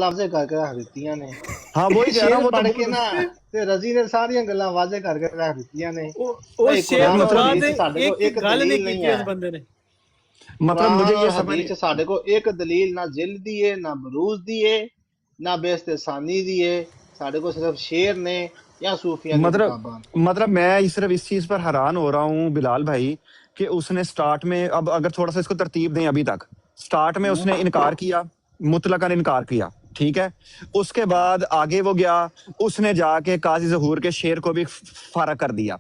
واضح کر کے رکھ دیتیاں نے. ہاں وہی کہہ رہا ہوں، شیر وہ پڑھ تو کے نا تے رضی نے ساری گلاں واضح کر کے رکھ دیتیاں نے. وہ بھائی شیر قرآن تو اور بعد حدیث سے ساڈے کو ایک ایک گل نہیں دلیل نہیں کی اس ہے. بندے نے. مطلب مجھے قرآن یہ اور سمجھ حدیث سے ساڈے کو ایک دلیل نہ جلد دیے نہ بروز دیے نہ بے استثانی دیے. ساڈے کو صرف شیر نے یا صوفیہ کی کتاباں. مطلب میں صرف اس چیز پر حیران ہو رہا ہوں بلال بھائی کہ اس نے سٹارٹ میں، اب اگر تھوڑا سا اس کو ترتیب دیں، ابھی تک سٹارٹ میں اس نے انکار کیا، مطلقاً انکار کیا، ٹھیک ہے. اس کے بعد آگے وہ گیا، اس نے جا کے قاضی ظہور کے شعر کو بھی فارغ کر دیا.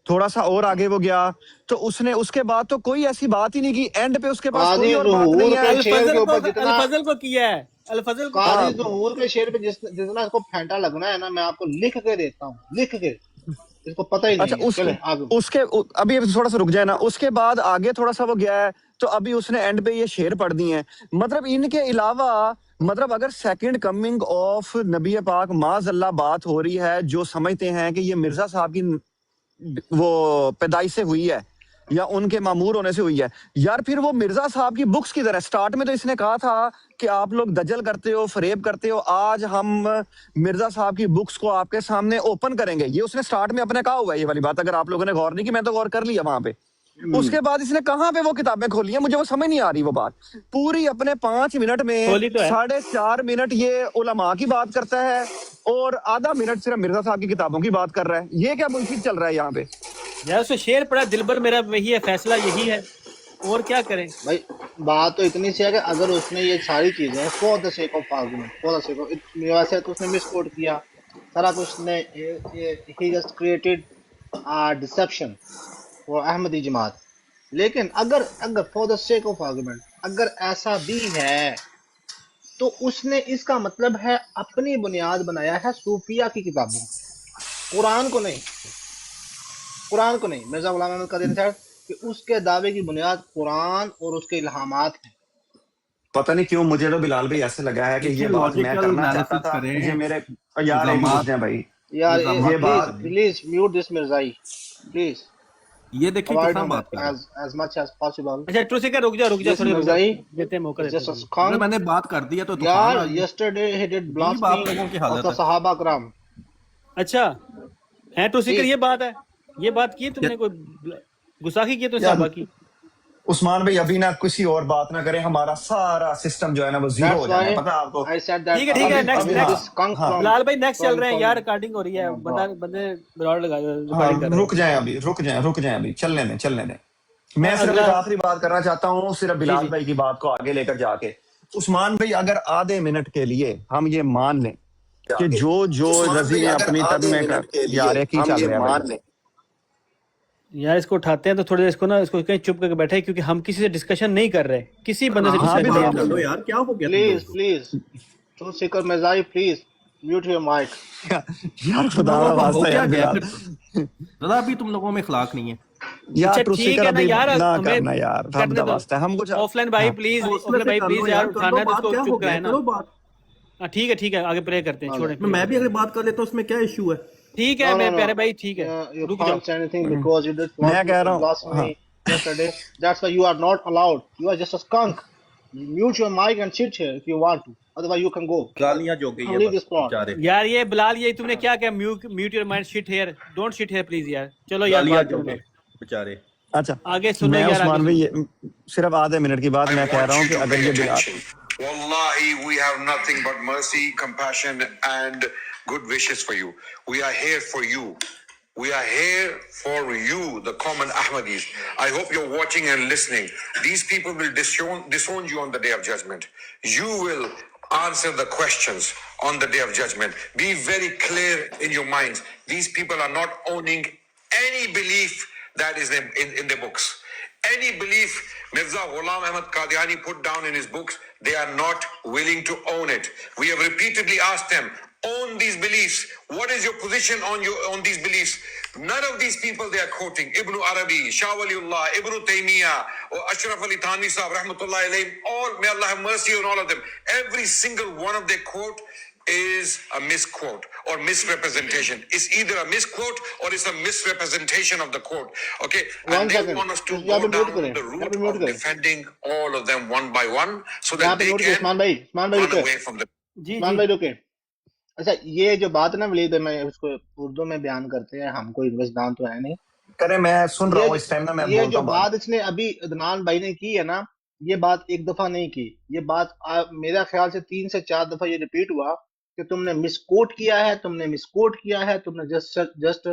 تھوڑا سا اور آگے وہ گیا تو اس نے اس کے بعد تو کوئی ایسی بات ہی نہیں کی، اینڈ پہ اس کے پاس کوئی قاضی اور بات ظہور نہیں ہے. کے شعر کے اوپر جتنا الفضل کو کیا ہے، الفضل کو قاضی کیا ہے. ظہور کے شعر پہ جتنا اس کو پھینٹا لگنا ہے نا، میں آپ کو لکھ کے دیتا ہوں، لکھ کے. اس کو پتہ ہی اچھا نہیں ہے. چلیں آگے. اس کے ابھی تھوڑا سا رک جائے نا، اس کے بعد آگے تھوڑا سا وہ گیا ہے تو ابھی اس نے اینڈ پہ یہ شعر پڑھ دی ہیں. مطلب ان کے علاوہ، مطلب اگر سیکنڈ کمنگ آف نبی پاک معاذ اللہ بات ہو رہی ہے، جو سمجھتے ہیں کہ یہ مرزا صاحب کی وہ پیدائش سے ہوئی ہے یا ان کے مامور ہونے سے ہوئی ہے، یار پھر وہ مرزا صاحب کی بکس کدھر ہے؟ سٹارٹ میں تو اس نے کہا تھا کہ آپ لوگ دجل کرتے ہو، فریب کرتے ہو، آج ہم مرزا صاحب کی بکس کو آپ کے سامنے اوپن کریں گے. یہ اس نے سٹارٹ میں اپنے کہا ہوا ہے یہ والی بات، اگر آپ لوگوں نے غور نہیں کی، میں تو غور کر لیا وہاں پہ. اس کے بعد اس نے کہاں پہ وہ کتابیں کھولی ہیں؟ مجھے وہ سمجھ نہیں آ رہی وہ بات. پوری اپنے 5 منٹ میں کھولی تو ہے. 4.5 منٹ یہ علماء کی بات کرتا ہے اور آدھا منٹ صرف مرزا صاحب کی کتابوں کی بات کر رہا ہے. یہ کیا بلشت چل رہا ہے یہاں پہ؟ یار اس نے شعر پڑھا، دلبر میرا وہی ہے، فیصلہ یہی ہے، اور کیا کریں. بھائی بات تو اتنی سی ہے کہ اگر اس نے یہ ساری چیزیں four the sake of argument, four the sake of, ویسے تو اس نے مس کوٹ کیا سارا کچھ نے. ہی just created deception for Ahmadi Jamaat. لیکن اگر for the sake of argument اگر ایسا بھی ہے تو اس نے اس کا مطلب ہے اپنی بنیاد بنایا ہے صوفیہ کی کتابوں، قرآن کو نہیں. قرآن کو نہیں. مرزا غلام احمد قادری صاحب کہ اس کے دعوے کی بنیاد قرآن اور اس کے الہامات ہیں. پتہ نہیں کیوں مجھے تو بلال بھائی ایسے لگا ہے کہ یہ بات میں کرنا چاہتا تھا. یہ میرے یار ایک رک جائیں بھائی، یار یہ بات پلیز میوٹ دس مرزائی پلیز. یہ دیکھیں avoid کتنا him بات کر رہا ہے. as much as possible. اچھا ٹروسی کا رک جا This تھوڑی رک جا، مرزائی دیتے ہیں موقع is دیتے just a ہیں. اگر skunk. میں نے بات کر دی ہے تو یار طوفان آ گئی. yesterday he did عجیب آپ blasphemy لوگوں کی of حالت the ہے. صحابہ کرام. اچھا ہے ٹروسی کا، ٹھیک. یہ بات ہے، یہ بات کی تم نے، کوئی گستاخی کی تو یار صحابہ کی. عثمان بھائی ابھی نہ کسی اور بات نہ کریں، ہمارا سارا سسٹم جو ہے نا وہ زیرو That's ہو جانا ہے، why پتہ ہے آپ کو. I said that ٹھیک ہے ٹھیک ہے، نیکسٹ ابھی this نیکسٹ skunk ہاں بلال بھائی نیکسٹ چل رہے ہیں یار، from ریکارڈنگ ہو رہی ہے، bro. بندے ریکارڈنگ کر رہے رک ہیں. جائیں ابھی، رک جائیں ابھی، چلنے دیں. میں صرف اگلا ایک آخری بات کرنا چاہتا ہوں، صرف جی بلال جی بھائی کی بات کو آگے لے کر جا کے. عثمان بھائی اگر آدھے منٹ کے لیے ہم یہ مان لیں کہ جو رضی نے اپنی تب میں یار ایک ہی چل رہا ہے بھائی. یار اس کو اٹھاتے ہیں تو تھوڑے اس کو نا، اس کو کہیں چپ کر کے بیٹھے، کیونکہ ہم کسی سے ڈسکشن نہیں کر رہے، کسی بندے سے ہاں بھی ڈسکشن نہیں بات کر کر لو رہے. یار، کیا ہو گیا تم Please لوگوں please truth seeker مرزائی please mute your mic. یار تم خدا لوگوں کا کو ہو واسطہ کیا یار گیا بلال، پھر؟ دادا ابھی تم لوگوں میں اخلاق نہیں ہے. یار اچھا ٹروسی ٹھیک کر ہے نا ابھی یار، نہ ہمیں کرنا یار، رب کرنے دا دو. واسطہ ہم کچھ. آف لائن بھائی پلیز، حوصلے آف لائن سے بھائی کر پلیز لو یار، یار، کر لو اٹھانا ہے تو اس بات. کو کیا چپ ہو گیا؟ کرائے نا. کرو بات. ٹھیک ہے، آگے پرے کرتے ہیں، چھوڑیں. میں بھی اگر بات کر لیتا ہوں اس میں کیا ایشو ہے؟ ٹھیک ہے No, پیارے بھائی، ٹھیک ہے، you رک جاؤ. can't say anything because you did میں کہہ رہا ہوں ہاں، blasphemy yesterday. That's why you are not allowed. You are just a skunk. You mute your mic and sit here if you want to. Otherwise you can go. گالیاں جو You گئی can ہے leave بس this plot. بیچارے. یار یہ بلال، یہ تم نے کیا mute your mind, shut here, don't shut here please یار. چلو یار گالیاں بات جو کرنے گئے دو، بیچارے. اچھا آگے سنو میں یار، آگے عثمان سنو. بھائی صرف آدھے منٹ کی بات میں کہہ رہا ہوں کہ اگر یہ بلال Wallahi, we have nothing but mercy, compassion, and good wishes for you. We are here for you. We are here for you, the common Ahmadis. I hope you're watching and listening. These people will disown you on the day of judgment. You will answer the questions on the day of judgment. Be very clear in your minds. These people are not owning any belief that is in their books. Any belief Mirza Ghulam Ahmad Qadiani put down in his books, they are not willing to own it. We have repeatedly asked them, own these beliefs. What is your position on these beliefs? None of these people they are quoting, Ibn Arabi, Shah Waliullah, Ibn Taymiyyah, or Ashraf Ali Thani Sahib, Rahmatullahi alayhim, all, may Allah have mercy on all of them. Every single one of their quote is a misquote or misrepresentation. It's either a misquote or it's a misrepresentation of the quote. Okay, and they want us to go down the route of defending all of them one by one so that they can عثمان بھائی run away from them. جی عثمان جی بھائی رکے. اچھا یہ جو بات ہے نا ولید بھائی، میں اس کو اردو میں بیان کرتے ہیں، ہم کوئی انگلش دان تو ہے نہیں. کریں، میں سن رہا یہ ہوں اس ٹائم نا، میں یہ بولتا جو ہوں بعد. بات اس نے ابھی عدنان بھائی نے کی ہے نا، یہ بات ایک دفعہ نہیں کی، یہ بات میرا خیال سے 3 سے 4 دفعہ یہ ریپیٹ ہوا کہ تم نے مس کوٹ کیا ہے، تم نے مس کوٹ کیا ہے، تم نے just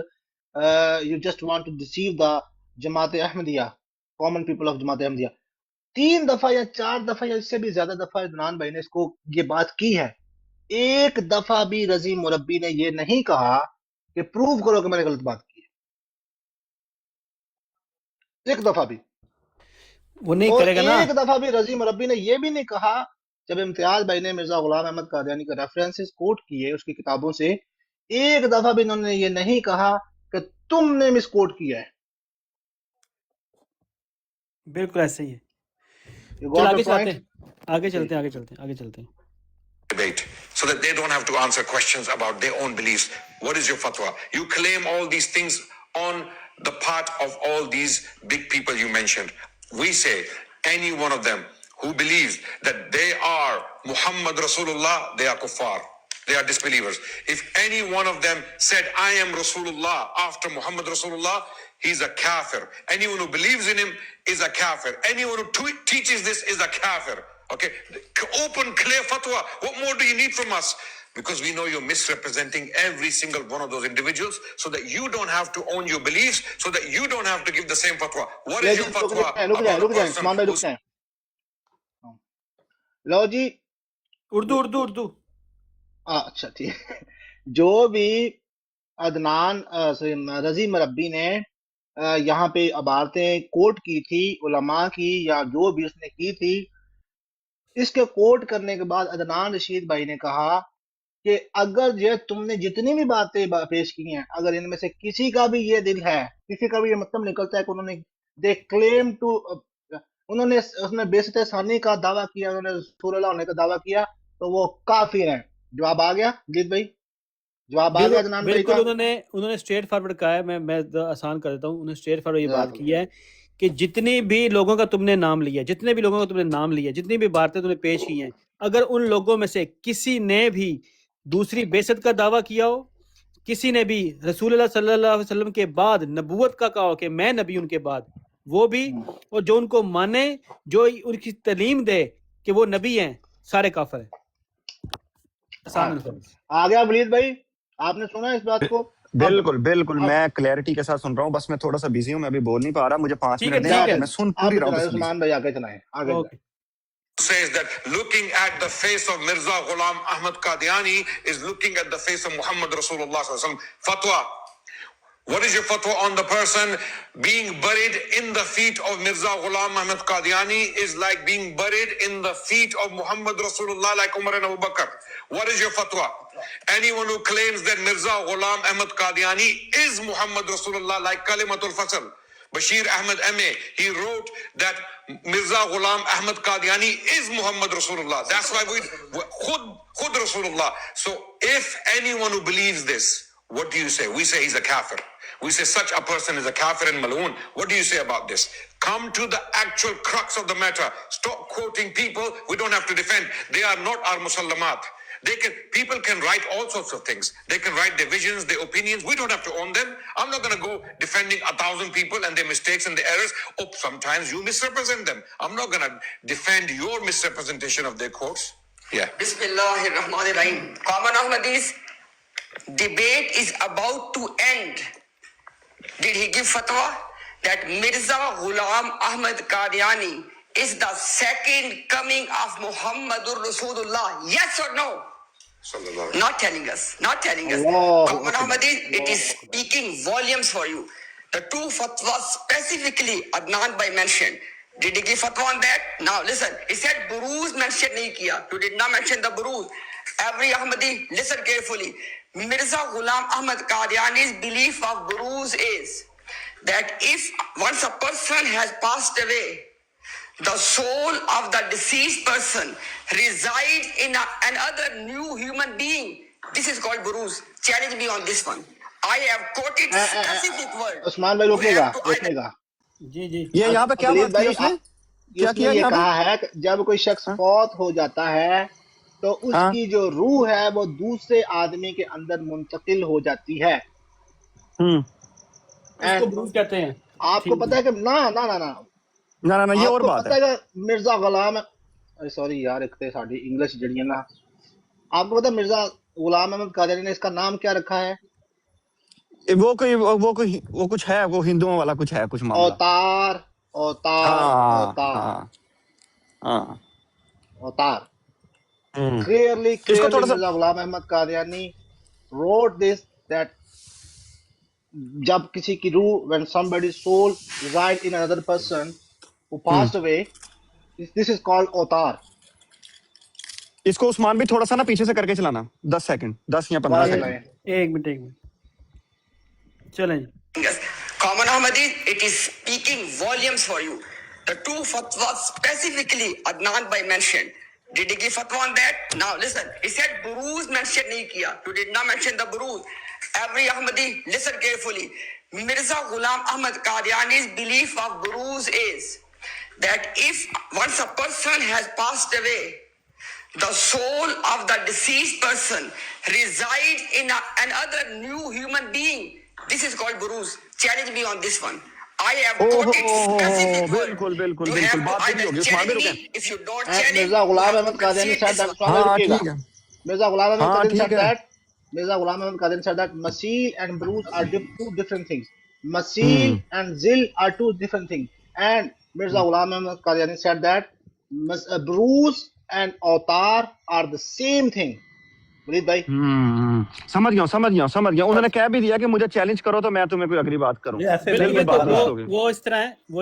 you just want to deceive the Jamaat Ahmadiyya, common people of جماعت احمدیہ. 3 دفعہ یا 4 دفعہ یا اس سے بھی زیادہ دفعہ عدنان بھائی نے اس کو یہ بات کی ہے. ایک دفعہ بھی رضی مربی نے یہ نہیں کہا کہ پروف کرو کہ میں نے غلط بات کی ہے، ایک دفعہ بھی. وہ نہیں اور کرے گا نا. ایک دفعہ بھی رضی مربی نے یہ بھی نہیں کہا، جب امتیاز بھائی نے مرزا غلام احمد قادیانی کا ریفرنسز کوٹ کیے اس کی کتابوں سے، ایک دفعہ بھی انہوں نے یہ نہیں کہا کہ تم نے مس کوٹ کیا ہے. بالکل ایسے ہی ہے. You چل got آگے my چلتے point؟ ہیں، آگے چلتے ہیں، آگے چلتے ہیں، آگے چلتے ہیں. debate so that they don't have to answer questions about their own beliefs. What is your fatwa? You claim all these things on the part of all these big people you mentioned. We say any one of them who believes that they are Muhammad Rasulullah, they are kuffar. They are disbelievers. If any one of them said, I am Rasulullah after Muhammad Rasulullah, he's a kafir. Anyone who believes in him is a kafir. Anyone who teaches this is a kafir. Okay, open, clear fatwa. What more do you need from us? Because we know you're misrepresenting every single one of those individuals, so that you don't have to own your beliefs, so that you don't have to give the same fatwa. What is your fatwa about a person عثمان بھائی رک who's... جائیں. لو جی، اردو اردو اردو. اچھا ٹھیک. جو بھی عدنان رضی مربی نے یہاں پہ عبارتیں کوٹ کی تھی علماء کی، یا جو بھی اس نے کی تھی، اس کے کوٹ کرنے کے بعد عدنان رشید بھائی نے کہا کہ اگر یہ تم نے جتنی بھی باتیں پیش کی ہیں، اگر ان میں سے کسی کا بھی یہ دل ہے، کسی کا بھی یہ مطلب نکلتا ہے کہ انہوں نے دے کلیم ٹو، انہوں نے اس نے بیست ثانی کا دعویٰ کیا، انہوں نے رسول اللہ ہونے کا دعویٰ کیا، تو وہ کافر ہیں. جواب آ گیا جیت بھائی؟ جواب آ گیا عدنان بھائی کا؟ بالکل انہوں نے اسٹریٹ فارورڈ کہا ہے. میں آسان کر دیتا ہوں. انہوں نے اسٹریٹ فارورڈ یہ بات کی ہے کہ جتنے بھی لوگوں کا تم نے نام لیا، جتنے بھی لوگوں کا تم نے نام لیا، جتنی بھی باتیں تم نے پیش کی ہیں، اگر ان لوگوں میں سے کسی نے بھی دوسری بعثت کا دعویٰ کیا ہو، کسی نے بھی رسول اللہ صلی اللہ علیہ وسلم کے بعد نبوت کا کہا ہو کہ میں نبی ان کے بعد، وہ بھی، اور جو ان کو مانے، جو ان کی تعلیم دے کہ وہ نبی ہیں، سارے کافر ہیں. آسان الفاظ. آ گیا ولید بھائی؟ آپ نے سنا اس بات کو؟ بالکل بالکل، میں کلیئرٹی کے ساتھ سن رہا ہوں، بس میں تھوڑا سا بزی ہوں، میں ابھی بول نہیں پا رہا، مجھے 5 ٹھیک ہے، منٹ دیں، ٹھیک ہے. میں سن پوری رہا ہوں. بس پلیز عثمان بھائی آگے چلائیں، آگے okay. says that looking at the face of Mirza Ghulam Ahmad Qadiani is looking at the face of Muhammad Rasulullah sallallahu alaihi wasallam. Fatwa. What is your fatwa on the person being buried in the feet of Mirza Ghulam Ahmad Qadiani is like being buried in the feet of Muhammad Rasulullah like Umar and Abu Bakr? What is your fatwa? Anyone who claims that Mirza Ghulam Ahmad Qadiani is Muhammad Rasulullah like Kalimatul Fasl. Bashir Ahmed M.A., he wrote that Mirza Ghulam Ahmad Qadiani is Muhammad Rasulullah. That's why Khud Rasulullah. So if anyone who believes this, what do you say? We say he's a kafir. We say such a person is a kafir and maloon. What do you say about this? Come to the actual crux of the matter. Stop quoting people we don't have to defend. They are not our musallamat. People can write all sorts of things. They can write their visions, their opinions. We don't have to own them. I'm not going to go defending 1,000 people and their mistakes and their errors. Oh, sometimes you misrepresent them. I'm not going to defend your misrepresentation of their quotes. Yeah. Bismillahirrahmanirrahim. Common Ahmadis, debate is about to end. Did he give fatwa that Mirza Ghulam Ahmad Qadiani is the second coming of Muhammadur Rasulullah? Yes or no? Not telling us. Common Ahmadis, it is speaking volumes for you. The two fatwas specifically Adnan Bhai mentioned. Did he give fatwa on that? Now listen, he said Buruz mentioned nahi kiya. You did not mention the Buruz. Every Ahmadi, listen carefully. Mirza Ghulam Ahmad Qadiani's belief of Buruz is that if once a person has passed away, the soul of the deceased person resides in another new human being. This is called Buruz. Challenge me on this one. I have quoted specific word. عثمان بھائی روکنے گا. جی جی. یہ یہاں پہ کیا ولید بات کی بھائی، اس نے؟ اس نے یہ کہا ہے کہ جب کوئی شخص فوت ہو جاتا ہے تو اس ہاں کی جو روح ہے وہ دوسرے آدمی کے اندر منتقل ہو جاتی ہے. اس کو اینڈ بروز کہتے ہیں. آپ کو ٹھیک پتہ ہے. ہے کہ نہ نہ یہ آپ اور کو بات پتہ ہے. ہے کہ مرزا غلام سوری یار ایک تے ساڈی انگلش جڑی ہے نا, آپ کو پتہ ہے مرزا غلام احمد قادیانی نے اس کا نام کیا رکھا ہے؟ وہ کچھ ہے, وہ ہندوؤں والا کچھ ہے, کچھ معاملہ. اوتار اوتار ہاں اوتار ہاں ہاں. اوتار. ہوں. Clearly, اس کو تھوڑا سا Mirza Ghulam Ahmad Qadiani wrote this that جب کسی کی روح, when somebody's soul resides in another person who passed away, this is called اوتار. اس کو عثمان بھی تھوڑا سا نا پیچھے سے کر کے چلانا, 10 سیکنڈ, 10 یا 15 دوبارہ سیکنڈ. چلائیں. ایک منٹ چلیں جی. Yes. Common Ahmadis, it is speaking volumes for you. The two fatwas specifically Adnan Bhai mentioned. Did he give fatwa on that? Now listen, he said Buruz mentioned nahi kiya. You did not mention the Buruz. Every Ahmadi, listen carefully. Mirza Ghulam Ahmad Qadiani's belief of Buruz is that if once a person has passed away, the soul of the deceased person resides in another new human being. This is called Buruz. Challenge me on this one. I have quoted specific word. بالکل You بالکل, have to بات پوری either ہوگی. عثمان بھی challenge رکیں. me. If you don't And challenge, Mirza you Ghulam have to Ahmad Qadiani concede said this that, one. Usman ہاں رکیے گا. ٹھیک ہے, Mirza Ghulam Ahmad ہاں Qadiani ٹھیک said ہے. that Mirza Ghulam Ahmad Qadiani said that Masih and Buruz are two different things. Masih and Zil are two different things. And Mirza Ghulam Ahmad Qadiani said that Buruz and Autar are the same thing. ولید بھائی سمجھ گیا. انہوں نے کہہ بھی دیا کہ مجھے چیلنج کرو تو میں تمہیں کوئی اگلی بات کروں. یہ ایسے بالکل نہیں ہے بات بالکل. درست ہوگی. وہ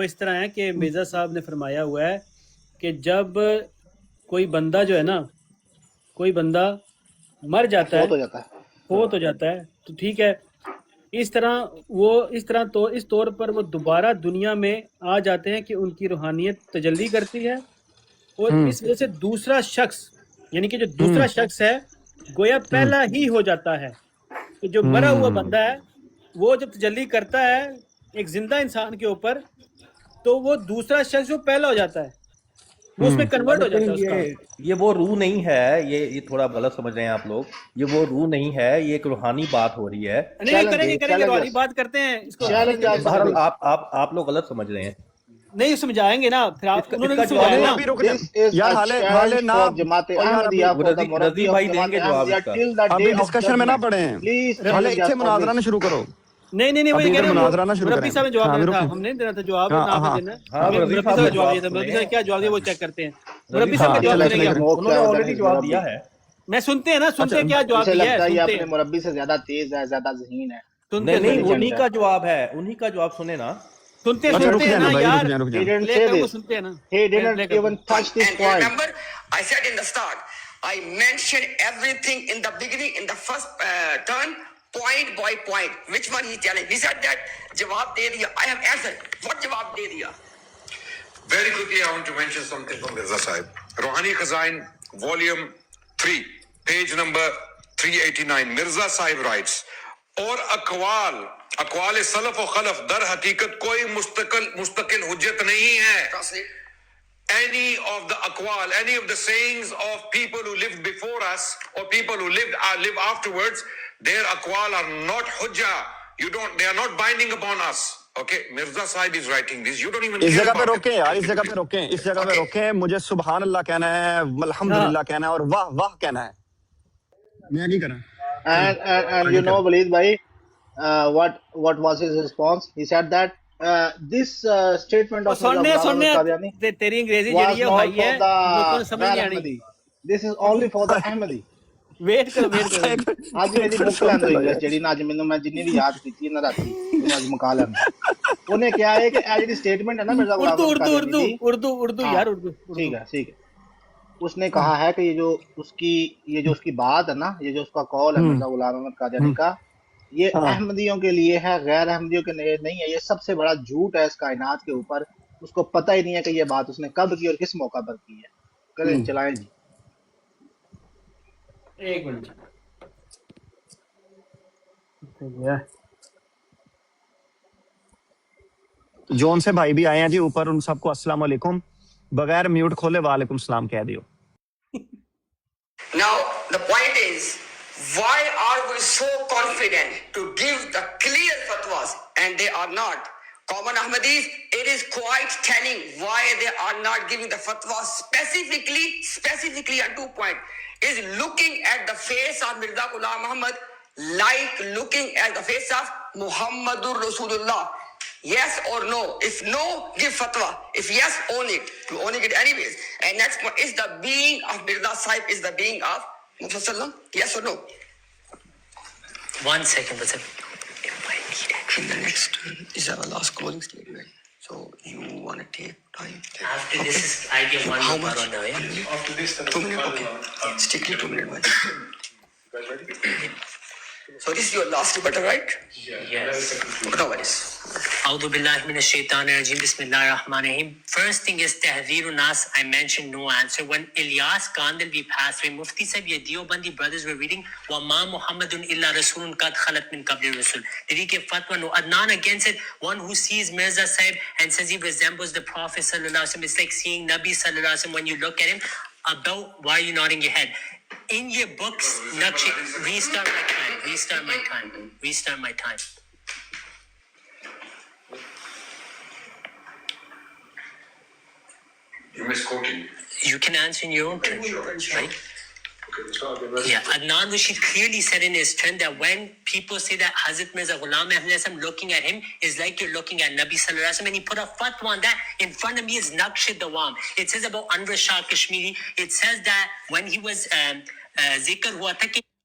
اس طرح ہے کہ مرزا صاحب نے فرمایا ہوا ہے کہ جب کوئی بندہ جو ہے نا, کوئی بندہ مر جاتا فوت ہو ہے, جاتا ہے. فوت ہو جاتا ہے, تو ٹھیک ہے, اس طور پر وہ دوبارہ دنیا میں آ جاتے ہیں کہ ان کی روحانیت تجلی کرتی ہے, اور اس وجہ سے دوسرا شخص, یعنی کہ جو دوسرا شخص ہے گویا پہلا ہی ہو جاتا ہے. کہ جو مرا ہوا بندہ ہے وہ جب تجلی کرتا ہے ایک زندہ انسان کے اوپر, تو وہ دوسرا شخص جو پہلا ہو جاتا ہے وہ اس میں کنورٹ ہو جاتا ہے. اس کا یہ وہ روح نہیں ہے, یہ تھوڑا غلط سمجھ رہے ہیں آپ لوگ. یہ وہ روح نہیں ہے, یہ ایک روحانی بات ہو رہی ہے. نہیں کریں گے روحانی بات کرتے ہیں اس کو. بہرحال آپ لوگ غلط سمجھ رہے ہیں. نہیں سمجھائیں گے نا, پھر انہوں نے نہیں جواب سمجھایا نا. ابھی رک جائیں This is یار, a حالے challenge نہ for Jamaat Ahmadiyya, for the رضی Murabbi of بھائی دیں Jamaat گے جواب Ahmadiyya اس کا. till the ابھی day of ڈسکشن میں نہ judgment. پڑھیں, Please, حالے please اتنے just مناظرہ stop نہ this. شروع کرو. نہیں وہی ابھی کہہ ادھر رہے مناظرہ نہ ہیں, شروع مربی کریں. صاحب نے جواب ہاں دینا تھا, رکیں. ہم نے دینا تھا جواب, ہاں نہ آپ نے ہاں دینا. ہاں مربی رضی صاحب صاحب نے نے جواب جواب دیا تھا, سنے مربی صاحب ہیں. نے کیا جواب دیا وہ چیک کرتے ہیں. رضی مربی صاحب ہاں کا جواب چلے سنیں گے چلے آپ. کریں. انہوں نے آلریڈی جواب دیا ہے. میں سنتے ہیں نا, سنتے ہیں کیا جواب اسے دیا ہے, لگتا ہے یہ سنتے اپنے ہیں مربی سے زیادہ تیز ہے, زیادہ ذہین ہے. سنتے نہیں ہیں انہی کا جواب ہے, انہی کا جواب سنے نا. اچھا رک ہیں جائیں نا نا بھائی, یار, رک He جائیں. didn't پلے say کر وہ this. سنتے ہیں نا. He پلے didn't کر even touch this And you point. remember, I said in the start, I mentioned everything in the beginning, in the first turn, point by point. Which one he challenged? He said that jawab de diya. I have answered. What jawab de diya? Very quickly, I want to mention something from Mirza Sahib. Rouhani Khazain, volume 3, page number 389. Mirza Sahib writes, اور اقوال سلف و خلف در حقیقت کوئی مستقل حجت نہیں ہے. Any of the aqwal, any of the sayings of people who lived before us or people who live afterwards, their aqwal are not hujjah. They are not binding upon us. Okay, Mirza Sahib is writing this. You don't even us care جگہ پہ about روکیں یار, اس جگہ پہ روکیں, اس جگہ پہ روکیں. مجھے سبحان اللہ کہنا ہے, الحمدللہ کہنا ہے, اور واہ واہ کہنا ہے. میں نہیں کرا. And you know, Walid bhai, what was his response? He said that this statement of Mirza Ghulam Ahmad Qadiani تیری انگریزی was جڑی ہے not بھائی ہے, لوگوں for کو the سمجھ نہیں آنی. Ahmadi. This is only for the Ahmadi. Wait کرو. ਅੱਜ ਮੇਰੀ ਮੁੱਕ ਲੈਂਦੋ ਇੰਗਲਿਸ਼ ਜਿਹੜੀ ਨਾ ਅੱਜ ਮੈਨੂੰ ਮੈਂ ਜਿੰਨੀ ਵੀ ਯਾਦ ਕੀਤੀ ਨਾ ਰਾਤੀ ਮੈਨੂੰ ਅੱਜ ਮੁਕਾ ਲੈਂਦਾ. ਉਹਨੇ ਕਿਹਾ ਹੈ ਕਿ ਇਹ ਜਿਹੜੀ ਸਟੇਟਮੈਂਟ ਹੈ ਨਾ ਮਿਰਜ਼ਾ ਗੁਲਾਮ ਅਹਿਮਦ قادیانی ਦੀ, اردو یار, اردو. ٹھیک ہے. اس نے کہا ہے کہ یہ جو اس کی بات ہے نا, یہ جو اس کا قول ہے مرزا غلام احمد قادیانی کا, یہ احمدیوں کے لیے ہے, غیر احمدیوں کے لیے نہیں ہے. یہ سب سے بڑا جھوٹ ہے اس کائنات کے اوپر. اس کو پتہ ہی نہیں ہے کہ یہ بات اس نے کب کی اور کس موقع پر کی ہے. کریں چلائیں جی. ایک منٹ. جون سے بھائی بھی آئے ہیں جی اوپر, ان سب کو السلام علیکم. بغیر میوٹ کھولے وعلیکم السلام کہہ دیو. Now, the point is, why are we so confident to give the clear fatwas and they are not? Common Ahmadis, it is quite telling why they are not giving the fatwa specifically on 2 points. Is looking at the face of Mirza Ghulam Muhammad like looking at the face of Muhammadur Rasulullah. Yes or no? If no, give fatwa. If yes, own it. You owning it anyways. And next point, is the being of Mirza Sahib is the being of Muhammad Sallam? Yes or no? 1 second, what's up? And the next is our last closing statement. So you want to take time? After this is, I give one How more much? on now, yeah? After this, then 2 minutes, okay. Strictly 2 minutes. You guys ready? So this is your last rebuttal, right? Yes. No worries. A'udhu billahi minash shaitanir rajim. Bismillahir rahmanir rahim. First thing is Tahzeerun Nas. I mentioned no answer. When Ilyas Kandilvi passed away, Mufti Sahib, your Deobandi brothers were reading, Wa ma Muhammadun illa rasulun kad khalat min qabli rasul. Did he give fatwa? No. Adnan again said, one who sees Mirza Sahib and says he resembles the Prophet sallallahu alaihi wasallam, it's like seeing Nabi sallallahu alaihi wasallam when you look at him. About, why are you nodding your head? In your books, Naqshi, restart my time. You're misquoting. You can answer in your own turn, right? Okay, let's start again. Let's- Yeah, Adnan Rashid clearly said in his turn that when people say that Hazrat Mirza Ghulam Ahmad looking at him is like you're looking at Nabi Sallallahu Alaihi Wasallam, and he put a fatwa on that. In front of me is Naqsh Dawam. It says about Anwar Shah Kashmiri. It says that when he was zikr hua tha ki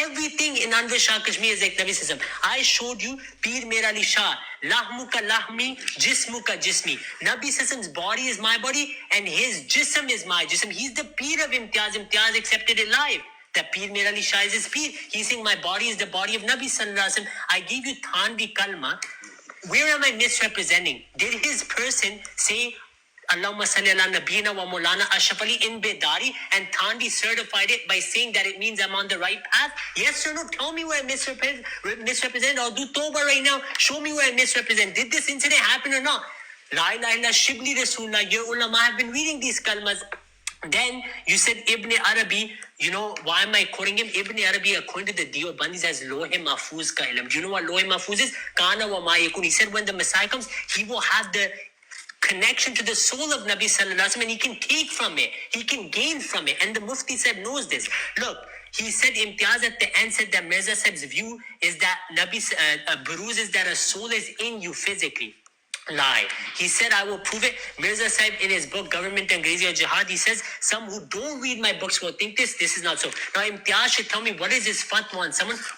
Everything in Anwar Shah Kashmir is like Nabi Sallam. I showed you Peer Mir Ali Shah, lahmu ka lahmi, jismu ka jismi. Nabi Sallam's body is my body and his jism is my jism. He's the Peer of Imtiaz. Imtiaz accepted it live. The Peer Mir Ali Shah is his Peer. He's saying my body is the body of Nabi Sallallahu Alaihi Wasallam. I gave you Thanvi Kalma. Where am I misrepresenting? Did his person say Allahumma salli ala nabiyina wa maulana Ashraf Ali in Bedari and Thanvi certified it by saying that it means I'm on the right path? Yes or no? Tell me where I misrepresent. I'll do Tawbah right now. Show me where I misrepresent. Did this incident happen or not? La ilaha illa Shibli Rasulullah. Your ulama have been reading these kalmas. Then you said Ibn Arabi, you know, why am I quoting him? Ibn Arabi, according to the Deobandis, has Lohe Mahfuz ka ilm. Do you know what Lohe Mahfuz is? Kana wa ma yakun. He said when the Messiah comes, he will have the connection to the soul of Nabi Sallallahu Alaihi Wasallam and he can take from it. He can gain from it. And the Mufti Sahib knows this. Look, he said Imtiaz at the end said that Mirza Sahib's view is that Nabi's Buruz is that a soul is in you physically. Lie. He said, I will prove it. Mirza Sahib in his book, Government Angrezi or Jihad, he says, some who don't read my books will think this is not so. Now, Imtiaz should tell me what is his fatwa on someone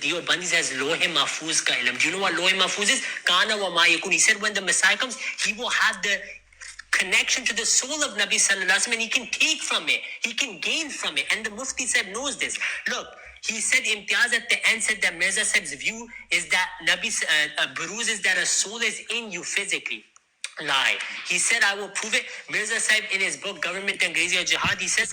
Deobandis has Lohe Mahfuz ka ilm. Do you know what Lohe Mahfuz is? Kana wa ma yakun. He said when the Messiah comes, he will have the connection to the soul of Nabi Sallallahu Alaihi Wasallam and he can take from it. He can gain from it. And the Mufti Sahib knows this. Look, he said Imtiaz at the end said that Mirza Sahib's view is that Nabi's Buruz is that a soul is in you physically. Lie. He said, I will prove it. Mirza Sahib in his book, Government Angrezi or Jihad, he says,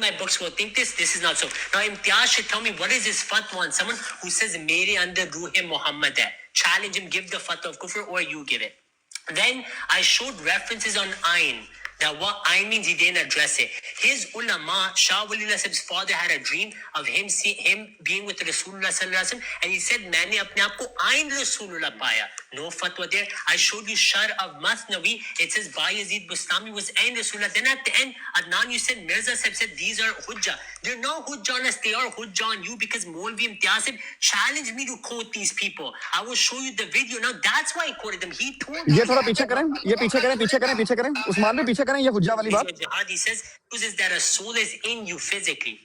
my books will think this is not so. Now Imtiaz should tell me what is his fatwa on someone who says Mere under Ruhe Muhammad hai. Challenge him, give the fatwa of kufr or you give it. Then I showed references on Ayn. that what I means he didn't address it. His ulama, Shah Waliullah Sahib's father had a dream of him being with Rasulullah sallallahu alaihi wasallam, and he said, "Maine apne aap ko Ain Rasulullah paya." No fatwa there. I showed you Shar of Masnawi. It says Bayezid Bustami was Ain Rasulullah. Then at the end, Adnan, you said Mirza Sahib said these are hujjah. They're no hujjah on us. They are hujjah on you because Maulvi Imtiaz Sahib challenged me to quote these people. I will show you the video. Now that's why I quoted them. He told me. یہ تھوڑا پیچھے کریں, یہ پیچھے کریں عثمان بھی پیچھے کریں, یہ حجہ والی بات. Jihad, he says that a soul is in you physically.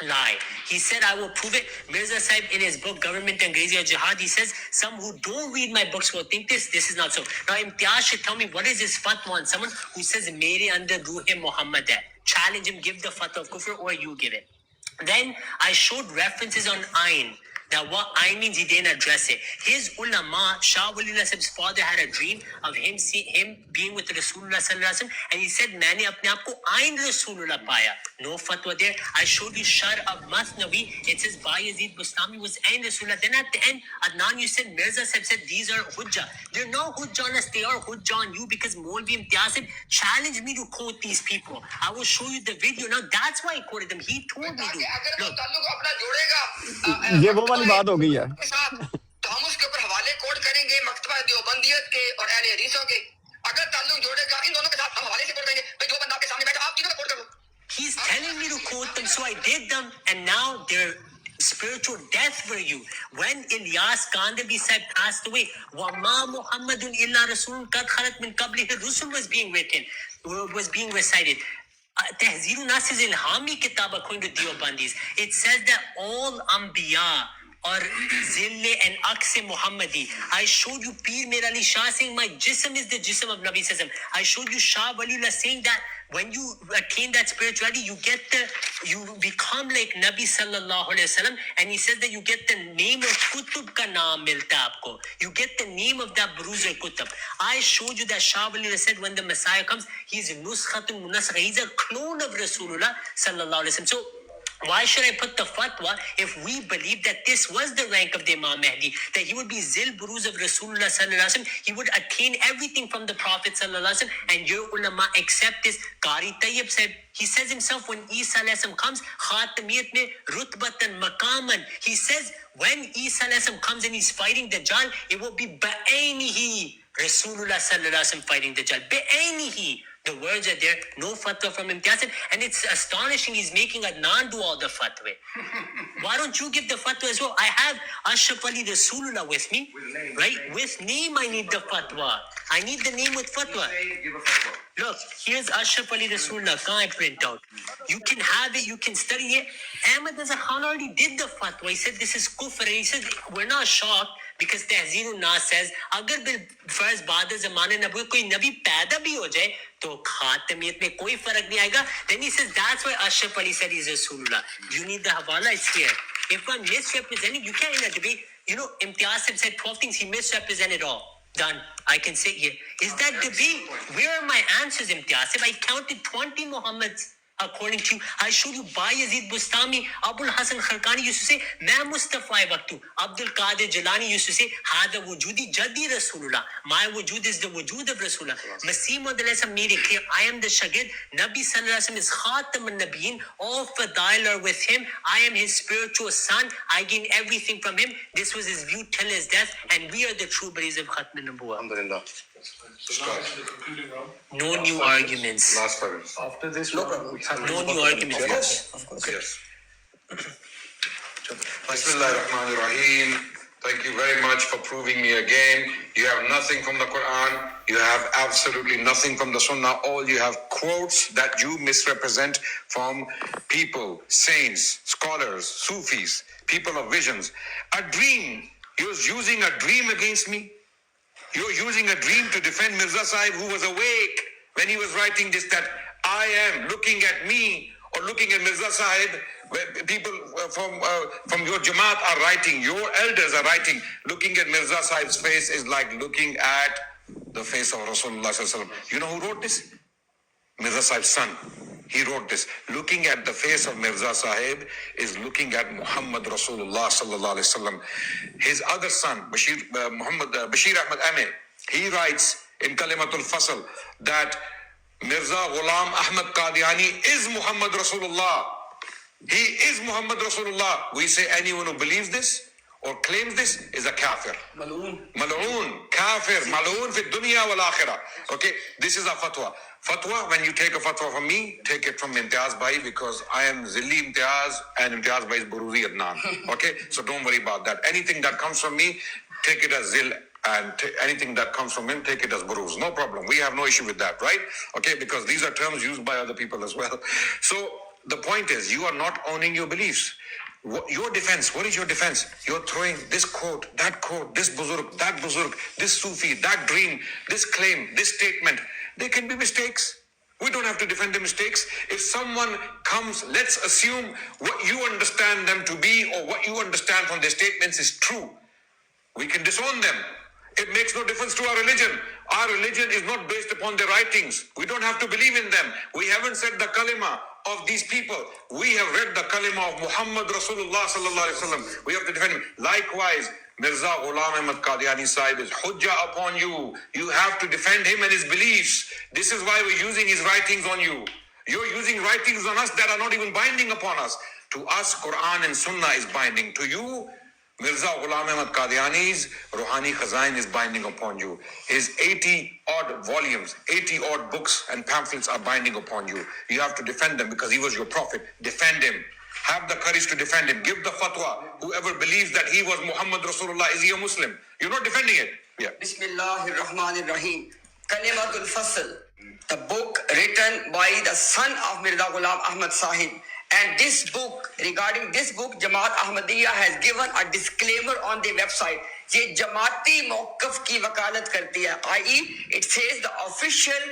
Lie. He said, I will prove it. Mirza Sahib in his book, Government Angrezi Jihad, he says, some who don't read my books will think this is not so. Now, Imtiaz should tell me, what is his fatwa on someone who says, Mere under Ruh Muhammad hai? Challenge him, give the fatwa of kufr, or you give it. Then I showed references on Ain. That what I means he didn't address it. His ulama, Shah Waliullah Sahib's father had a dream of him being with Rasulullah sallallahu alaihi wasallam, and he said, "Maine apne aap ko Ain Rasulullah paya." No fatwa there. I showed you Shar of Masnawi. It says Bayezid Bustami was Ain Rasulullah. Then at the end, Adnan, you said Mirza Sahib said these are hujjah. They're no hujjah on us. They are hujjah on you because Maulvi Imtiaz Sahib challenged me to quote these people. I will show you the video. Now that's why I quoted them. He told me to. Look. یہ وہ والی بات ہو گئی ہے. تو ہم اس کے اوپر حوالے کوٹ کریں گے مکتبہ دیوبندیت کے اور اہل حدیثوں کے. اگر تعلق جوڑے گا ان دونوں کے ساتھ ہم حوالے سے کوٹ کریں گے. بھائی دیوبند آپ کے سامنے بیٹھا, آپ تینوں کا کوٹ کرو. He's telling me to quote them, so I did them, and now they're spiritual death for you. When Ilyas Kandhabi Sahib passed away, وَمَا مُحَمَّدٌ إِلَّا رَسُولٌ قَدْ خَلَتْ مِنْ قَبْلِهِ الرُّسُلُ was being written, was being recited. Tehzeer Nas's Ilhami kitab according to Deobandis, it says that all Anbiya or Zille and Aqse Muhammadi. I showed you Peer Mir Ali Shah saying my jism is the jism of Nabi Sallallahu Alaihi Wasallam. I showed you Shah Waliullah saying that when you attain that spirituality, you become like Nabi Sallallahu Alaihi Wasallam, and he says that you get the name of Kutub ka naam milta aapko. You get the name of that Buruj al-Kutub. I showed you that Shah Waliullah said when the Messiah comes, he's Nuskhatun Munasakha. He's a clone of Rasulullah Sallallahu Alaihi Wasallam. So why should I put the fatwa if we believe that this was the rank of the Imam Mahdi, that he would be Zil Buruz of Rasulullah sallallahu alaihi wasallam, he would attain everything from the Prophet sallallahu alaihi wasallam, and your ulama accept this. Qari Tayyib said, he says himself when Isa alayhi salam comes, Khatamiyat mein rutbatan maqaman, he says when Isa alayhi salam comes and he's fighting Dajjal, it will be ba'ainihi Rasulullah sallallahu alaihi wasallam fighting Dajjal, ba'ainihi. The words are there, no fatwa from Imtiaz Sahib, and it's astonishing he's making Adnan do all the fatwa. Why don't you give the fatwa as well? I have Ashraf Ali Rasulullah with me, right? With name I need the fatwa. I need the name with fatwa. Look, here's Ashraf Ali Rasulullah, can't I print out? You can have it, you can study it. Ahmad Azhar Khan already did the fatwa. He said this is kufr, and he said we're not shocked because Tehzeer Nas says agar bil farz baad zamane nabi koi nabi paida bhi ho jaye to khatamiyat mein koi farak nahi aayega. Then he says that's why Ashraf Ali said he's Rasulullah. You need the hawala, it's here. If I'm misrepresenting, you can't in a debate. You know, Imtiaz Sahib said 12 things, he misrepresented all. Done. I can sit here. Is that debate? Where are my answers, Imtiaz Sahib? I counted 20 Muhammads. According to you, I showed you Bayezid Bustami, Abul Hasan Kharkani used to say, "Main Mustafa Waqtu." Abdul Qadir Jilani used to say, "Hada wujudi jadi Rasulullah." My wujud is the wujud of Rasulullah. Masih Maud alayhi salam made it clear, I am the Shagid. Nabi Sallallahu Alaihi Wasallam is Khatam al-Nabiyyin. All fadail are with him. I am his spiritual son. I gain everything from him. This was his view till his death, and we are the true believers of Khatm al-Nubuwwah. Alhamdulillah. No new arguments. Last paragraph. After this, No problem. No new arguments. Of course. Yes. Bismillah ar-Rahman ar-Rahim. Thank you very much for proving me again. You have nothing from the Quran. You have absolutely nothing from the Sunnah. All you have quotes that you misrepresent from people, saints, scholars, Sufis, people of visions. A dream. You're using a dream against me. You're using a dream to defend Mirza Sahib, who was awake when he was writing this, that I am looking at me or looking at Mirza Sahib. Where people from your Jamaat are writing, your elders are writing, looking at Mirza Sahib's face is like looking at the face of Rasulullah sallallahu alaihi wasallam. You know who wrote this? Mirza Sahib's son. He wrote this. Looking at the face of Mirza Sahib is looking at Muhammad Rasulullah sallallahu alaihi wasallam. His other son, Bashir Ahmad Amir, he writes in Kalimatul Fasl that Mirza Ghulam Ahmad Qadiani is Muhammad Rasulullah. He is Muhammad Rasulullah. We say anyone who believes this or claims this is a kafir. Mal'oon, kafir, mal'oon fi dunya wal akhirah. Okay, this is a fatwa. Fatwa, when you take a fatwa from me, take it from Imtiaz Bhai, because I am Zilli Imtiaz and Imtiaz Bhai is Buruzi Adnan. Okay, so don't worry about that. Anything that comes from me, take it as Zil, and anything that comes from him, take it as Buruz. No problem. We have no issue with that, right? Okay, because these are terms used by other people as well. So the point is, you are not owning your beliefs. Your defense, what is your defense? You're throwing this quote, this buzurg, that buzurg, this Sufi, that dream, this claim, this statement. There can be mistakes. We don't have to defend the mistakes. If someone comes, let's assume what you understand them to be or what you understand from their statements is true. We can disown them. It makes no difference to our religion. Our religion is not based upon their writings. We don't have to believe in them. We haven't said the kalima of these people. We have read the kalima of Muhammad Rasulullah sallallahu alaihi wasallam. We have to defend him. Likewise, Mirza Ghulam Ahmad Qadiani Sahib is hujjah upon you. You have to defend him and his beliefs. This is why we're using his writings on you. You're using writings on us that are not even binding upon us. To us, Quran and Sunnah is binding. To you, Mirza Ghulam Ahmad Qadiani's Ruhani Khazain is binding upon you. His 80-odd volumes, 80-odd books and pamphlets are binding upon you. You have to defend them because he was your prophet. Defend him. Have the courage to defend him. Give the fatwa. Whoever believes that he was Muhammad Rasulullah, is he a Muslim? You're not defending it. Yeah. Bismillahir Rahmanir Rahim. Kalimatul Fasl, the book written by the son of Mirza Ghulam Ahmad Sahib. And this book, regarding this book, Jamaat Ahmadiyya has given a disclaimer on the website. یہ جماعتی موقف کی وکالت کرتی ہے, i.e. it says the official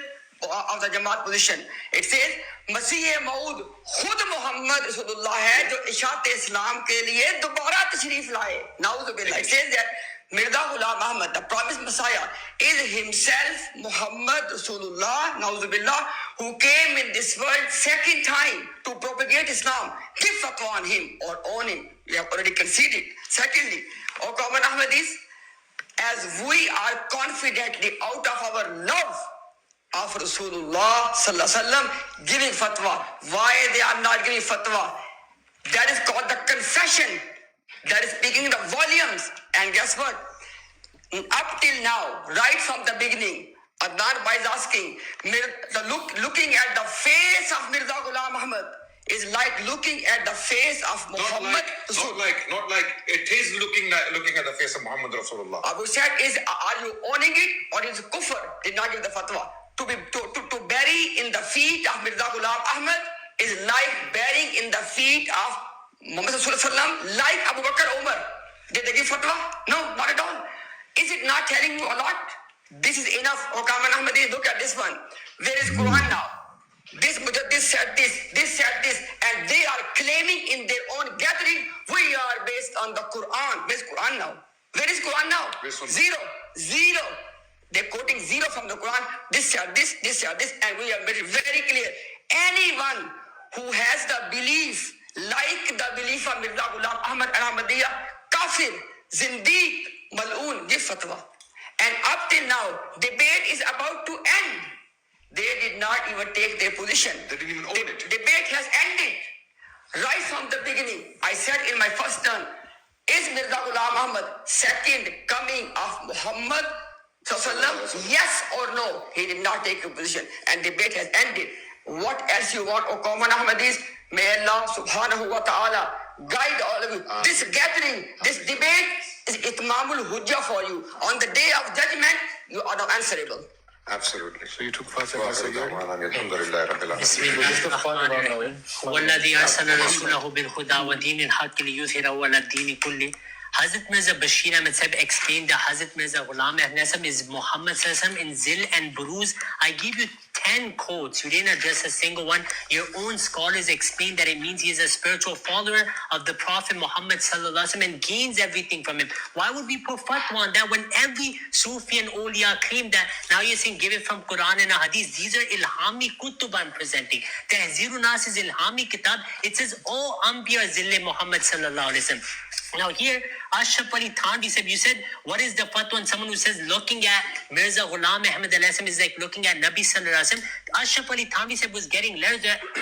of the Jamaat position. It says مسیح موعود خود محمد رسول اللہ ہے جو اشاعت اسلام کے لیے دوبارہ تشریف لائے. نعوذ باللہ. It says that Mirza Ghulam Ahmad, the promised Messiah, is himself Muhammad Rasulullah, Na'udhu Billah, who came in this world second time to propagate Islam. Give fatwa on him or own him. We have already conceded. Secondly, O common Ahmadis, as we are confidently out of our love of Rasulullah Sallallahu Alaihi Wasallam giving fatwa, why they are not giving fatwa? That is called the confession. That is speaking the volumes. And guess what? Up till now, right from the beginning, Adnan Bhai is asking, looking at the face of Mirza Ghulam Ahmad is like looking at the face of Muhammad. Not like it is looking at the face of Muhammad Rasulullah. Abu said, are you owning it or is it kufr? Did not give the fatwa. To bury in the feet of Mirza Ghulam Ahmad is like burying in the feet of Muhammad Sallallahu, like Abu Bakr Umar. Did they give fatwa? No, not at all. Is it not telling you a lot? This is enough. O Kaman Ahmadi, look at this one. Where is Quran now? This said this, and they are claiming in their own gathering, we are based on the Quran. Where's Quran now? Where is Quran now? Zero. They're quoting zero from the Quran. This said this, and we have made it very clear. Anyone who has the belief like the belief of Mirza Ghulam Ahmad and Ahmadiyya, kafir, zindeeq, mal'oon, give fatwa. And up till now, debate is about to end. They did not even take their position. They didn't even own it. Debate has ended. Right from the beginning, I said in my first turn, is Mirza Ghulam Ahmad second coming of Muhammad Sallallahu? Yes or no? He did not take a position. And debate has ended. What else you want, O common Ahmadis? May Allah subhanahu wa ta'ala guide all of you. This gathering, this debate is itmamul hujjah for you. On the day of judgment, you are not answerable. Absolutely. So you took Fatiha, Alhamdulillah Rabbil Alamin. بسم الله الرحمن الرحيم والذي أرسل رسوله بالهدى ودين الحق ليظهره على الدين كله. Hazrat Mirza Bashir Ahmad Sahib explained that Hazrat Mirza Ghulam Ahmad Sahib is Muhammad Sallallahu in Zil and Buruz. I give you 10 quotes. You didn't address a single one. Your own scholars explain that it means he is a spiritual follower of the Prophet Muhammad Sallallahu and gains everything from him. Why would we put fatwa on that when every Sufi and Awliya claim that? Now you're saying give it from Quran and Hadith. These are Ilhami Kutub I'm presenting. Tahzirun Nas is Ilhami Kitab. It says, O Anbiya Zille Muhammad Sallallahu Alaihi Wasallam. Now here, Ashraf Ali Thanvi said, you said, what is the fatwa on someone who says looking at Mirza Ghulam Ahmad Al-Asam is like looking at Nabi Sallallahu Alaihi Wasallam? Ashraf Ali Thanvi said was getting letters there,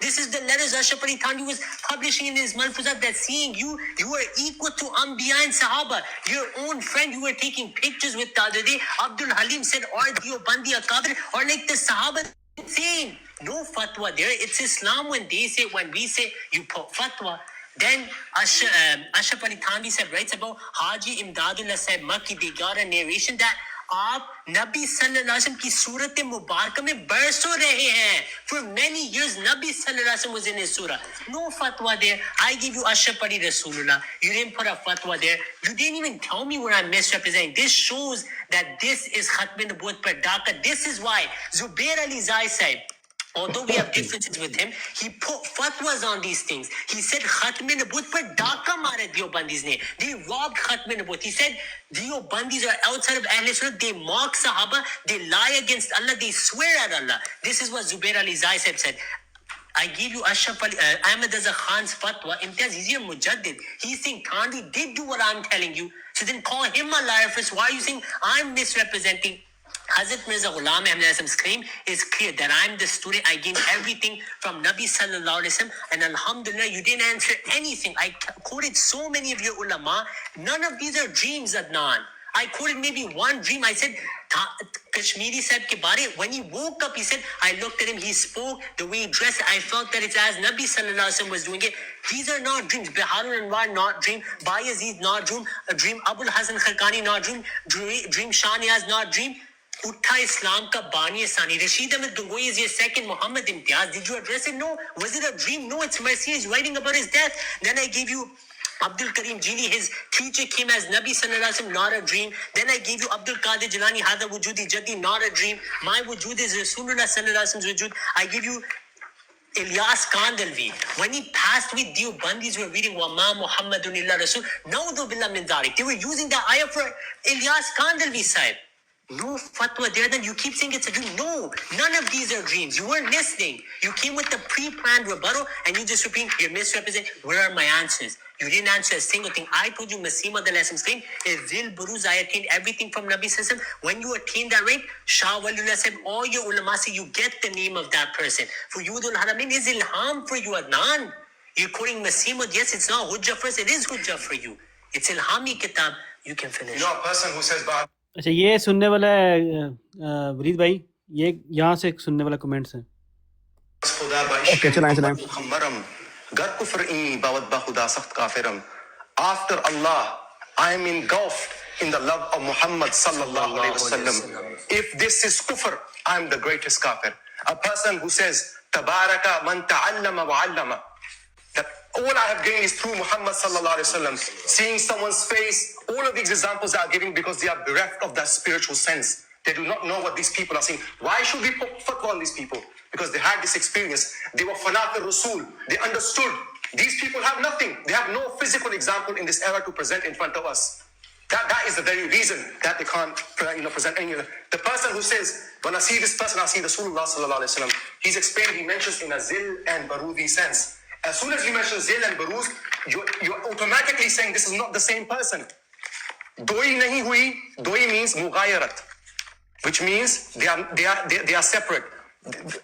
This is the letters Ashraf Ali Thanvi was publishing in his Malfuzat, that seeing you are equal to Anbiya and Sahaba. Your own friend you were taking pictures with the other day, Abdul Halim said, or Diobandi Akabir, or like the Sahaba. Saying no fatwa there. It's Islam when they say, when we say you put fatwa. Then Ashraf Ali Thanvi said, writes about Haji Imdadullah Sahib Makki, they got a narration that آپ نبی صلی اللہ علیہ وسلم کی صورت مبارکہ میں برسوں رہے ہیں. For many years نبی صلی اللہ علیہ وسلم was in his surah. No fatwa there. I give you Ashraf Ali Rasulullah. You didn't put a fatwa there. You didn't even tell me what I'm misrepresenting. This shows that this is Khatm Nubuwwat par Dhaka. This is why Zubair Ali Zai said, although we have differences with him, he put fatwas on these things. He said Khatm Nubuwwat par Dhaka mare Deobandis ne. They robbed Khatm Nubuwwat. He said Deobandis are outside of Ahle Sunnah. They mock Sahaba. They lie against Allah. They swear at Allah. This is what Zubair Ali Zai said. I give you Ashraf Ali, Ahmad Azhar Khan's fatwa. Imtiaz, he's your mujaddid. He's saying Thanvi did do what I'm telling you. So then call him a liar first. Why are you saying I'm misrepresenting? Hazrat Mirza Ghulam Ahmad Asam's claim is clear that I'm the student. I gained everything from Nabi Sallallahu Alaihi Wasallam, and Alhamdulillah, you didn't answer anything. I quoted so many of your ulama. None of these are dreams, Adnan. I quoted maybe one dream. I said, Kashmiri Sahib ke bare, when he woke up, he said, I looked at him, he spoke, the way he dressed, I felt that it's as Nabi Sallallahu Alaihi Wasallam was doing it. These are not dreams. Biharul Anwar, not dream. Bayazid, not dream. Abul Hasan Kharkani, not dream. Dream Shaniyaz, not dream. Uttha Islam ka Bani Sani. Rashid Ahmed Gangohi is your second. Muhammad Imtiaz, did you address it? No. Was it a dream? No, it's mercy. He's writing about his death. Then I gave you Abdul Karim Jili, his teacher came as Nabi Sallallahu Alaihi Wasallam, not a dream. Then I gave you Abdul Qadir Jilani, Hada Wujudi Jaddi, not a dream. My wujud is Rasulullah Sallallahu Alaihi Wasallam's wujud. I give you Ilyas Kandalvi. When he passed with Deobandis were reading Wama Muhammadun illa Rasul, Naudhu Billah min Dhalik. They were using that ayah for Ilyas Kandalvi sahib. No fatwa there, then you keep saying it's a dream. No, none of these are dreams. You weren't listening. You came with the pre-planned rebuttal and you just repeat, you're misrepresenting. Where are my answers? You didn't answer a single thing. I told you Masih Maud Al-Aslam's claim is Zil Buruz. I attained everything from Nabi Sallallahu Alaihi Wasallam. When you attain that rank, Shah Waliullah said, all your ulama say you get the name of that person. For Yudul Haramin is ilham for you, Adnan. You're quoting Masih Maud. Yes, it's not hujjah for us. It is hujjah for you. It's ilhami kitab. You can finish. You know, a person who says, "Bah." اچھا یہ سننے والا ہے ورید بھائی، یہ یہاں سے سننے والا کمنٹس ہیں. اوکے چلائیں. گر کفر این باود با خدا سخت کافرم. After Allah, I am engulfed in the love of Muhammad sallallahu alaihi wasallam. If this is kufr, I am the greatest kafir. A person who says, Tabaraka man ta'allama wa 'allama, that all I have gained is through Muhammad sallallahu alaihi wasallam. Seeing someone's face, all of these examples are giving because they are bereft of that spiritual sense. They do not know what these people are saying. Why should we put fatwa on these people? Because they had this experience. They were fanat al-Rasul. They understood. These people have nothing. They have no physical example in this era to present in front of us. That is the very reason that they can't present any of them. The person who says, when I see this person, I see Rasulullah sallallahu alaihi wasallam. He's explained, he mentions in a zil and barudi sense. As soon as you mention zil and baruz, you're automatically saying this is not the same person. Doi nahi hui, doi means mughayarat, which means they are separate.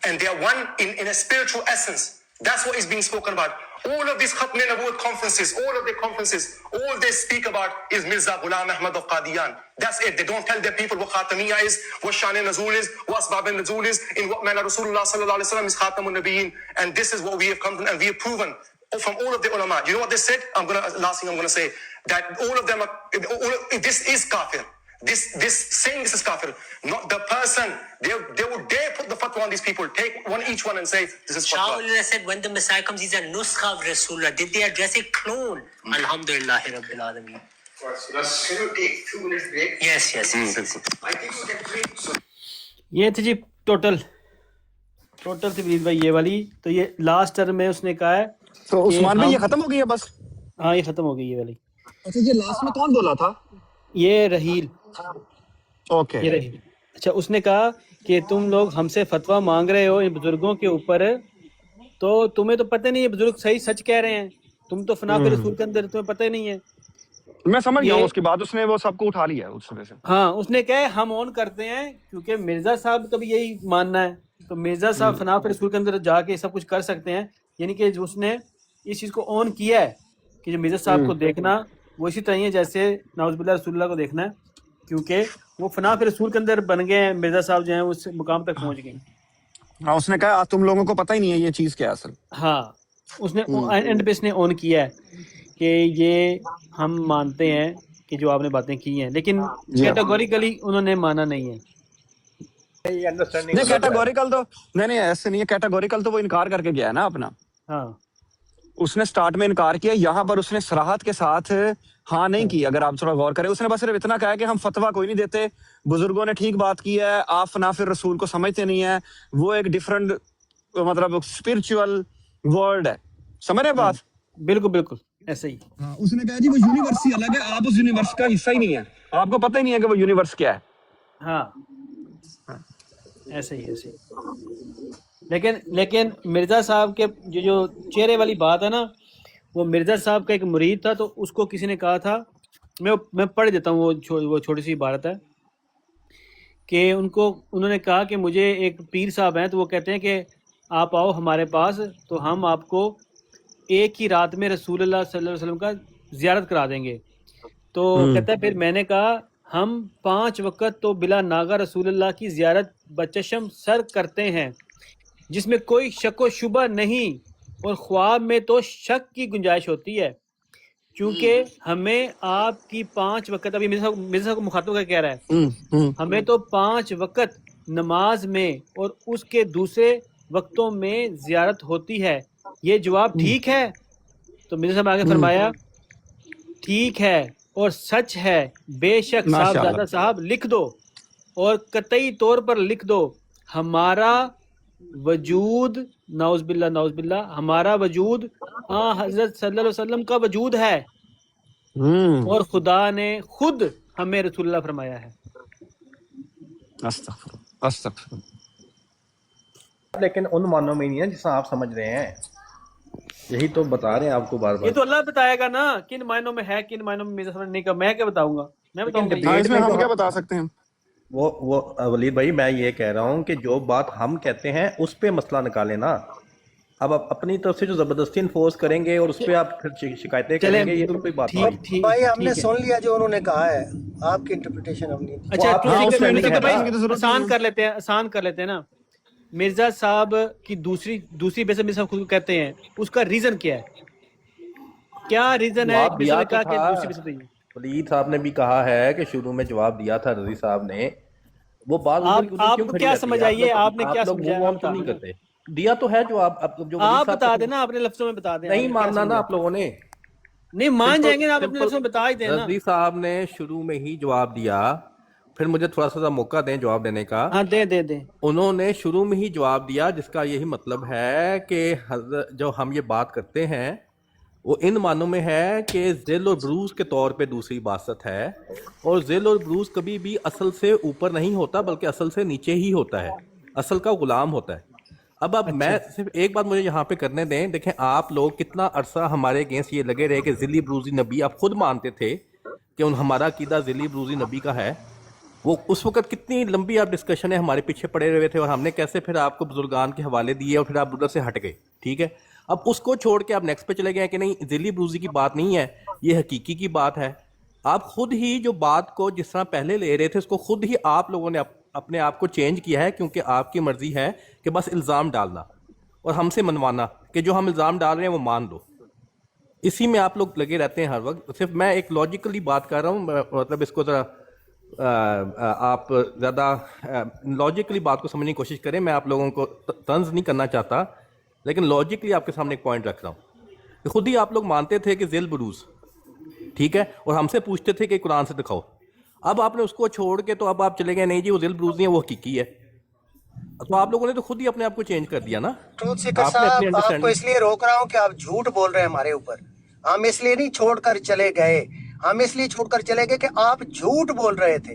And they are one in a spiritual essence. That's what is being spoken about. All of these Khatm Nubuwwat conferences, all they speak about is Mirza Ghulam Ahmad of Qadian. That's it. They don't tell their people what Khatamiyya is, what Shan Nazul is, what Asbab Nazul is, in what manner Rasulullah sallallahu alaihi wasallam is Khatamun Nabiyyin. And this is what we have come to, and we have proven from all of the ulama. You know what they said? Last thing I'm going to say, that all of them this is kafir. This saying this is kafir. Not the person. They would dare put the fatwa on these people. Take each one and say this is fatwa. Shah said when the Messiah comes, he's a nuskha of Rasulullah. Did they address a clone? Alhamdulillah Rabbil Alameen. Can you take 2 minutes break? Yes. I think we can break. یہ تھی جی total تھی ورید بھائی یہ والی. تو یہ last term میں اس نے کہا ہے تو عثمان بھائی یہ ختم ہو گئی ہے بس. ہاں یہ ختم ہو گئی یہ والی. اچھا یہ لاسٹ میں کون بولا تھا؟ یہ رحیل. اوکے یہ رحیل. اچھا اس نے کہا کہ تم لوگ ہم سے فتویٰ مانگ رہے ہو ان بزرگوں کے اوپر، تو تمہیں تو پتہ نہیں ہے بزرگ صحیح سچ کہہ رہے ہیں, تم تو فنا پہ رسول کے اندر تمہیں پتہ ہی نہیں ہے. میں سمجھ گیا ہوں, یہ اس کے بعد اس نے وہ سب کو اٹھا لیا اس وجہ سے. ہاں اس نے کہا ہے ہم آن کرتے ہیں کیونکہ مرزا صاحب کا بھی یہی ماننا ہے, تو مرزا صاحب فنا پہ رسول کے اندر جا کے سب کچھ کر سکتے ہیں, یعنی کہ اس نے اس چیز کو آن کیا ہے کہ جو مرزا صاحب کو دیکھنا وہ اسی طرح ہی ہے جیسے نعوذ باللہ رسول اللہ کو دیکھنا ہے, کیونکہ وہ فنا پہ رسول کے اندر بن گئے ہیں, مرزا صاحب جو ہیں اس مقام تک پہنچ گئے ہیں. ہاں اس نے کہا تم لوگوں کو پتہ ہی نہیں ہے یہ چیز کیا ہے اصل. ہاں اس نے اینڈ پہ اس نے آن کیا ہے کہ یہ ہم مانتے ہیں کہ جو آپ نے باتیں کی ہیں, لیکن کیٹاگوریکلی انہوں نے مانا نہیں ہے. نہیں کیٹاگوریکل تو نہیں ایسے نہیں ہے, کیٹاگوریکل تو وہ انکار کر کے گیا ہے نا اپنا. ہاں اس نے سٹارٹ میں انکار کیا, یہاں پر اس نے صراحت کے ساتھ ہاں نہیں کی. اگر آپ تھوڑا غور کریں, اس نے بس صرف اتنا کہا کہ ہم فتویٰ کوئی نہیں دیتے, بزرگوں نے ٹھیک بات کی ہے, آپ فنافر رسول کو سمجھتے نہیں ہیں, وہ ایک ڈفرنٹ مطلب اسپرچول ورڈ ہے. سمجھ رہے بات؟ بالکل بالکل ایسے ہی. اس نے کہا جی وہ یونیورس ہی الگ ہے, آپ اس یونیورس کا حصہ ہی نہیں ہے, آپ کو پتہ ہی نہیں ہے کہ وہ یونیورس کیا ہے. ہاں ایسے ہی ایسے ہی. لیکن مرزا صاحب کے جو چہرے والی بات ہے نا, وہ مرزا صاحب کا ایک مرید تھا, تو اس کو کسی نے کہا تھا, میں پڑھ دیتا ہوں, وہ چھوٹی سی عبارت ہے کہ انہوں نے کہا کہ مجھے ایک پیر صاحب ہیں, تو وہ کہتے ہیں کہ آپ آؤ ہمارے پاس تو ہم آپ کو ایک ہی رات میں رسول اللہ صلی اللہ علیہ وسلم کا زیارت کرا دیں گے. تو کہتا ہے پھر میں نے کہا ہم 5 وقت تو بلا ناغہ رسول اللہ کی زیارت بچشم سر کرتے ہیں, جس میں کوئی شک و شبہ نہیں, اور خواب میں تو شک کی گنجائش ہوتی ہے, کیونکہ ہمیں آپ کی 5 وقت, ابھی مرزا صاحب کو مخاطب کا کہہ رہا ہے, ہمیں تو 5 وقت نماز میں اور اس کے دوسرے وقتوں میں زیارت ہوتی ہے, یہ جواب ٹھیک ہے؟ تو مرزا صاحب آگے فرمایا ٹھیک ہے اور سچ ہے, بے شک صاحبزادہ صاحب لکھ دو, اور قطعی طور پر لکھ دو, ہمارا وجود نعوذ باللہ ہمارا وجود حضرت صلی اللہ علیہ وسلم کا وجود ہے, اور خدا نے خود ہمیں رسول اللہ فرمایا ہے. استغفر. لیکن ان معنوں میں نہیں ہے جس آپ سمجھ رہے ہیں, یہی تو بتا رہے ہیں آپ کو بار بار. یہ تو اللہ بتائے گا نا کن معنوں میں ہے, کن معنوں میں مرزا صاحب نے نہیں کہا, میں کیا بتاؤں گا, میں بتاؤں گا اس میں ہم کیا بتا سکتے ہیں. وہ ولید بھائی میں یہ کہہ رہا ہوں کہ جو بات ہم کہتے ہیں اس پہ مسئلہ نکالیں نا. اب آپ اپنی طرف سے جو زبردستی انفورس کریں گے اور اس پہ آپ پھر شکایتیں کریں گے, یہ تو کوئی بات نہیں. بھائی ہم نے سن لیا جو انہوں نے کہا ہے, آپ کی انٹرپریٹیشن ہم نہیں. اچھا آسان کر لیتے ہیں نا. مرزا صاحب کی دوسری بے سے مرزا صاحب خود کو کہتے ہیں, اس کا ریزن کیا ہے, کیا ریزن ہے مرزا نے کہا کہ دوسری بے سے؟ ولید صاحب نے بھی کہا ہے کہ شروع میں جواب دیا تھا رضی صاحب نے, وہ بات آپ کو کیا سمجھ آئیے, آپ نے کیا سمجھا نہیں کرتے, دیا تو ہے جواب. آپ بتا دینا, اپنے لفظوں میں بتا دیں. نہیں ماننا نا آپ لوگوں نے, نہیں مان جائیں گے نا, آپ اپنے لفظوں میں بتا ہی دیں نا. رضی صاحب نے شروع میں ہی جواب دیا, پھر مجھے تھوڑا سا موقع دیں جواب دینے کا. ہاں دیں. انہوں نے شروع میں ہی جواب دیا, جس کا یہی مطلب ہے کہ جو ہم یہ بات کرتے ہیں وہ ان معنوں میں ہے کہ ذل اور بروز کے طور پہ دوسری باسط ہے, اور ذل اور بروز کبھی بھی اصل سے اوپر نہیں ہوتا بلکہ اصل سے نیچے ہی ہوتا ہے, اصل کا غلام ہوتا ہے. اب میں صرف ایک بات مجھے یہاں پہ کرنے دیں. دیکھیں آپ لوگ کتنا عرصہ ہمارے اگینسٹ یہ لگے رہے کہ ذلی بروزی نبی, آپ خود مانتے تھے کہ ہمارا عقیدہ ذلی بروزی نبی کا ہے. وہ اس وقت کتنی لمبی آپ ڈسکشنیں ہمارے پیچھے پڑے ہوئے تھے, اور ہم نے کیسے پھر آپ کو بزرگان کے حوالے دیے, اور پھر آپ ادھر سے ہٹ گئے. ٹھیک ہے, اب اس کو چھوڑ کے آپ نیکسٹ پہ چلے گئے کہ نہیں ذلی بروزی کی بات نہیں ہے, یہ حقیقی کی بات ہے. آپ خود ہی جو بات کو جس طرح پہلے لے رہے تھے اس کو خود ہی آپ لوگوں نے اپنے آپ کو چینج کیا ہے, کیونکہ آپ کی مرضی ہے کہ بس الزام ڈالنا اور ہم سے منوانا کہ جو ہم الزام ڈال رہے ہیں وہ مان لو. اسی میں آپ لوگ لگے رہتے ہیں ہر وقت. صرف میں ایک لاجیکلی بات کر رہا ہوں, مطلب اس کو ذرا آپ زیادہ لاجیکلی بات کو سمجھنے کی کوشش کریں. میں آپ لوگوں کو طنز نہیں کرنا چاہتا, لیکن لاجیکلی آپ کے سامنے ایک پوائنٹ رکھ رہا ہوں کہ خود ہی آپ لوگ مانتے تھے کہ ذل بروز ٹھیک ہے, اور ہم سے پوچھتے تھے کہ قرآن سے دکھاؤ. اب آپ نے اس کو چھوڑ کے تو اب آپ چلے گئے نہیں جی وہ ذل بروز نہیں ہے, وہ حقیقی ہے. تو آپ لوگوں نے تو خود ہی اپنے آپ کو چینج کر دیا نا. ٹروتھ سیکر صاحب آپ کو اس لیے روک رہا ہوں کہ آپ جھوٹ بول رہے ہیں ہمارے اوپر. ہم اس لیے نہیں چھوڑ کر چلے گئے, ہم اس لیے چھوڑ کر چلے گئے کہ آپ جھوٹ بول رہے تھے.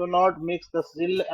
Do not mix the zill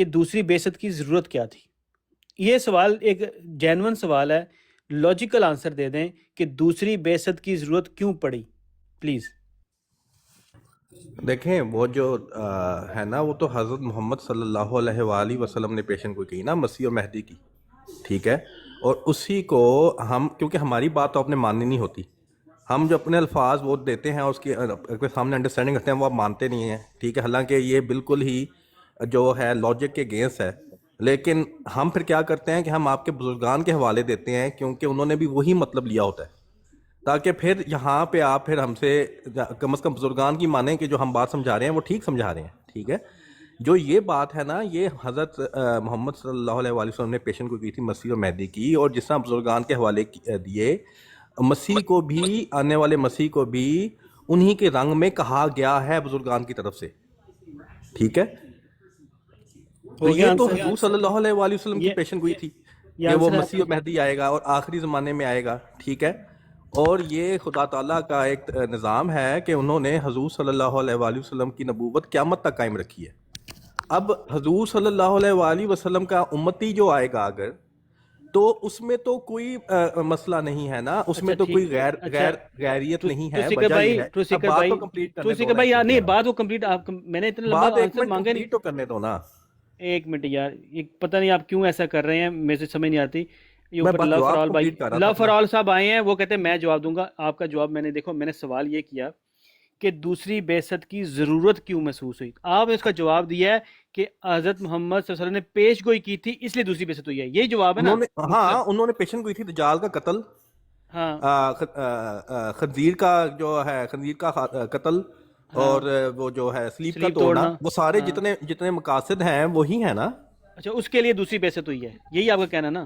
کہ دوسری بیست کی ضرورت کیا تھی؟ یہ سوال ایک جینون سوال ہے، لاجیکل آنسر دے دیں کہ دوسری بیست کی ضرورت کیوں پڑی پلیز. دیکھیں وہ جو ہے نا، وہ تو حضرت محمد صلی اللہ علیہ وآلہ وسلم نے پیشن گوئی کی نا مسیح اور مہدی کی، ٹھیک ہے، اور اسی کو ہم، کیونکہ ہماری بات تو آپ نے ماننی نہیں ہوتی، ہم جو اپنے الفاظ وہ دیتے ہیں، اس کے سامنے انڈرسٹینڈنگ رکھتے ہیں، وہ آپ مانتے نہیں ہیں، ٹھیک ہے، حالانکہ یہ بالکل ہی جو ہے لاجک کے اگینسٹ ہے. لیکن ہم پھر کیا کرتے ہیں کہ ہم آپ کے بزرگان کے حوالے دیتے ہیں، کیونکہ انہوں نے بھی وہی مطلب لیا ہوتا ہے، تاکہ پھر یہاں پہ آپ پھر ہم سے کم از کم بزرگان کی مانیں کہ جو ہم بات سمجھا رہے ہیں وہ ٹھیک سمجھا رہے ہیں، ٹھیک ہے. جو یہ بات ہے نا، یہ حضرت محمد صلی اللہ علیہ وآلہ وسلم نے پیشن کو کی تھی مسیح اور مہدی کی، اور جس طرح بزرگان کے حوالے دیے، مسیح کو بھی، آنے والے مسیح کو بھی انہی کے رنگ میں کہا گیا ہے بزرگان کی طرف سے، ٹھیک ہے. تو یہ تو حضور صلی اللہ علیہ وآلہ وسلم کی پیشن گوئی تھی کہ وہ مسیح اور مہدی آئے گا اور آخری زمانے میں آئے گا، ٹھیک ہے. اور یہ خدا تعالیٰ کا ایک نظام ہے کہ انہوں نے حضور صلی اللہ علیہ وآلہ وسلم کی نبوت قیامت تک قائم رکھی ہے. اب حضور صلی اللہ علیہ وآلہ وسلم کا امتی جو آئے گا اگر، تو اس میں تو کوئی مسئلہ نہیں ہے نا، اس میں تو کوئی غیریت نہیں ہے. بھائی نہیں، بات وہ کمپلیٹ، آپ میں نے اتنا لمبا آنسر مانگا نہیں تو کرنے دو نا. ایک منٹ یار، پتہ نہیں آپ کیوں ایسا کر رہے ہیں، میرے سے سمجھ نہیں آتی. یہ اوپر لو فار آل بھائی، لو فار آل صاحب آئے ہیں، وہ کہتے ہیں میں جواب دوں گا. آپ کا جواب میں نے، دیکھو میں نے سوال یہ کیا کہ دوسری بعثت کی ضرورت کیوں محسوس ہوئی، آپ نے اس کا جواب دیا ہے کہ حضرت محمد صلی اللہ علیہ وسلم نے پیش گوئی کی تھی اس لیے دوسری بعثت ہوئی ہے. یہی جواب ہے نا؟ ہاں، انہوں نے پیشن گوئی تھی دجال کا قتل، خنزیر کا جو ہے خنزیر کا قتل، اور وہ جو ہے سلیب کا توڑنا، وہ سارے جتنے مقاصد ہیں وہی ہیں نا. اچھا، اس کے لیے دوسری بعثت ہوئی ہے، یہی آپ کا کہنا نا؟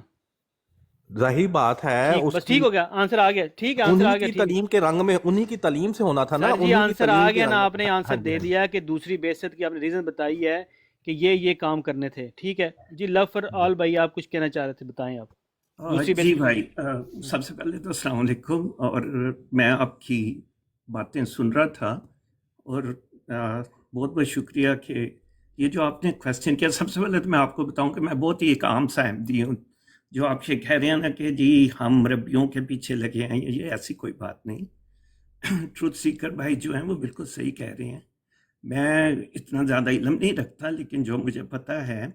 ظاہر بات ہے، بس ٹھیک ہو گیا، آنسر آ گیا. ٹھیک ہے، آنسر آ گیا. تعلیم کے رنگ میں انہی کی تعلیم سے ہونا تھا نا. جی آنسر آ گیا نا، آپ نے آنسر دے دیا کہ دوسری بعثت کی آپ نے ریزن بتائی ہے کہ یہ کام کرنے تھے. ٹھیک ہے جی. لو فار آل بھائی آپ کچھ کہنا چاہ رہے تھے، بتائیں آپ. جی بھائی، سب سے پہلے تو السلام علیکم. اور میں آپ کی باتیں سن رہا تھا، اور بہت بہت شکریہ کہ یہ جو آپ نے کویسچن کیا. سب سے پہلے تو میں آپ کو بتاؤں کہ میں بہت ہی ایک عام سا احمدی ہوں. جو آپ یہ کہہ رہے ہیں نا کہ جی ہم ربیوں کے پیچھے لگے ہیں، یہ ایسی کوئی بات نہیں. ٹروتھ سیکر بھائی جو ہیں وہ بالکل صحیح کہہ رہے ہیں. میں اتنا زیادہ علم نہیں رکھتا، لیکن جو مجھے پتہ ہے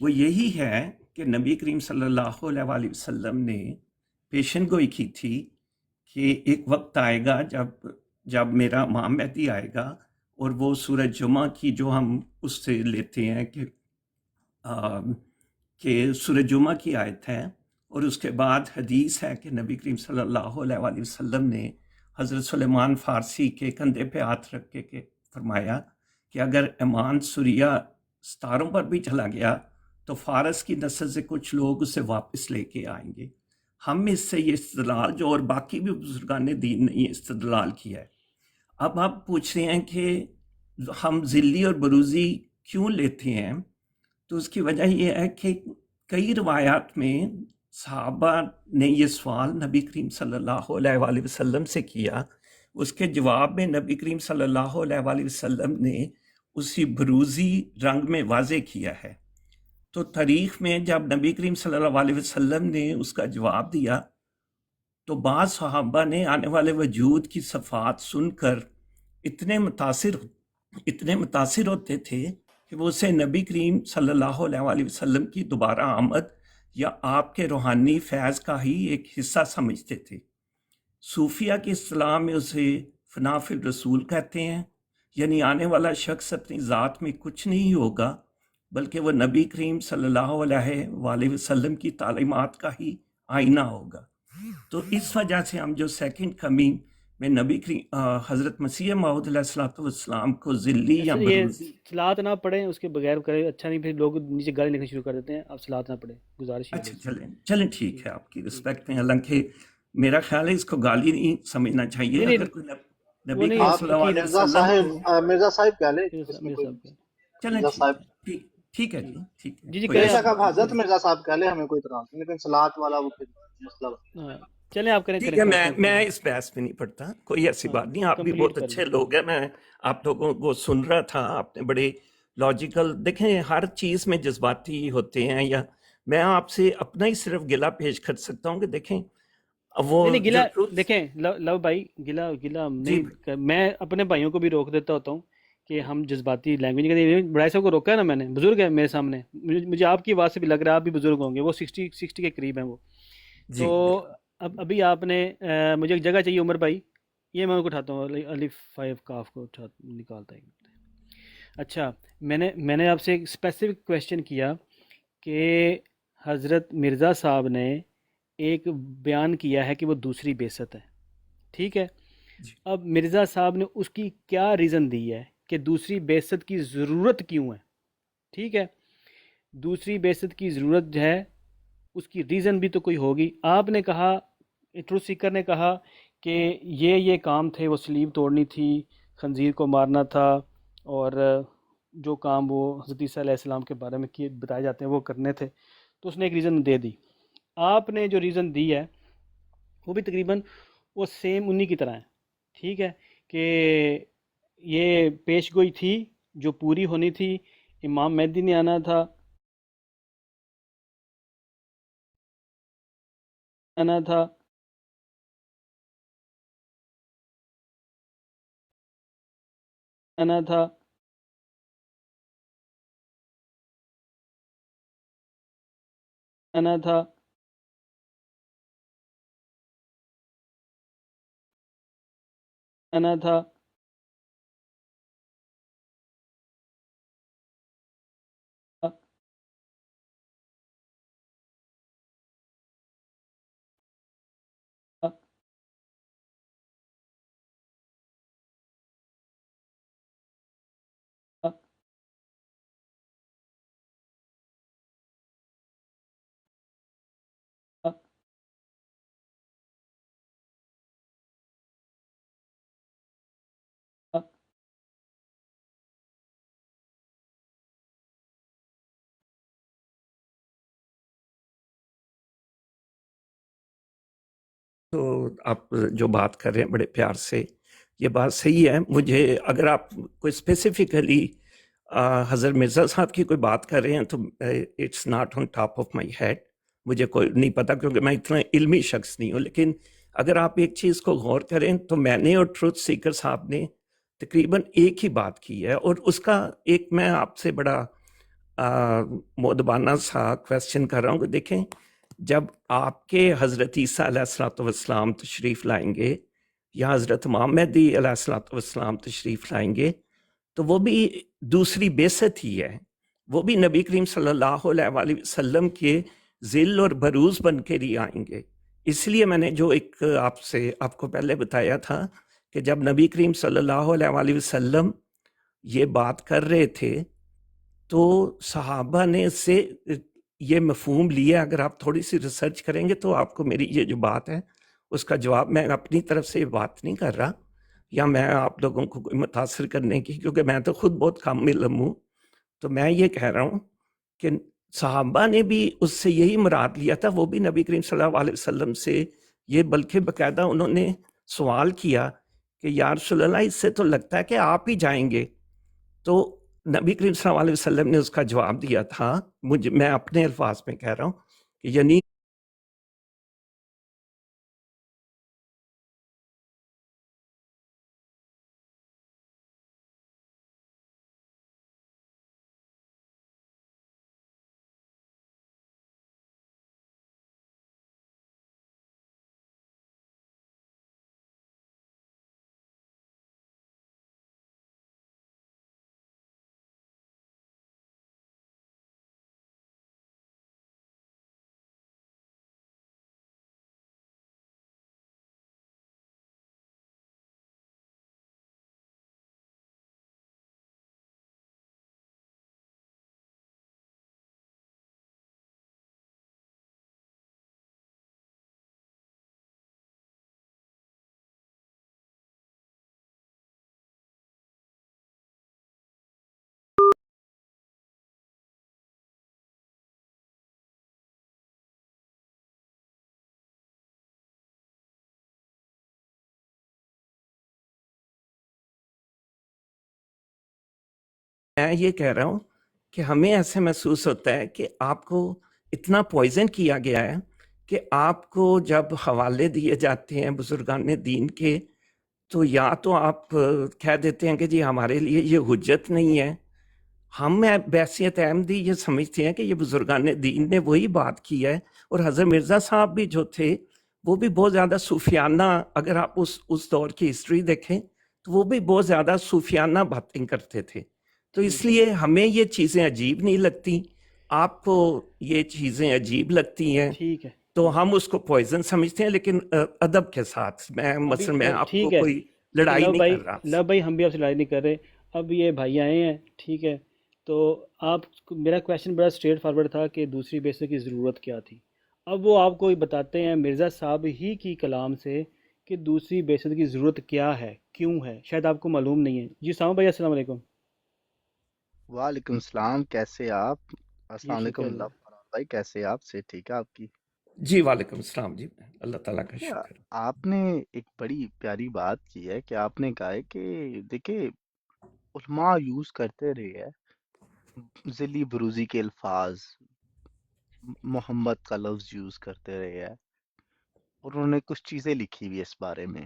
وہ یہی ہے کہ نبی کریم صلی اللہ علیہ وآلہ وسلم نے پیشن گوئی کی تھی کہ ایک وقت آئے گا جب میرا امام مہدی آئے گا، اور وہ سورہ جمعہ کی جو ہم اس سے لیتے ہیں کہ سورہ جمعہ کی آیت ہے، اور اس کے بعد حدیث ہے کہ نبی کریم صلی اللہ علیہ وآلہ وسلم نے حضرت سلیمان فارسی کے کندھے پہ ہاتھ رکھ کے فرمایا کہ اگر ایمان سوریہ ستاروں پر بھی چلا گیا تو فارس کی نسل سے کچھ لوگ اسے واپس لے کے آئیں گے. ہم اس سے یہ استدلال، جو اور باقی بھی بزرگان دین نے یہ استدلال کیا ہے. اب آپ پوچھ رہے ہیں کہ ہم ذلی اور بروزی کیوں لیتے ہیں، تو اس کی وجہ یہ ہے کہ کئی روایات میں صحابہ نے یہ سوال نبی کریم صلی اللہ علیہ وآلہ وسلم سے کیا. اس کے جواب میں نبی کریم صلی اللہ علیہ وآلہ وسلم نے اسی بروزی رنگ میں واضح کیا ہے. تو تاریخ میں جب نبی کریم صلی اللہ علیہ وسلم نے اس کا جواب دیا تو بعض صحابہ نے آنے والے وجود کی صفات سن کر اتنے متاثر ہوتے تھے کہ وہ اسے نبی کریم صلی اللہ علیہ وآلہ وسلم کی دوبارہ آمد یا آپ کے روحانی فیض کا ہی ایک حصہ سمجھتے تھے. صوفیہ کی اصطلاح میں اسے فنا فی الرسول کہتے ہیں، یعنی آنے والا شخص اپنی ذات میں کچھ نہیں ہوگا بلکہ وہ نبی کریم صلی اللہ علیہ وآلہ وسلم کی تعلیمات کا ہی آئینہ ہوگا. تو اس وجہ سے ہم جو سیکنڈ کمنگ میں نبی کریم حضرت مسیح موعود علیہ السلام کو ذلی یا صلاۃ نہ پڑھیں، اس کے بغیر کریں، اچھا نہیں، پھر لوگ نیچے گالی لکھنا شروع کر دیتے ہیں. آپ صلاۃ نہ پڑھیں، گزارش ہے. اچھا چلیں ٹھیک ہے، آپ کی رسپیکٹ میں. حالانکہ میرا خیال ہے اس کو گالی نہیں سمجھنا چاہیے. نبی مرزا صاحب کہہ لیں. چلیں ٹھیک ہے جی، ٹھیک ہے جی. حضرت مرزا صاحب کہہ لیں، ہمیں کوئی اعتراض نہیں، لیکن صلاۃ والا وہ مسئلہ. چلیں آپ کریں. ٹھیک ہے، میں اس بحث میں نہیں پڑھتا، کوئی ایسی بات نہیں. آپ بھی بہت اچھے لوگ ہیں، میں آپ لوگوں کو سن رہا تھا، آپ نے بڑے لاجیکل. دیکھیں ہر چیز میں جذباتی ہوتے ہیں. یا میں آپ سے اپنا ہی صرف گلہ پیش کر سکتا ہوں کہ دیکھیں وہ نہیں جو گلا ٹروتھ. دیکھیں لو بھائی گلا جی نہیں میں اپنے بھائیوں کو بھی روک دیتا ہوتا ہوں کہ ہم جذباتی لینگویج کے بڑائی صاحب کو روکا ہے نا میں نے. بزرگ ہے میرے سامنے, مجھے آپ کی آواز سے بھی لگ رہا ہے آپ بھی بزرگ ہوں گے, وہ 60 کے قریب ہیں وہ. جی تو ابھی آپ نے مجھے ایک جگہ چاہیے عمر بھائی, یہ میں ان کو اٹھاتا ہوں الف 5 کاف کو نکالتا ہے. اچھا میں نے آپ سے ایک اسپیسیفک کویشچن کیا کہ حضرت مرزا صاحب نے ایک بیان کیا ہے کہ وہ دوسری بعثت ہے, ٹھیک ہے. جی. اب مرزا صاحب نے اس کی کیا ریزن دی ہے کہ دوسری بعثت کی ضرورت کیوں ہے, ٹھیک ہے. دوسری بعثت کی ضرورت ہے, اس کی ریزن بھی تو کوئی ہوگی. آپ نے کہا, ٹروتھ سیکر نے کہا کہ یہ کام تھے, وہ سلیب توڑنی تھی, خنزیر کو مارنا تھا, اور جو کام وہ حضرت عیسیٰ علیہ السلام کے بارے میں بتائے جاتے ہیں وہ کرنے تھے. تو اس نے ایک ریزن دے دی. آپ نے جو ریزن دی ہے وہ بھی تقریباً وہ سیم انہی کی طرح ہے, ٹھیک ہے, کہ یہ پیش گوئی تھی جو پوری ہونی تھی, امام مہدی نے آنا تھا آنا تھا آنا تھا آنا تھا آنا تھا تو آپ جو بات کر رہے ہیں بڑے پیار سے, یہ بات صحیح ہے. مجھے اگر آپ کوئی اسپیسیفکلی حضرت مرزا صاحب کی کوئی بات کر رہے ہیں تو it's not on top of my head, مجھے کوئی نہیں پتا کیونکہ میں اتنا علمی شخص نہیں ہوں. لیکن اگر آپ ایک چیز کو غور کریں تو میں نے اور ٹروتھ سیکر صاحب نے تقریباً ایک ہی بات کی ہے, اور اس کا ایک میں آپ سے بڑا مؤدبانہ سا کویسچن کر رہا ہوں کہ دیکھیں جب آپ کے حضرت عیسیٰ علیہ الصلوۃ والسلام تشریف لائیں گے یا حضرت امام مہدی علیہ الصلوۃ والسلام تشریف لائیں گے تو وہ بھی دوسری بعثت ہی ہے, وہ بھی نبی کریم صلی اللہ علیہ وآلہ وسلم کے ذل اور بروز بن کے ہی آئیں گے. اس لیے میں نے جو ایک آپ کو پہلے بتایا تھا کہ جب نبی کریم صلی اللہ علیہ وآلہ وسلم یہ بات کر رہے تھے تو صحابہ نے اس سے یہ مفہوم لیا. اگر آپ تھوڑی سی ریسرچ کریں گے تو آپ کو میری یہ جو بات ہے اس کا جواب, میں اپنی طرف سے یہ بات نہیں کر رہا یا میں آپ لوگوں کو متاثر کرنے کی, کیونکہ میں تو خود بہت کم علم ہوں. تو میں یہ کہہ رہا ہوں کہ صحابہ نے بھی اس سے یہی مراد لیا تھا, وہ بھی نبی کریم صلی اللہ علیہ وسلم سے یہ بلکہ باقاعدہ انہوں نے سوال کیا کہ یا رسول اللہ اس سے تو لگتا ہے کہ آپ ہی جائیں گے. تو نبی کریم صلی اللہ علیہ وسلم نے اس کا جواب دیا تھا, میں اپنے الفاظ میں کہہ رہا ہوں کہ یعنی میں یہ کہہ رہا ہوں کہ ہمیں ایسے محسوس ہوتا ہے کہ آپ کو اتنا پوائزن کیا گیا ہے کہ آپ کو جب حوالے دیے جاتے ہیں بزرگان دین کے تو یا تو آپ کہہ دیتے ہیں کہ جی ہمارے لیے یہ حجت نہیں ہے. ہم بحیثیت احمدی یہ سمجھتے ہیں کہ یہ بزرگان دین نے وہی بات کی ہے. اور حضرت مرزا صاحب بھی جو تھے وہ بھی بہت زیادہ صوفیانہ، اگر آپ اس دور کی ہسٹری دیکھیں تو وہ بھی بہت زیادہ صوفیانہ باتیں کرتے تھے. تو اس لیے ہمیں یہ چیزیں عجیب نہیں لگتی، آپ کو یہ چیزیں عجیب لگتی ہیں ٹھیک ہے، تو ہم اس کو پوائزن سمجھتے ہیں، لیکن ادب کے ساتھ. مثلا میں آپ کو ٹھیک ہے کوئی لڑائی لو نہیں بھائی، کر رہا. لو بھائی ہم بھی آپ سے لڑائی نہیں کر رہے. اب یہ بھائی آئے ہیں، ٹھیک ہے، تو آپ، میرا کویشچن بڑا اسٹریٹ فارورڈ تھا کہ دوسری بیسنے کی ضرورت کیا تھی. اب وہ آپ کو بتاتے ہیں مرزا صاحب ہی کی کلام سے کہ دوسری بیسنے کی ضرورت کیا ہے، کیوں ہے، شاید آپ کو معلوم نہیں ہے. جی سامو بھائی السلام علیکم. وعلیکم السلام، کیسے آپ؟ جی السلام شکر علیکم اللہ. اللہ بھائی، کیسے آپ؟ سے ٹھیک ہے آپ کی؟ جی وعلیکم السلام. جی اللہ تعالیٰ کا دیکھیے، شکر. آپ نے ایک بڑی پیاری بات کی ہے کہ آپ نے کہا ہے کہ دیکھیں علماء یوز کرتے رہے ہیں ذلی بروزی کے الفاظ، محمد کا لفظ یوز کرتے رہے ہیں، اور انہوں نے کچھ چیزیں لکھی ہوئی اس بارے میں.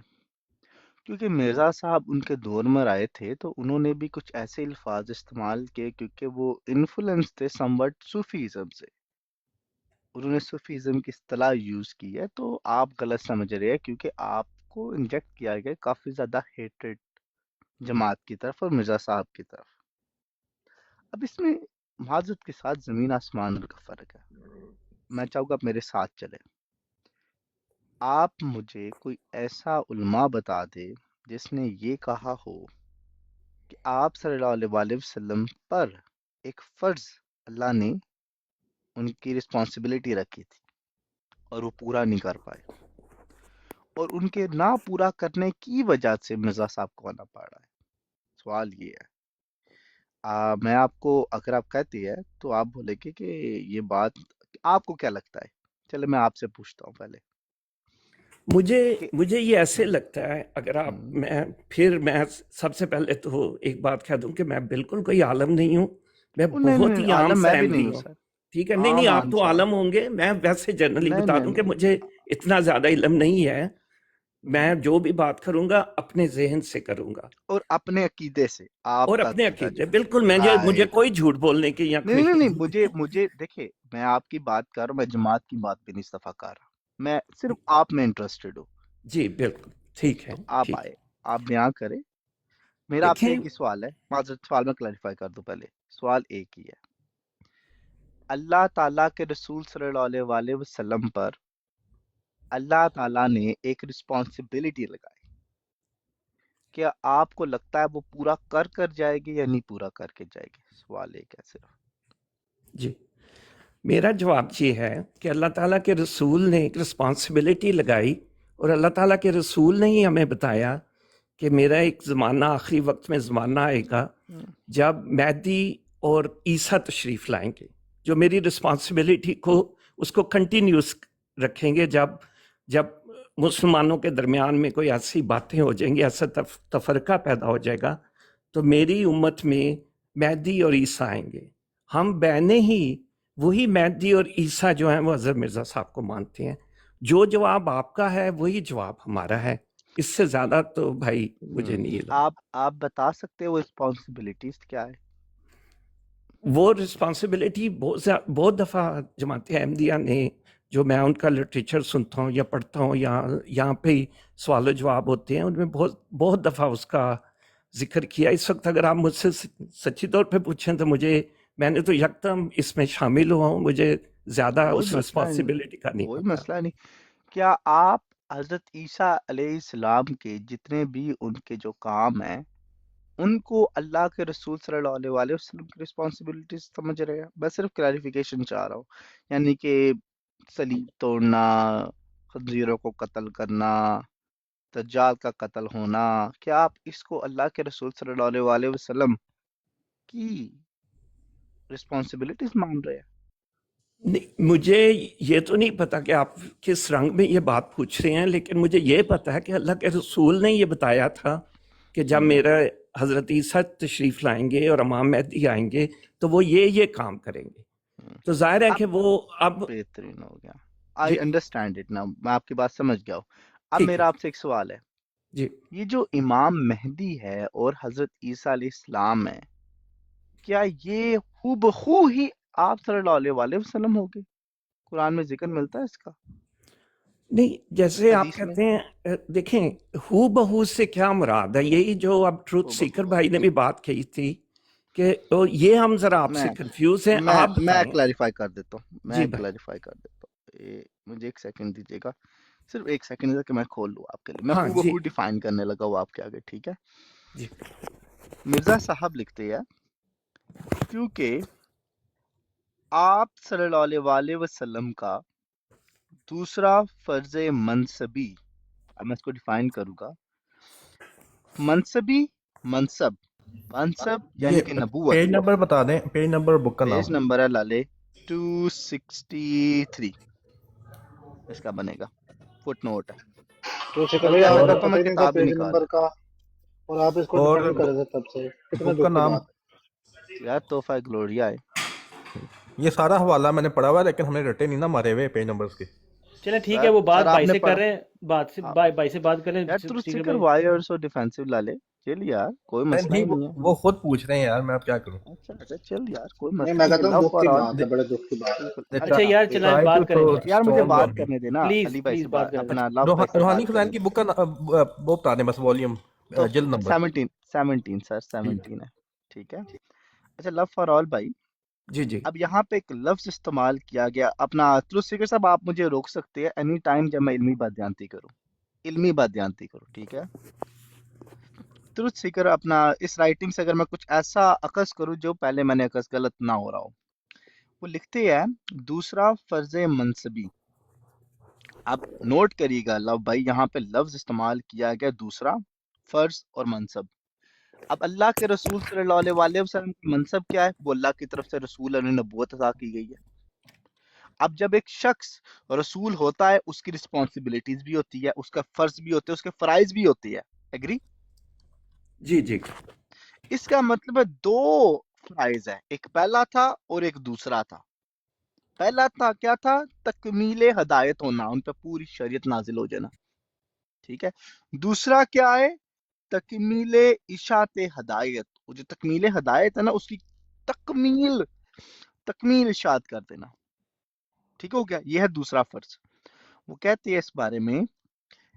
کیونکہ مرزا صاحب ان کے دور میں آئے تھے تو انہوں نے بھی کچھ ایسے الفاظ استعمال کیے کیونکہ وہ انفلوئنس تھے سموٹ صوفیزم سے. انہوں نے صوفیزم کی اصطلاح یوز کی ہے، تو آپ غلط سمجھ رہے ہیں کیونکہ آپ کو انجیکٹ کیا گیا کافی زیادہ ہیٹڈ جماعت کی طرف اور مرزا صاحب کی طرف. اب اس میں معذرت کے ساتھ زمین آسمان کا فرق ہے. میں چاہوں گا آپ میرے ساتھ چلیں. آپ مجھے کوئی ایسا علماء بتا دے جس نے یہ کہا ہو کہ آپ صلی اللہ علیہ وآلہ وسلم پر ایک فرض اللہ نے ان کی رسپانسبلٹی رکھی تھی اور وہ پورا نہیں کر پائے، اور ان کے نہ پورا کرنے کی وجہ سے مرزا صاحب کو آنا پڑ رہا ہے. سوال یہ ہے، میں آپ کو، اگر آپ کہتے ہیں تو آپ بولے گے کہ یہ بات آپ کو کیا لگتا ہے. چلے میں آپ سے پوچھتا ہوں پہلے کہ مجھے یہ ایسے لگتا ہے، اگر آپ، میں سب سے پہلے تو ایک بات کہہ دوں کہ میں بالکل کوئی عالم نہیں ہوں، میں نہیں بہت نہیں ہی عام عالم سا میں بھی احمدی نہیں ہوں ہوں. سر، ٹھیک ہے، نہیں عام آپ تو انسان. عالم ہوں گے، میں ویسے جنرلی نہیں بتا نہیں دوں کہ نہیں مجھے اتنا زیادہ علم نہیں ہے. میں جو بھی بات کروں گا اپنے ذہن سے کروں گا اور اپنے عقیدے سے، آپ اور کا اپنے عقیدہ جو عقیدے، بالکل مجھے رائٹ. کوئی جھوٹ بولنے کی یا نہیں کوئی نہیں نہیں، مجھے دیکھیں، میں آپ کی بات کر رہا ہوں، میں جماعت کی بات پہ نہیں استفا کر رہا. میں صرف آپ میں انٹرسٹڈ ہوں. جی بالکل ٹھیک ہے. تو آپ ٹھیک آئے، آپ بیان کریں. میرا آپ سے دیکھیں، ایک ہی سوال ہے، معذرت سوال میں کلیریفائی کر دوں. پہلے سوال ایک ہی ہے، اللہ تعالیٰ کے رسول صلی اللہ علیہ وآلہ وسلم پر اللہ تعالیٰ نے ایک رسپانسبلٹی لگائی، کیا آپ کو لگتا ہے وہ پورا کر جائے گی یا نہیں پورا کر کے جائے گی؟ سوال ایک ہے صرف. جی میرا جواب یہ ہے کہ اللہ تعالیٰ کے رسول نے ایک رسپانسبلٹی لگائی، اور اللہ تعالیٰ کے رسول نے ہی ہمیں بتایا کہ میرا ایک زمانہ، آخری وقت میں زمانہ آئے گا جب مہدی اور عیسیٰ تشریف لائیں گے، جو میری رسپانسبلٹی کو اس کو کنٹینیوس رکھیں گے. جب مسلمانوں کے درمیان میں کوئی ایسی باتیں ہو جائیں گی، ایسا تفرقہ پیدا ہو جائے گا، تو میری امت میں مہدی اور عیسیٰ آئیں گے. ہم بہنیں ہی وہی مہدی اور عیسیٰ جو ہیں وہ حضرت مرزا صاحب کو مانتے ہیں. جو جواب آپ کا ہے وہی جواب ہمارا ہے، اس سے زیادہ تو بھائی مجھے نہیں لگا. آپ بتا سکتے ہیں وہ رسپانسبلٹیز کیا ہے؟ وہ رسپانسبلٹی بہت دفعہ جماعت احمدیہ نے، جو میں ان کا لٹریچر سنتا ہوں یا پڑھتا ہوں یا یہاں پہ ہی سوال و جواب ہوتے ہیں، ان میں بہت دفعہ اس کا ذکر کیا. اس وقت اگر آپ مجھ سے سچی طور پہ پوچھیں تو میں نے تو یکدم اس میں شامل ہوا ہوں، مجھے زیادہ اس رسپانسبلٹی کا نہیں کوئی پتا. مسئلہ نہیں. کیا آپ حضرت عیسیٰ علیہ السلام کے جتنے بھی ان کے جو کام ہیں ان کو اللہ کے رسول صلی اللہ علیہ وآلہ وسلم کی رسپانسبلٹی سمجھ رہے ہیں؟ میں صرف کلیریفیکیشن چاہ رہا ہوں، یعنی کہ صلیب توڑنا، خنزیروں کو قتل کرنا، دجال کا قتل ہونا، کیا آپ اس کو اللہ کے رسول صلی اللہ علیہ وآلہ وسلم کی رسپانسبلٹیز مان رہے ہیں؟ مجھے یہ تو نہیں پتا کہ آپ کس رنگ میں یہ بات پوچھ رہے ہیں، لیکن مجھے یہ پتا ہے کہ اللہ کے رسول نے یہ بتایا تھا کہ جب میرا حضرت عیسیٰ تشریف لائیں گے اور امام مہدی آئیں گے تو وہ یہ کام کریں گے. تو ظاہر ہے کہ وہ اب بہترین ہو گیا. آئی جی انڈرسٹینڈ اٹ ناؤ، میں آپ کی بات سمجھ گیا ہوں. اب ٹھیک ہے میرا آپ سے ایک سوال ہے، جی. یہ جو امام مہدی ہے اور حضرت عیسیٰ علیہ السلام ہے، کیا یہ ہو بخو ہی آپ صلی اللہ علیہ وآلہ وسلم ہوگے؟ قرآن میں ذکر ملتا ہے اس کا، نہیں جیسے آپ حدیث میں کہتے ہیں دیکھیں ہو بہو سے کیا مراد ہے، یہی جو اب ٹروتھ ہو سیکر بخو. بھائی نے بھی بات کہی تھی کہ تو یہ ہم ذرا آپ سے میں کنفیوز ہیں، میں آپ میں بتائیں. کلیریفائی کر دیتا ہوں، جی میں بھائی. کلیریفائی کر دیتا ہوں. مجھے ایک سیکنڈ دیجیے گا، صرف ایک سیکنڈ کہ میں کھول لوں آپ کے لیے. میں ہاں ہو جی بخو ڈیفائن کرنے لگا ہوں آپ کے آگے، ٹھیک ہے. جی مرزا صاحب لکھتے ہیں کیونکہ آپ صلی اللہ علیہ وآلہ وسلم کا دوسرا فرض منصبی، اب میں اس کو ڈیفائن کروں گا. منصبی منصب، منصب یعنی یہ کہ نبوت. پیج نمبر بتا دیں، پیج نمبر بک کا پیج نام. نمبر ہے لالے 263، اس کا بنے گا فٹ نوٹ ہے. تو سے کبھی بلکہ آپ ایسا اور کو کرتا ہوں پتہ میں ہی نہیں تھا کتاب ہی پیج نکال نمبر لیتا کا، اور آپ اس کو اور ڈیفائن کر رہے تھے تب سے. کتنے بک کا دکھ کی نام، بات. ہوں. یار تحفہ گلوریا ہے. یہ سارا حوالہ میں نے پڑھا ہوا ہے لیکن ہم نے رٹے نہیں نا مارے ہوئے پیج نمبرز کے. چلیں ٹھیک ہے، سر وہ سر بات آپ بھائی نے سے کر پڑھا رہے ہیں، بات سے بھائی سے بات کریں یار ٹروتھ سیکر سیکر بھائی. وائی آر سو ڈیفینسو لالے. چل یار کوئی مسئلہ ہی نہیں نہیں ہے. وہ خود پوچھ رہے ہیں یار، میں اب کیا کروں. اچھا اچھا چل یار کوئی نہیں مسئلہ میں نہیں ہے. کہتا ہوں لو دکھ فار کی آل. بات ہے، بڑے دکھ کی بات ہے. بالکل. اچھا یار چلیں ٹرائی بات کریں. ٹو یار مجھے اسٹال بات دیم. کرنے دینا پلیز علی بھائی سے پلیز بات کریں. اپنا لو بھائی سے روحانی بات خزائن کرنے کی دیں. بک کا وہ بتا دیں بس، والیوم تو جلد نمبر. 17 سر 17 ہے، ٹھیک ہے. اچھا لو فار آل بھائی، جی جی اب یہاں پہ ایک لفظ استعمال کیا گیا. اپنا ٹروتھ سیکر صاحب آپ مجھے روک سکتے ہیں اینی ٹائم جب میں علمی بات جانتی کروں، علمی بات جانتی کروں، ٹھیک ہے. ٹروتھ سیکر اپنا اس رائٹنگ سے اگر میں کچھ ایسا عکس کروں جو پہلے میں نے عکس غلط نہ ہو رہا ہو. وہ لکھتے ہیں دوسرا فرض منصبی. اب نوٹ کریے گا لو بھائی، یہاں پہ لفظ استعمال کیا گیا دوسرا فرض اور منصب. اب اللہ کے رسول صلی اللہ علیہ وآلہ وسلم کی منصب کیا ہے؟ وہ اللہ کی طرف سے رسول اور نبوت عطا کی گئی ہے. اب جب ایک شخص رسول ہوتا ہے اس کی رسپانسبلٹیز بھی ہوتی ہے، اس کا فرض بھی ہوتے ہے، اس کے فرائض بھی ہوتی ہے. ایگری؟ جی جی اس کا مطلب ہے دو فرائض ہے، ایک پہلا تھا اور ایک دوسرا تھا. پہلا تھا کیا تھا؟ تکمیل ہدایت ہونا، ان پہ پوری شریعت نازل ہو جانا، ٹھیک ہے. دوسرا کیا ہے؟ تکمیل اشاعت ہدایت. وہ جو تکمیل ہدایت ہے نا، اس کی تکمیل اشاعت کر دینا. ٹھیک ہو گیا، یہ ہے دوسرا فرض. وہ کہتے ہیں اس بارے میں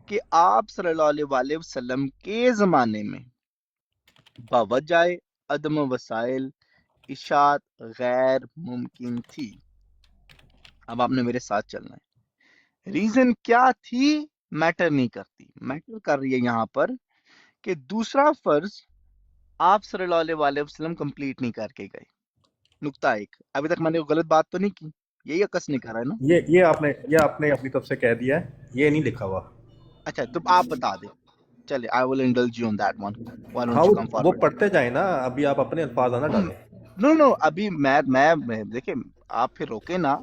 کہ آپ صلی اللہ علیہ وآلہ وسلم کے زمانے میں باوجہ عدم وسائل اشاعت غیر ممکن تھی. اب آپ نے میرے ساتھ چلنا ہے. ریزن کیا تھی میٹر نہیں کرتی، میٹر کر رہی ہے یہاں پر کہ دوسرا فرض آپ صلی اللہ علیہ وآلہ وسلم کمپلیٹ نہیں کر کے گئے. نقطہ ایک. ابھی تک میں نے غلط بات تو نہیں کی، یہی عکس نہیں کر رہا ہے نا؟ یہ آپ نے اپنی طرف سے کہہ دیا ہے، یہ نہیں لکھا ہوا. اچھا تو آپ بتا دیں. چلے I will indulge you on that one. Why ہاں don't you come وہ forward? پڑھتے جائیں نا، ابھی آپ اپنے الفاظ نہ ڈالیں. نو ابھی میں دیکھیں آپ پھر روکے نا،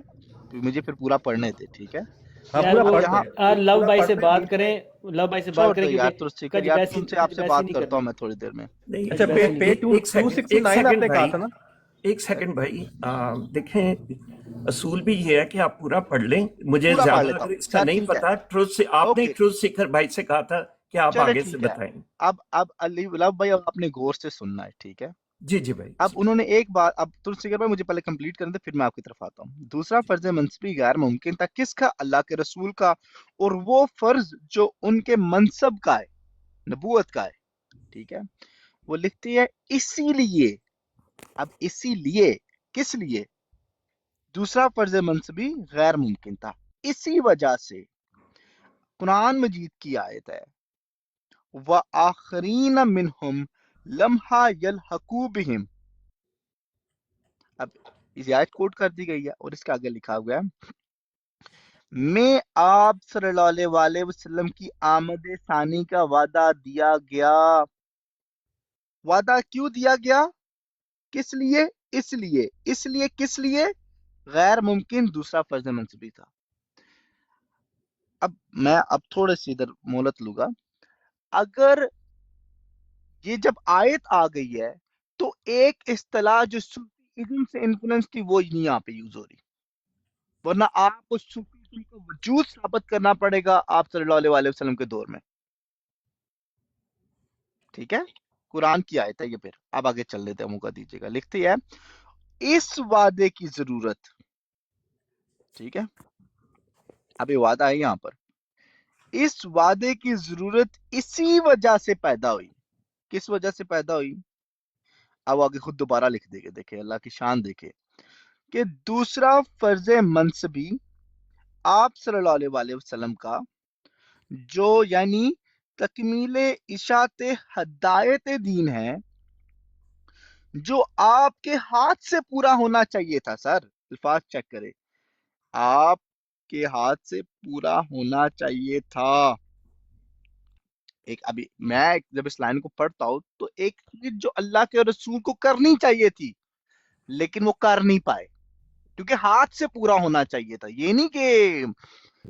مجھے پھر پورا پڑھنے دے، ٹھیک ہے. ہاں یار پورا وہ اب پڑھ یہاں دیں، لو پورا بھائی سے پڑھ دیں. بات کریں، لو بھائی سے چھوڑ بات کریں دو یار کیونکہ ترسی کر کج یار، ویسی تم سے آپ سے بات نہیں کرتا ہوں کرنی. میں تھوڑی دیر میں. نہیں اچھا ویسے نہیں پیج ایک سیکنڈ 269 آپ نے کہا بھائی، تھا نا. ایک سیکنڈ بھائی. دیکھیں اصول بھی یہ ہے کہ آپ پورا پڑھ لیں. مجھے پورا پڑھ زیادہ لیتا اگر ہوں اس کا سر، نہیں ٹھیک ہے، پتا، آپ نے اوکے ٹروتھ سیکر بھائی سے کہا تھا کہ آپ چلے آگے سے ٹھیک ہے. بتائیں. اب علی لو بھائی اب آپ نے غور سے سننا ہے، ٹھیک ہے. جی جی بھائی اب جی. انہوں نے ایک بات، اب ترسی کر مجھے پہلے کمپلیٹ کرنے دے پھر میں آپ کی طرف آتا ہوں. دوسرا فرض منصبی غیر ممکن تھا، کس کا؟ اللہ کے رسول کا. اور وہ فرض جو ان کے منصب کا ہے، نبوت کا ہے، ٹھیک ہے. وہ لکھتی ہے اسی لیے، اب اسی لیے کس لیے دوسرا فرض منصبی غیر ممکن تھا؟ اسی وجہ سے قرآن مجید کی آیت ہے وَآخَرِينَ مِنْهُمْ لَمْحَ يَلْحَقُوا بِهِمْ. اب اس آیت کوٹ کر دی گئی ہے اور اس کے آگے لکھا ہوا ہے میں آپ صلی اللہ علیہ وآلہ وسلم کی آمد ثانی کا وعدہ دیا گیا. وعدہ کیوں دیا گیا؟ کس لیے؟ اس لیے کس لیے؟ غیر ممکن دوسرا فرض منصبی تھا. اب میں تھوڑے سی ادھر مہلت لوں گا. اگر یہ جب آیت آ گئی ہے تو ایک اصطلاح جو صوفیزم سے انفلوئنس تھی وہ نہیں یہاں پہ یوز ہو رہی، ورنہ آپ کو صوفیزم کا وجود ثابت کرنا پڑے گا آپ صلی اللہ علیہ وسلم کے دور میں. ٹھیک ہے، قرآن کی آیت ہے یہ. پھر اب آگے چل لیتے ہیں، موقع دیجیے گا. لکھتی ہے اس وعدے کی ضرورت، ٹھیک ہے، اب یہ وعدہ ہے یہاں پر، اس وعدے کی ضرورت اسی وجہ سے پیدا ہوئی. کس وجہ سے پیدا ہوئی؟ اب آگے خود دوبارہ لکھ دے گے، دیکھیں اللہ کی شان دیکھیں کہ دوسرا فرض منصبی آپ صلی اللہ علیہ وسلم کا، جو یعنی تکمیل اشاعت ہدایت دین ہے، جو آپ کے ہاتھ سے پورا ہونا چاہیے تھا. سر الفاظ چیک کرے، آپ کے ہاتھ سے پورا ہونا چاہیے تھا. ایک ابھی میں جب اس لائن کو پڑھتا ہوں تو ایک چیز جو اللہ کے رسول کو کرنی چاہیے تھی لیکن وہ کر نہیں پائے کیونکہ ہاتھ سے پورا ہونا چاہیے تھا. یہ نہیں کہ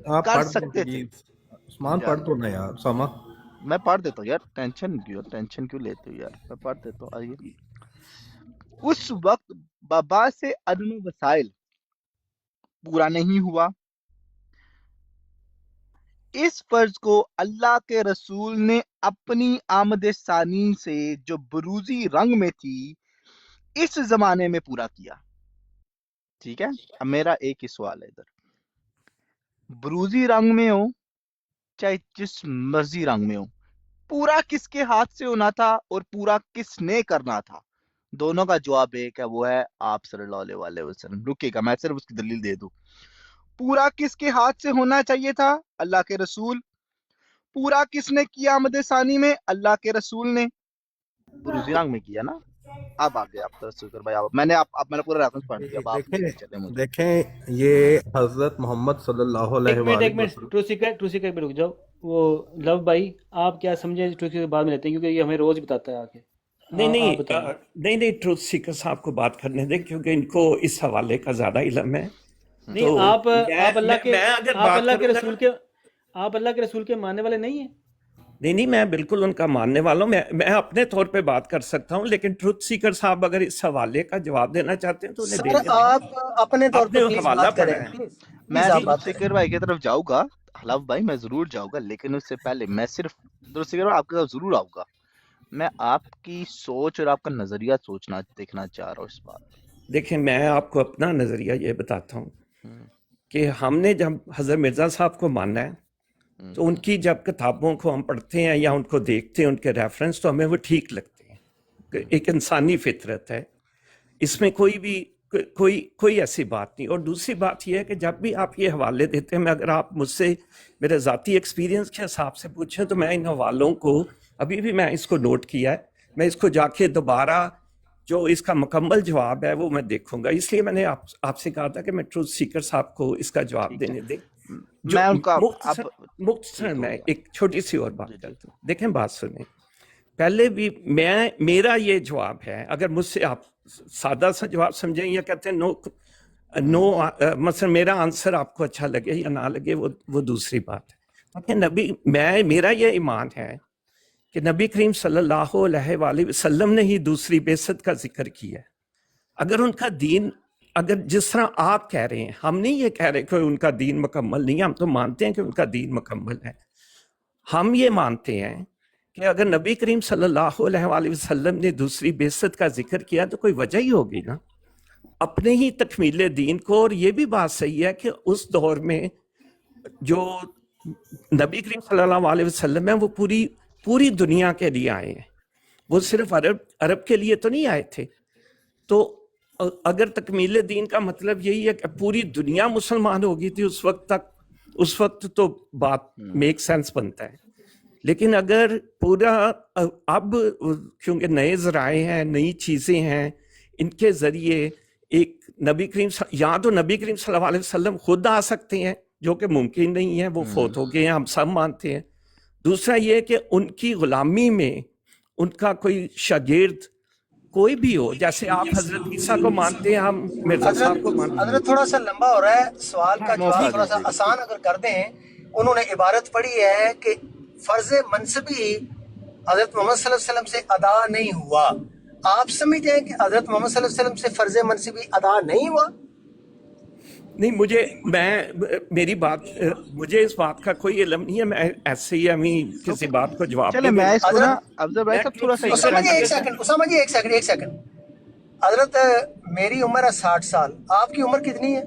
آپ کر پڑھ دیں سکتے تھے. پلیز، عثمان یار پڑھ دو نا یار. سما میں پڑھ دیتا ہوں یار، ٹینشن کیوں لیتے ہو یار، میں پڑھ دیتا ہوں. آئیے. اس وقت بابا سے عدم وسائل پورا نہیں ہوا. اس فرض کو اللہ کے رسول نے اپنی آمد ثانی سے جو بروزی رنگ میں تھی اس زمانے میں پورا کیا. ٹھیک ہے، اب میرا ایک ہی سوال ہے ادھر، بروزی رنگ میں ہو چاہے جس مرضی رنگ میں ہو، پورا کس کے ہاتھ سے ہونا تھا اور پورا کس نے کرنا تھا؟ دونوں کا جواب ایک ہے، وہ ہے آپ صلی اللہ علیہ وسلم. رکے گا، میں صرف اس کی دلیل دے دوں. پورا کس کے ہاتھ سے ہونا چاہیے تھا؟ اللہ کے رسول. پورا کس نے کیا آمد ثانی میں؟ اللہ کے رسول نے. بروزی رنگ میں کیا نا. اب آگے آپ تصویر بھائی، میں نے پورا ریفرنس پڑھ دیا. اب آپ لے کے چلیں مجھے. دیکھیں یہ حضرت محمد صلی اللہ علیہ ایک وآلہ منٹ وسلم. ٹرو سیکر پہ رک جاؤ. وہ لو بھائی آپ کیا سمجھیں ٹرو سیکر بعد میں لیتے ہیں کیونکہ یہ ہمیں روز بتاتا ہے آگے. آپ بتائیں. نہیں ٹروتھ سیکر صاحب کو بات کرنے دیں کیونکہ ان کو اس حوالے کا زیادہ علم ہے. نہیں آپ اللہ کے میں اگر بات کروں رسول کے آپ اللہ کے رسول کے ماننے والے نہیں ہیں. نہیں میں بالکل ان کا ماننے والا ہوں. میں اپنے طور پہ بات کر سکتا ہوں، لیکن ٹروتھ سیکر صاحب اگر اس حوالے کا جواب دینا چاہتے ہیں تو انہیں سر آپ اپنے طور اپنے پہ پلیز حوالہ بات کریں. پڑھیں. میں آپ بات کریں. ذوالفقار بھائی کی طرف جاؤں گا، حلف بھائی میں ضرور جاؤں گا، لیکن اس سے پہلے میں صرف ذوالفقار بھائی آپ کے ساتھ ضرور آؤں گا. میں آپ کی سوچ اور آپ کا نظریہ دیکھنا چاہ رہا ہوں اس بات. دیکھیں میں آپ کو اپنا نظریہ یہ بتاتا ہوں کہ ہم نے جب حضرت مرزا صاحب کو ماننا ہے تو ان کی جب کتابوں کو ہم پڑھتے ہیں یا ان کو دیکھتے ہیں، ان کے ریفرنس، تو ہمیں وہ ٹھیک لگتے ہیں. ایک انسانی فطرت ہے، اس میں کوئی ایسی بات نہیں. اور دوسری بات یہ ہے کہ جب بھی آپ یہ حوالے دیتے ہیں، میں اگر آپ مجھ سے میرے ذاتی ایکسپیرینس کے حساب سے پوچھیں تو میں ان حوالوں کو ابھی بھی میں اس کو نوٹ کیا ہے، میں اس کو جا کے دوبارہ جو اس کا مکمل جواب ہے وہ میں دیکھوں گا. اس لیے میں نے آپ سے کہا تھا کہ میں ٹروتھ سیکر صاحب کو اس کا جواب دینے دیں. جو میں ان کا مختصر میں ایک چھوٹی سی اور بات کرتا ہوں. دیکھیں بات سنیں، پہلے بھی میرا یہ جواب ہے، اگر مجھ سے آپ سادہ سا جواب سمجھیں یا کہتے ہیں نو مثلا میرا آنسر آپ کو اچھا لگے یا نہ لگے وہ دوسری بات ہے. میرا یہ ایمان ہے کہ نبی کریم صلی اللہ علیہ وآلہ وسلم نے ہی دوسری بعثت کا ذکر کیا ہے. اگر ان کا دین، اگر جس طرح آپ کہہ رہے ہیں، ہم نہیں یہ کہہ رہے کہ ان کا دین مکمل نہیں ہے، ہم تو مانتے ہیں کہ ان کا دین مکمل ہے. ہم یہ مانتے ہیں کہ اگر نبی کریم صلی اللہ علیہ وآلہ وسلم نے دوسری بعثت کا ذکر کیا تو کوئی وجہ ہی ہوگی نا اپنے ہی تکمیل دین کو. اور یہ بھی بات صحیح ہے کہ اس دور میں جو نبی کریم صلی اللہ علیہ وسلم ہے وہ پوری دنیا کے لیے آئے ہیں، وہ صرف عرب کے لیے تو نہیں آئے تھے. تو اگر تکمیل دین کا مطلب یہی ہے کہ پوری دنیا مسلمان ہوگی تھی اس وقت تو بات میک سینس بنتا ہے. لیکن اگر پورا اب کیونکہ نئے ذرائع ہیں، نئی چیزیں ہیں، ان کے ذریعے ایک نبی کریم یا تو نبی کریم صلی اللہ علیہ وسلم خود آ سکتے ہیں جو کہ ممکن نہیں ہے، وہ فوت ہو گئے ہیں، ہم سب مانتے ہیں. دوسرا یہ کہ ان کی غلامی میں ان کا کوئی شاگرد کوئی بھی ہو، جیسے آپ حضرت عیسیٰ کو مانتے ہیں، ہم مرزا صاحب کو مانتے ہیں. حضرت تھوڑا سا لمبا ہو رہا ہے سوال کا جواب تھوڑا سا آسان اگر کر دیں. انہوں نے عبارت پڑھی ہے کہ فرض منصبی حضرت محمد صلی اللہ علیہ وسلم سے ادا نہیں ہوا، آپ سمجھتے ہیں کہ حضرت محمد صلی اللہ علیہ وسلم سے فرض منصبی ادا نہیں ہوا؟ نہیں، میری بات، مجھے اس بات کا کوئی علم نہیں ہے، میں ایسے ہی ہمیں کسی بات کو جواب چلے نہیں میں دوں اس کو نا حضرت افضل بھائی صاحب تھوڑا سا اسامہ جی ایک ایکسپلین سیکنڈ، اسامہ جی ایک سیکنڈ، حضرت میری عمر ہے 60 سال، آپ کی عمر کتنی ہے؟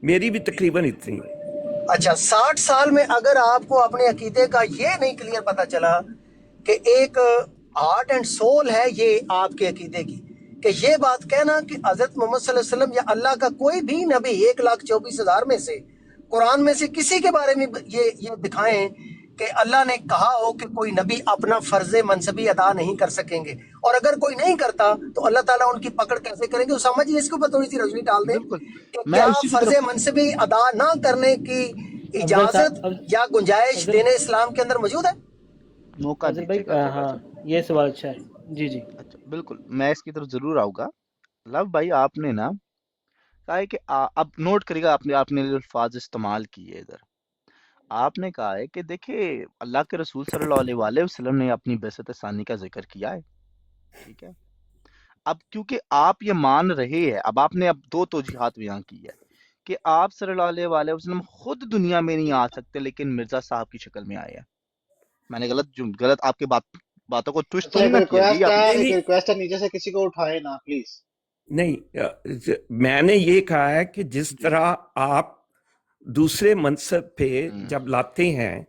میری بھی تقریباً اتنی ہے۔ اچھا، 60 سال میں اگر آپ کو اپنے عقیدے کا یہ نہیں کلیئر پتا چلا کہ ایک ہارٹ اینڈ سول ہے یہ آپ کے عقیدے کی، کہ یہ بات کہنا کہ حضرت محمد صلی اللہ علیہ وسلم یا اللہ کا کوئی بھی نبی 1,24,000 میں سے قرآن میں سے کسی کے بارے میں یہ دکھائیں کہ اللہ نے کہا ہو کہ کوئی نبی اپنا فرض منصبی ادا نہیں کر سکیں گے، اور اگر کوئی نہیں کرتا تو اللہ تعالیٰ ان کی پکڑ کیسے کریں گے؟ اسامہ جی اس کے اوپر تھوڑی سی روشنی ڈال دیں بالکل کہ میں کیا اسی کی فرض طرف منصبی ادا نہ کرنے کی افضل اجازت صاحب، یا گنجائش افضل دین اسلام کے اندر موجود ہے؟ موقع افضل بھائی، دیجیے گا تھوڑا ہاں سا۔ یہ سوال اچھا ہے، جی جی۔ اچھا بالکل میں اس کی طرف ضرور آؤں گا۔ لو بھائی آپ نے نا کہا ہے کہ اب نوٹ کریے گا، آپ نے الفاظ استعمال کیے ادھر، آپ نے کہا ہے کہ دیکھیں اللہ کے رسول صلی اللہ علیہ وآلہ وسلم نے اپنی بعثت ثانی کا ذکر کیا ہے، ٹھیک ہے؟ اب کیونکہ آپ یہ مان رہے ہیں، اب آپ نے دو توجیحات بیان کی ہے کہ آپ صلی اللہ علیہ وآلہ وسلم خود دنیا میں نہیں آ سکتے لیکن مرزا صاحب کی شکل میں آئے ہیں۔ میں نے غلط آپ کے باتوں کو ٹوسٹ اچھا تو نہیں ایک نہ کیا جی؟ ریکویسٹ آپ ہے، نہیں ایک نہیں ریکویسٹ ہے، نیچے سے کسی کو اٹھائے نا پلیز۔ نہیں، میں نے یہ کہا ہے کہ جس جی طرح آپ دوسرے منصب پہ ہم۔ جب لاتے ہیں،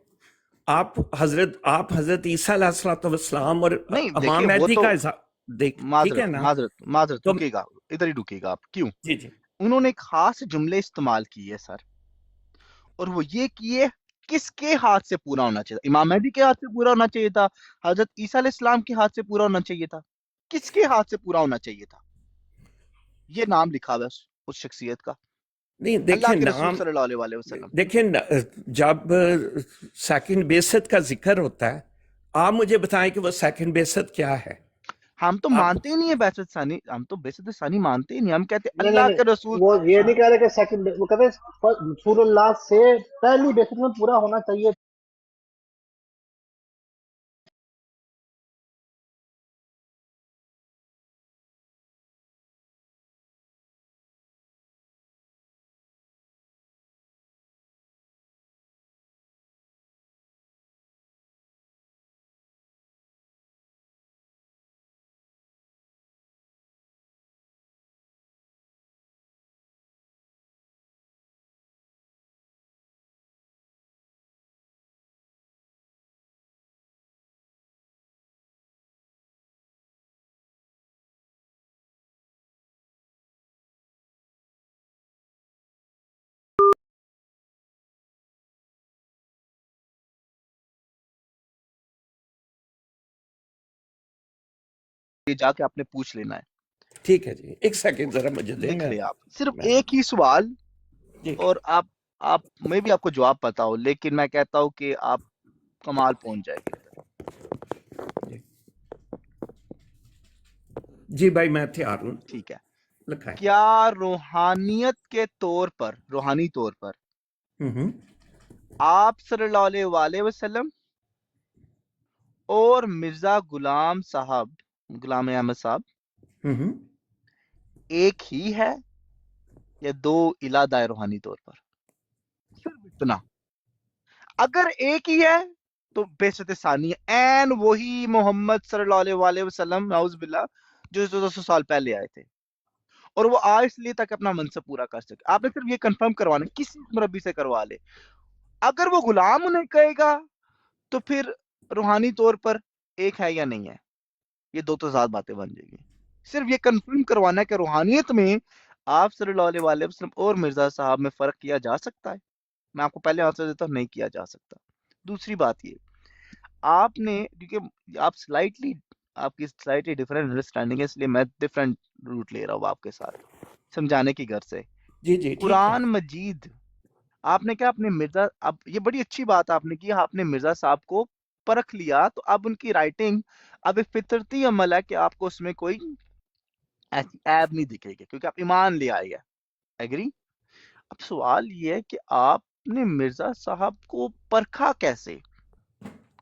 آپ حضرت عیسیٰ علیہ الصلوۃ والسلام اور نہیں امام دیکھیں وہ مہدی تو کا ٹھیک ہے نا؟ معذرت تو رکے گا، ادھر ہی رکے گا آپ، کیوں؟ جی جی انہوں نے ایک خاص جملے استعمال کیے سر، اور وہ یہ کیے کس کے ہاتھ سے پورا ہونا چاہیے تھا؟ امام مہدی کے ہاتھ سے پورا ہونا چاہیے تھا، حضرت عیسیٰ علیہ السلام کے ہاتھ سے پورا ہونا چاہیے تھا، کس کے ہاتھ سے پورا ہونا چاہیے تھا؟ یہ نام لکھا ہوا ہے اس شخصیت کا، نہیں، اللہ دیکھیں کے رسول نام، صلی اللہ علیہ وآلہ وسلم۔ دیکھیں جب سیکنڈ بیست کا ذکر ہوتا ہے، آپ مجھے بتائیں کہ وہ سیکنڈ بیست کیا ہے؟ ہم تو آپ مانتے ہی نہیں ہیں بعثت ثانی، ہم تو بعثت ثانی مانتے ہی نہیں، ہم کہتے ہیں نہیں نہیں اللہ نہیں، کے رسول۔ وہ یہ نہیں کہہ رہے کہ سیکنڈ، وہ کہتے ہیں رسول اللہ سے پہلی بیسٹ میں پورا ہونا چاہیے۔ یہ جا کے آپ نے پوچھ لینا ہے، ٹھیک ہے جی، ایک سیکنڈ ذرا مجھے دیں، لکھ لیں آپ صرف میں ایک ہی سوال، جی اور آپ میں بھی آپ کو جواب پتا ہو، لیکن میں کہتا ہوں کہ آپ کمال پہنچ جائے گے ادھر، جی جی بھائی میں تیار ہوں، ٹھیک ہے؟ لکھائیں۔ کیا روحانیت کے طور پر، روحانی طور پر ہوں آپ صلی اللہ علیہ وآلہ وسلم اور مرزا غلام احمد صاحب ہوں ایک ہی ہے یا دو الہ روحانی طور پر؟ صرف اتنا، اگر ایک ہی ہے تو بعثت ثانی ہے، این وہی محمد صلی اللہ علیہ وآلہ وسلم نعوذ باللہ جو 1400 سال پہلے آئے تھے، اور وہ آئے اس لیے تاکہ اپنا منصب پورا کر سکے۔ آپ نے صرف یہ کنفرم کروانا ہے، کسی مربی سے کروا لے، اگر وہ غلام انہیں کہے گا تو پھر روحانی طور پر ایک ہے یا نہیں ہے، یہ دو تضاد باتیں بن جائیں گی۔ صرف یہ کنفرم کروانا ہے کہ روحانیت میں آپ صلی اللہ علیہ وآلہ وسلم اور مرزا صاحب میں فرق کیا جا سکتا ہے؟ میں آپ کو پہلے آنسر دیتا ہوں، نہیں کیا جا سکتا۔ دوسری بات یہ، آپ نے کیونکہ آپ کی سلائٹلی ڈفرینٹ انڈرسٹینڈنگ ہے، اس لیے میں ڈفرینٹ روٹ لے رہا ہوں آپ کے ساتھ سمجھانے کی غرض سے۔ جی جی ٹھیک ہے۔ قرآن مجید، آپ نے کہا آپ نے مرزا، اب یہ بڑی اچھی بات آپ نے کی، آپ نے مرزا صاحب کو پرکھ لیا، تو اب ان کی رائٹنگ اب ایک فطرتی عمل ہے کہ آپ کو اس میں کوئی ایسی عیب نہیں دکھے گی کیونکہ آپ ایمان لے آئے ہیں، ایگری؟ اب سوال یہ ہے کہ آپ نے مرزا صاحب کو پرکھا کیسے؟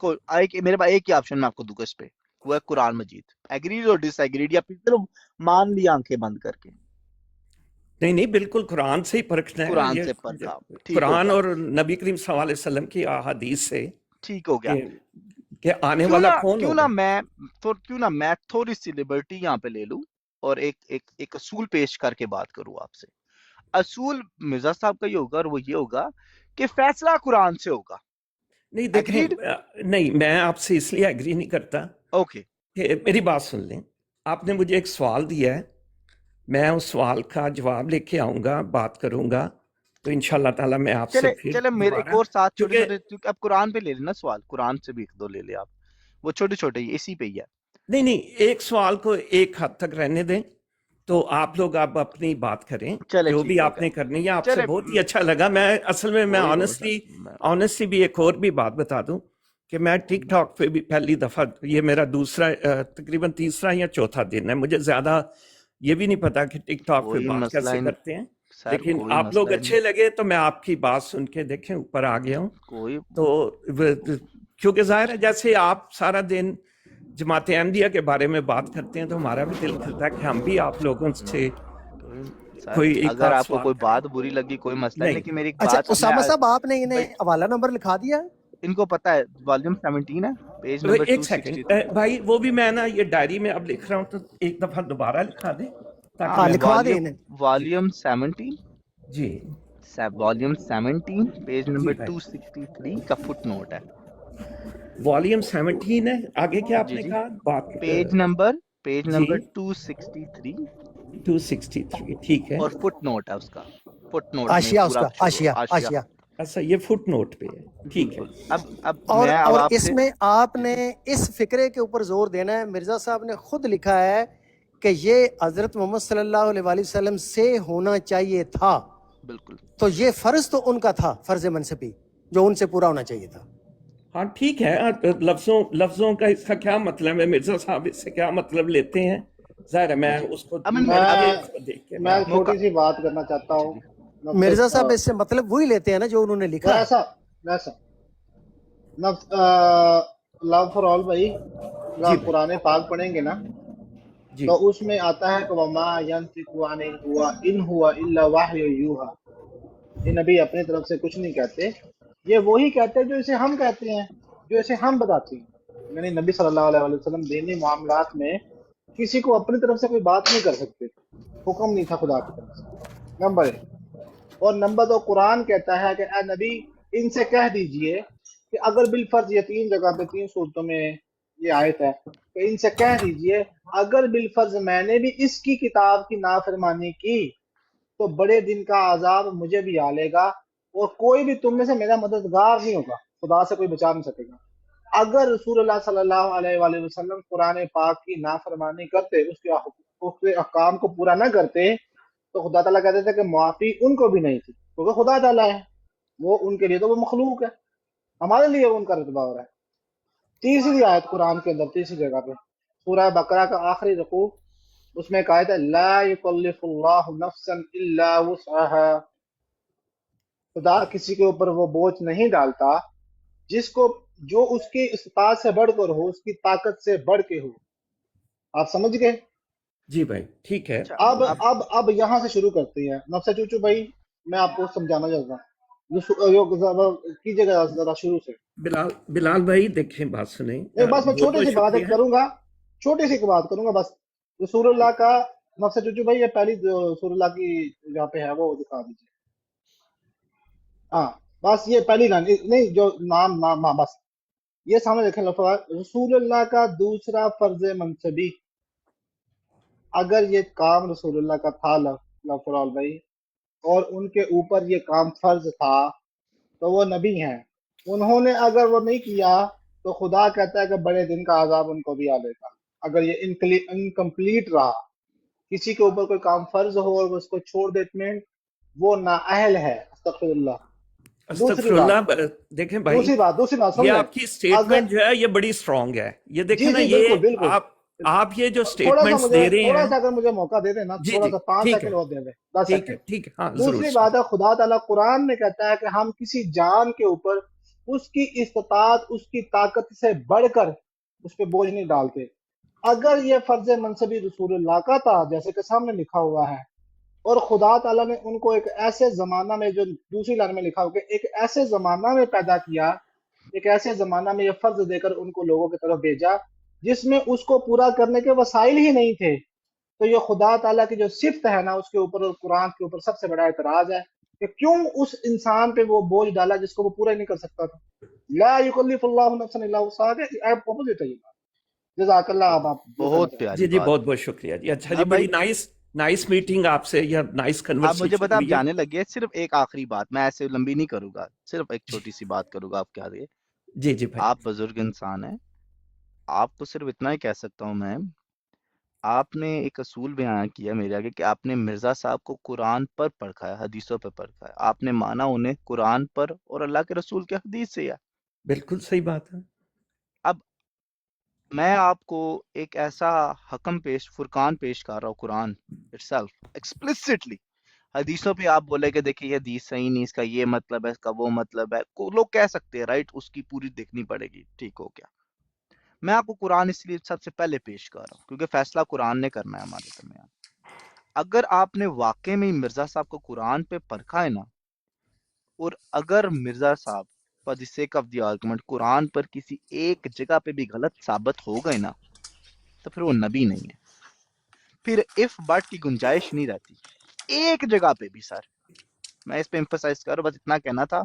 میرے پاس ایک ہی آپشن میں آپ کو دوں گا اس پہ، وہ ہے قرآن مجید. ایگریڈ اور ڈس ایگریڈ، یا پھر چلو مان لیا آنکھیں بند کر کے. نہیں نہیں، بالکل قرآن سے ہی پرکھنا ہے قرآن یہ، سے پرکھا، ٹھیک ہو قرآن گیا، اور نبی کریم صلی اللہ علیہ وسلم کی احادیث سے ٹھیک ہو گیا. کہ آنے والا کون کیوں ہوگا. نہ میں تھوڑی سی لبرٹی یہاں پہ لے لوں اور ایک اصول پیش کر کے بات کروں آپ سے. اصول مرزا صاحب کا یہ ہوگا، اور وہ یہ ہوگا کہ فیصلہ قرآن سے ہوگا. نہیں دیکھیں، Agreed؟ نہیں میں آپ سے اس لیے ایگری نہیں کرتا اوکے، کہ میری بات سن لیں. آپ نے مجھے ایک سوال دیا ہے، میں اس سوال کا جواب لے کے آؤں گا، بات کروں گا، تو انشاءاللہ تعالیٰ میں آپ سے پھر چلے میرے ایک دوبارہ، اور ساتھ چھوٹے کیونکہ چھوٹے، اب قرآن پہ لے لینا سوال، قرآن سے بھی ایک دو لے لے آپ، وہ چھوٹے چھوٹے ہی اسی پہ ہی ہے. نہیں ایک سوال کو ایک حد تک رہنے دیں، تو آپ لوگ اب اپنی بات کریں چلے جو ٹھیک بھی ہو آپ گیا. نے کرنی ہے. آپ سے چلے بہت ہی اچھا لگا. میں اصل میں کوئی آنیسٹلی بھی ایک اور بھی بات بتا دوں کہ میں ٹک ٹاک پہ بھی پہلی دفعہ، یہ میرا دوسرا تقریباً تیسرا یا چوتھا دن ہے، مجھے زیادہ یہ بھی نہیں پتا کہ ٹک ٹاک پہ کوئی بات مسئلہ کیسے ہی نہیں کرتے ہیں، سر، لیکن کوئی آپ لوگ مسئلہ ہی نہیں، اچھے لگے تو میں آپ کی بات سن کے دیکھیں اوپر آ گیا ہوں. کوئی تو کیونکہ ظاہر ہے جیسے آپ سارا دن جماعت احمدیہ کے بارے میں بات کرتے ہیں تو ہمارا بھی دل کرتا ہے کہ ہم بھی آپ لوگوں سے سر کوئی ایک اگر آدھ آپ کو سوال کوئی کریں. بات بری لگی کوئی مسئلہ نہیں، نہیں لیکن میری ایک اچھا بات اسامہ صاحب، آپ نے بھائی، انہیں حوالہ نمبر لکھا دیا ہے؟ ان کو پتا ہے والیوم 17 ہے، پیج نمبر ایک سیکنڈ 263. بھائی، وہ بھی میں نا یہ ڈائری میں اب لکھ رہا ہوں، تو ایک دفعہ دوبارہ لکھا دیں تاکہ ہاں میں لکھوا دیں جی انہیں. والیوم 17، جی والیوم 17 پیج جی نمبر بھائی. 263 کا فٹ نوٹ ہے. والیوم 17 ہے، آگے کیا آپ جی نے جی، کہا؟ بات پیج جی نمبر 263 263 ٹھیک ہے. اور فٹ نوٹ ہے اس کا، فٹ نوٹ میں آشیا، اس پورا کا آشیا آشیا. آشیا. اچھا یہ فٹ نوٹ پہ ہے، ٹھیک ہے. بالکل. اب اور میں اور آپ اس سے میں آپ جی نے جی اس فکرے کے اوپر زور دینا ہے، مرزا صاحب نے خود لکھا ہے کہ یہ حضرت محمد صلی اللہ علیہ وآلہ وسلم سے ہونا چاہیے تھا، بالکل. تو یہ فرض تو ان کا تھا، فرض منصبی جو ان سے پورا ہونا چاہیے تھا. ہاں ٹھیک ہے. لفظوں کا اس کا کیا مطلب ہے؟ مرزا صاحب اس سے کیا مطلب لیتے ہیں؟ ظاہر ہے میں جی اس کو امن پڑھ اب کے میں اس کو دیکھ کے میں میں موقع، چھوٹی سی بات کرنا چاہتا جی ہوں. جی مرزا نفس صاحب اس سے مطلب وہی لیتے ہیں نا جو انہوں نے لکھا ہے. ویسا نفس لو فار آل بھائی، اگر جی آپ بھائی قرآن پاک پڑھیں گے نا جی تو اس میں آتا ہے کہ وما ينطق عن الهوى ان هو الا وحی یوحى. یہ نبی اپنی طرف سے کچھ نہیں کہتے، یہ وہی کہتے ہیں جو اسے ہم کہتے ہیں، جو اسے ہم بتاتے ہیں. یعنی نبی صلی اللہ علیہ وسلم دینی معاملات میں کسی کو اپنی طرف سے کوئی بات نہیں کر سکتے، حکم نہیں تھا خدا کی طرف سے، نمبر ایک. اور نمبر دو، قرآن کہتا ہے کہ اے نبی ان سے کہہ دیجئے کہ اگر بالفرض، یہ 3 جگہ پہ 3 صورتوں میں یہ آیت ہے کہ ان سے کہہ دیجئے اگر بالفرض میں نے بھی اس کی کتاب کی نافرمانی کی تو بڑے دن کا عذاب مجھے بھی آ لے گا اور کوئی بھی تم میں سے میرا مددگار نہیں ہوگا، خدا سے کوئی بچا نہیں سکے گا. اگر رسول اللہ صلی اللہ علیہ وآلہ وسلم قرآن پاک کی نافرمانی کرتے، اس کے احکام کو پورا نہ کرتے، تو خدا تعالیٰ کہتے تھے کہ معافی ان کو بھی نہیں تھی، کیونکہ خدا تعالیٰ ہے، وہ ان کے لیے تو وہ مخلوق ہے، ہمارے لیے ان کا رتبہ ہو رہا ہے. تیسری آیت قرآن کے اندر، تیسری جگہ پہ سورہ بقرہ کا آخری رکوع، اس میں ایک آیت ہے لا یکلف اللہ نفسا الا وسعها. خدا کسی کے اوپر وہ بوجھ نہیں ڈالتا جو اس کی استطاعت سے بڑھ کر ہو، اس کی طاقت سے بڑھ کے ہو. آپ سمجھ گئے؟ جی بھائی ٹھیک ہے. اچھا. اب یہاں سے شروع کرتے ہیں. نفس چوچو بھائی میں آپ کو سمجھانا چاہتا ہوں، کیجیے گا ذرا شروع سے. بلال بھائی دیکھیں، بات سنیں. بس میں بہت چھوٹی بہت سی بات شکریہ. کروں گا، چھوٹی سی بات کروں گا بس. رسول اللہ کا نفس چوچو بھائی، یہ پہلی رسول اللہ کی جہاں پہ ہے وہ دکھا دیجیے. ہاں بس یہ پہلی لائن نہیں، جو نام ہاں بس یہ سامنے دیکھیں. لفظ رسول اللہ کا دوسرا فرض منصبی، اگر یہ کام رسول اللہ کا تھا لفرال بھائی، اور ان کے اوپر یہ کام فرض تھا، تو وہ نبی ہیں. انہوں نے اگر وہ نہیں کیا تو خدا کہتا ہے کہ بڑے دن کا عذاب ان کو بھی آ لے گا. اگر یہ انکمپلیٹ رہا، کسی کے اوپر کوئی کام فرض ہو اور وہ اس کو چھوڑ دیتے ہیں، وہ نااہل ہے. استغفر اللہ. استغفر اللہ. دیکھیں بھائی، دوسری بات یہ سمجھیں. آپ کی اگر سٹیٹمنٹ جو ہے یہ بڑی سٹرونگ ہے. یہ دیکھیں جی نا، جی یہ بالکل بالکل، آپ یہ جو تھوڑا سا سٹیٹمنٹس دے رہے تھوڑا ہیں. سا اگر مجھے موقع دے دیں نا، جی تھوڑا جی سا 5 ٹھیک ہے، سیکنڈ اور دے دیں، 10 ٹھیک ہے سیکنڈ. ٹھیک ہے. ہاں ضرور. دوسری بات ہے، خدا تعالیٰ قرآن میں کہتا ہے کہ ہم کسی جان کے اوپر اس کی استطاعت اس کی طاقت سے بڑھ کر اس پہ بوجھ نہیں ڈالتے. اگر یہ فرض منصبی رسول اللہ کا تھا جیسے کہ سامنے لکھا ہوا ہے، اور خدا تعالیٰ نے ان کو ایک ایسے زمانہ میں، جو دوسری لائن میں لکھا ہوا کہ ایک ایسے زمانہ میں پیدا کیا، ایک ایسے زمانہ میں یہ فرض دے کر ان کو لوگوں کی طرف بھیجا جس میں اس کو پورا کرنے کے وسائل ہی نہیں تھے، تو یہ خدا تعالیٰ کی جو صفت ہے نا اس کے اوپر اور قرآن کے اوپر سب سے بڑا اعتراض ہے کہ کیوں اس انسان پہ وہ بوجھ ڈالا جس کو وہ پورا ہی نہیں کر سکتا تھا. لا یکلف اللہ نفسا الا وسعها، اپوزٹ ہے یہ بات. جزاک اللہ. اب آپ جو کہنا بہت چاہیں. پیاری جی بات. بہت بہت شکریہ جی. اچھا جی، اب بڑی بھائی نائس میٹنگ آپ سے، یا نائس آپ مجھے کنورسیشن بتا، آپ ہوئی ہے. جانے لگے، صرف ایک آخری بات، میں ایسے لمبی نہیں کروں گا، صرف ایک چھوٹی سی بات کروں گا آپ کے آگے. جی جی بھائی. آپ بزرگ انسان ہیں، آپ کو صرف اتنا ہی کہہ سکتا ہوں میں، آپ نے ایک اصول بیان کیا میرے آگے کہ آپ نے مرزا صاحب کو قرآن پر پرکھا ہے، حدیثوں پہ پرکھا ہے. آپ نے مانا انہیں قرآن پر اور اللہ کے رسول کے حدیث سے ہے. بالکل صحیح بات ہے. اب میں آپ کو ایک ایسا فرقان پیش کر رہا ہوں، قرآن itself explicitly. حدیثوں پہ آپ بولے کہ دیکھیں یہ حدیث صحیح نہیں، اس کا یہ مطلب ہے، اس کا وہ مطلب ہے، لوگ کہہ سکتے ہیں رائٹ، اس کی پوری دیکھنی پڑے گی، ٹھیک ہو گیا. میں آپ کو قرآن اس لیے سب سے پہلے پیش کر رہا ہوں کیونکہ فیصلہ قرآن نے کرنا ہے ہمارے درمیان. اگر آپ نے واقع میں مرزا صاحب کو قرآن پہ پرکھا ہے نا، اور اگر مرزا صاحب for the sake of the argument قرآن پر کسی ایک جگہ پہ بھی غلط ثابت ہو گئے نا، تو پھر وہ نبی نہیں ہے. پھر اف بٹ کی گنجائش نہیں رہتی ایک جگہ پہ بھی. سر میں اس پہ امفسائز کر رہا ہوں، بس اتنا کہنا تھا.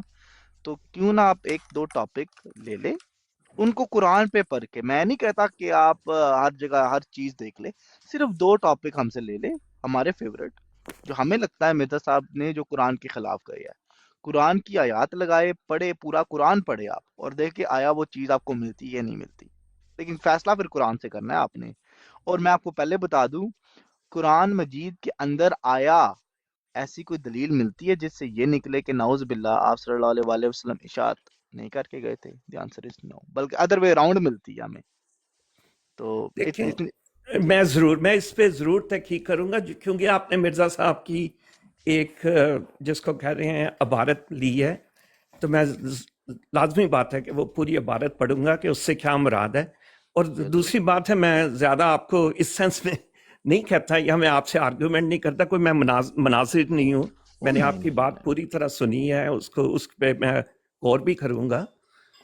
تو کیوں نہ آپ ایک دو ٹاپک لے لیں، ان کو قرآن پہ پڑھ کے، میں نہیں کہتا کہ آپ ہر جگہ ہر چیز دیکھ لیں، صرف دو ٹاپک ہم سے لے لیں ہمارے فیوریٹ، جو ہمیں لگتا ہے مرزا صاحب نے جو قرآن کے خلاف گئے ہے. قرآن کی آیات لگائے، پڑھے، پورا قرآن پڑھے آپ، اور دیکھیں آیا وہ چیز آپ کو ملتی ہے یا نہیں ملتی. لیکن فیصلہ پھر قرآن سے کرنا ہے آپ نے. اور میں آپ کو پہلے بتا دوں، قرآن مجید کے اندر آیا ایسی کوئی دلیل ملتی ہے جس سے یہ نکلے کہ نعوذ باللہ آپ صلی اللہ علیہ وآلہ وسلم اشاعت نہیں کر کے گئے تھے؟ دی آنسر از نو، بلکہ ادر وے راؤنڈ ملتی ہے ہمیں. تو دیکھیں، جی میں اس پہ ضرور تحقیق کروں گا، کیونکہ آپ نے مرزا صاحب کی ایک جس کو کہہ رہے ہیں عبارت لی ہے، تو میں لازمی بات ہے کہ وہ پوری عبارت پڑھوں گا کہ اس سے کیا مراد ہے. اور ضرور. دوسری بات ہے، میں زیادہ آپ کو اس سینس میں نہیں کہتا یا میں آپ سے آرگیومنٹ نہیں کرتا، کوئی میں مناظر نہیں ہوں. میں نے آپ کی بات پوری طرح سنی ہے، اس پہ میں غور بھی کروں گا.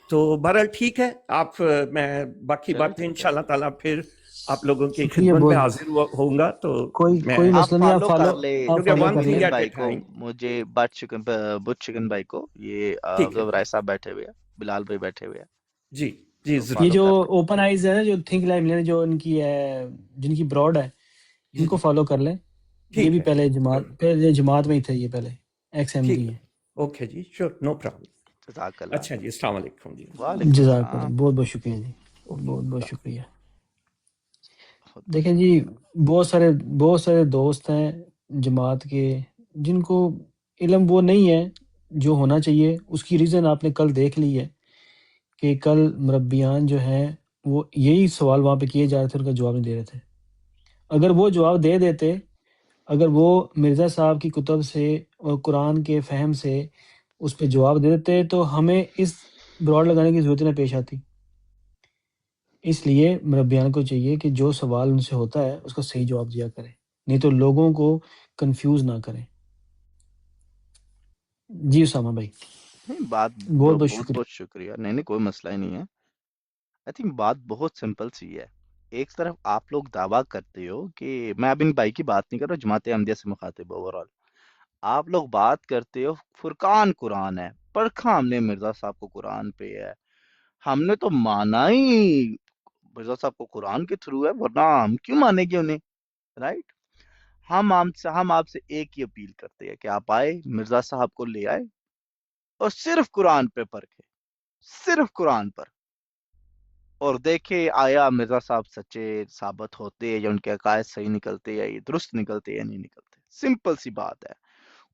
تو بہرحال ٹھیک ہے، آپ میں باقی چلے باتیں ٹھیک ہے. انشاءاللہ تعالیٰ پھر آپ لوگوں کی شکریہ خدمت میں بہت. حاضر ہوں گا. تو میں کوئی آپ مسئلہ نہیں، فالو کر لے آپ کیونکہ فالو ون کر لیں. تھنگ مجید ایٹ اے بھائی کو، ٹائم. مجھے بٹ چکن بھائی کو، یہ ٹھیک ہے رائے صاحب بیٹھے ہوئے ہیں، بلال بھائی بیٹھے ہوئے ہیں، جی جی تو ضرور. یہ فالو جو کر لیں. اوپن آئیز ہے نا، جو تھنک لائف لینے جو ان کی ہے، جن کی براڈ ہے، ان کو فالو کر لیں. یہ ٹھیک بھی ہے، پہلے جماعت میں ہی تھے، یہ پہلے ایکس ایم ڈی ٹھیک ہے. ہیں. اوکے جی، شور، نو پرابلم. جزاک اللہ. اچھا جی، السلام علیکم جی. وعلیکم جزاک اللہ، السلام. بہت بہت شکریہ جی، اوکے، بہت بہت خدا حافظ. شکریہ. بہت بہت دیکھیں شکریہ. جی، بہت سارے دوست ہیں جماعت کے جن کو علم وہ نہیں ہے جو ہونا چاہیے. اس کی ریزن آپ نے کل دیکھ لی ہے کہ کل مربیان جو ہیں وہ یہی سوال وہاں پہ کیے جا رہے تھے، ان کا جواب نہیں دے رہے تھے. اگر وہ جواب دے دیتے، اگر وہ مرزا صاحب کی کتب سے اور قرآن کے فہم سے اس پہ جواب دے دیتے تو ہمیں اس براڈ لگانے کی ضرورت نہ پیش آتی. اس لیے مربیان کو چاہیے کہ جو سوال ان سے ہوتا ہے اس کا صحیح جواب دیا کرے، نہیں تو لوگوں کو کنفیوز نہ کریں. جی اسامہ بھائی، نہیں، بات بہت بہت بہت شکریہ. بہت شکریہ. نہیں کوئی مسئلہ ہی نہیں ہے. آئی تھنک بات بہت سمپل سی ہے. ایک طرف آپ لوگ دعویٰ کرتے ہو کہ میں اب ان بھائی کی بات نہیں کر رہا، جماعت احمدیہ سے مخاطب اوور آل. آپ لوگ بات کرتے ہو فرقان قرآن ہے، پرکھا ہم نے مرزا صاحب کو قرآن پہ ہے، ہم نے تو مانا ہی مرزا صاحب کو قرآن کے تھرو ہے، ورنہ ہم کیوں مانیں گے انہیں، رائٹ؟ ہم آپ سے ایک ہی اپیل کرتے ہیں کہ آپ آئے، مرزا صاحب کو لے آئے اور صرف قرآن پہ پرکھے، صرف قرآن پر، اور دیکھے آیا مرزا صاحب سچے ثابت ہوتے ہیں یا ان کے عقائد صحیح نکلتے یا یہ درست نکلتے یا نہیں نکلتے. سمپل سی بات ہے.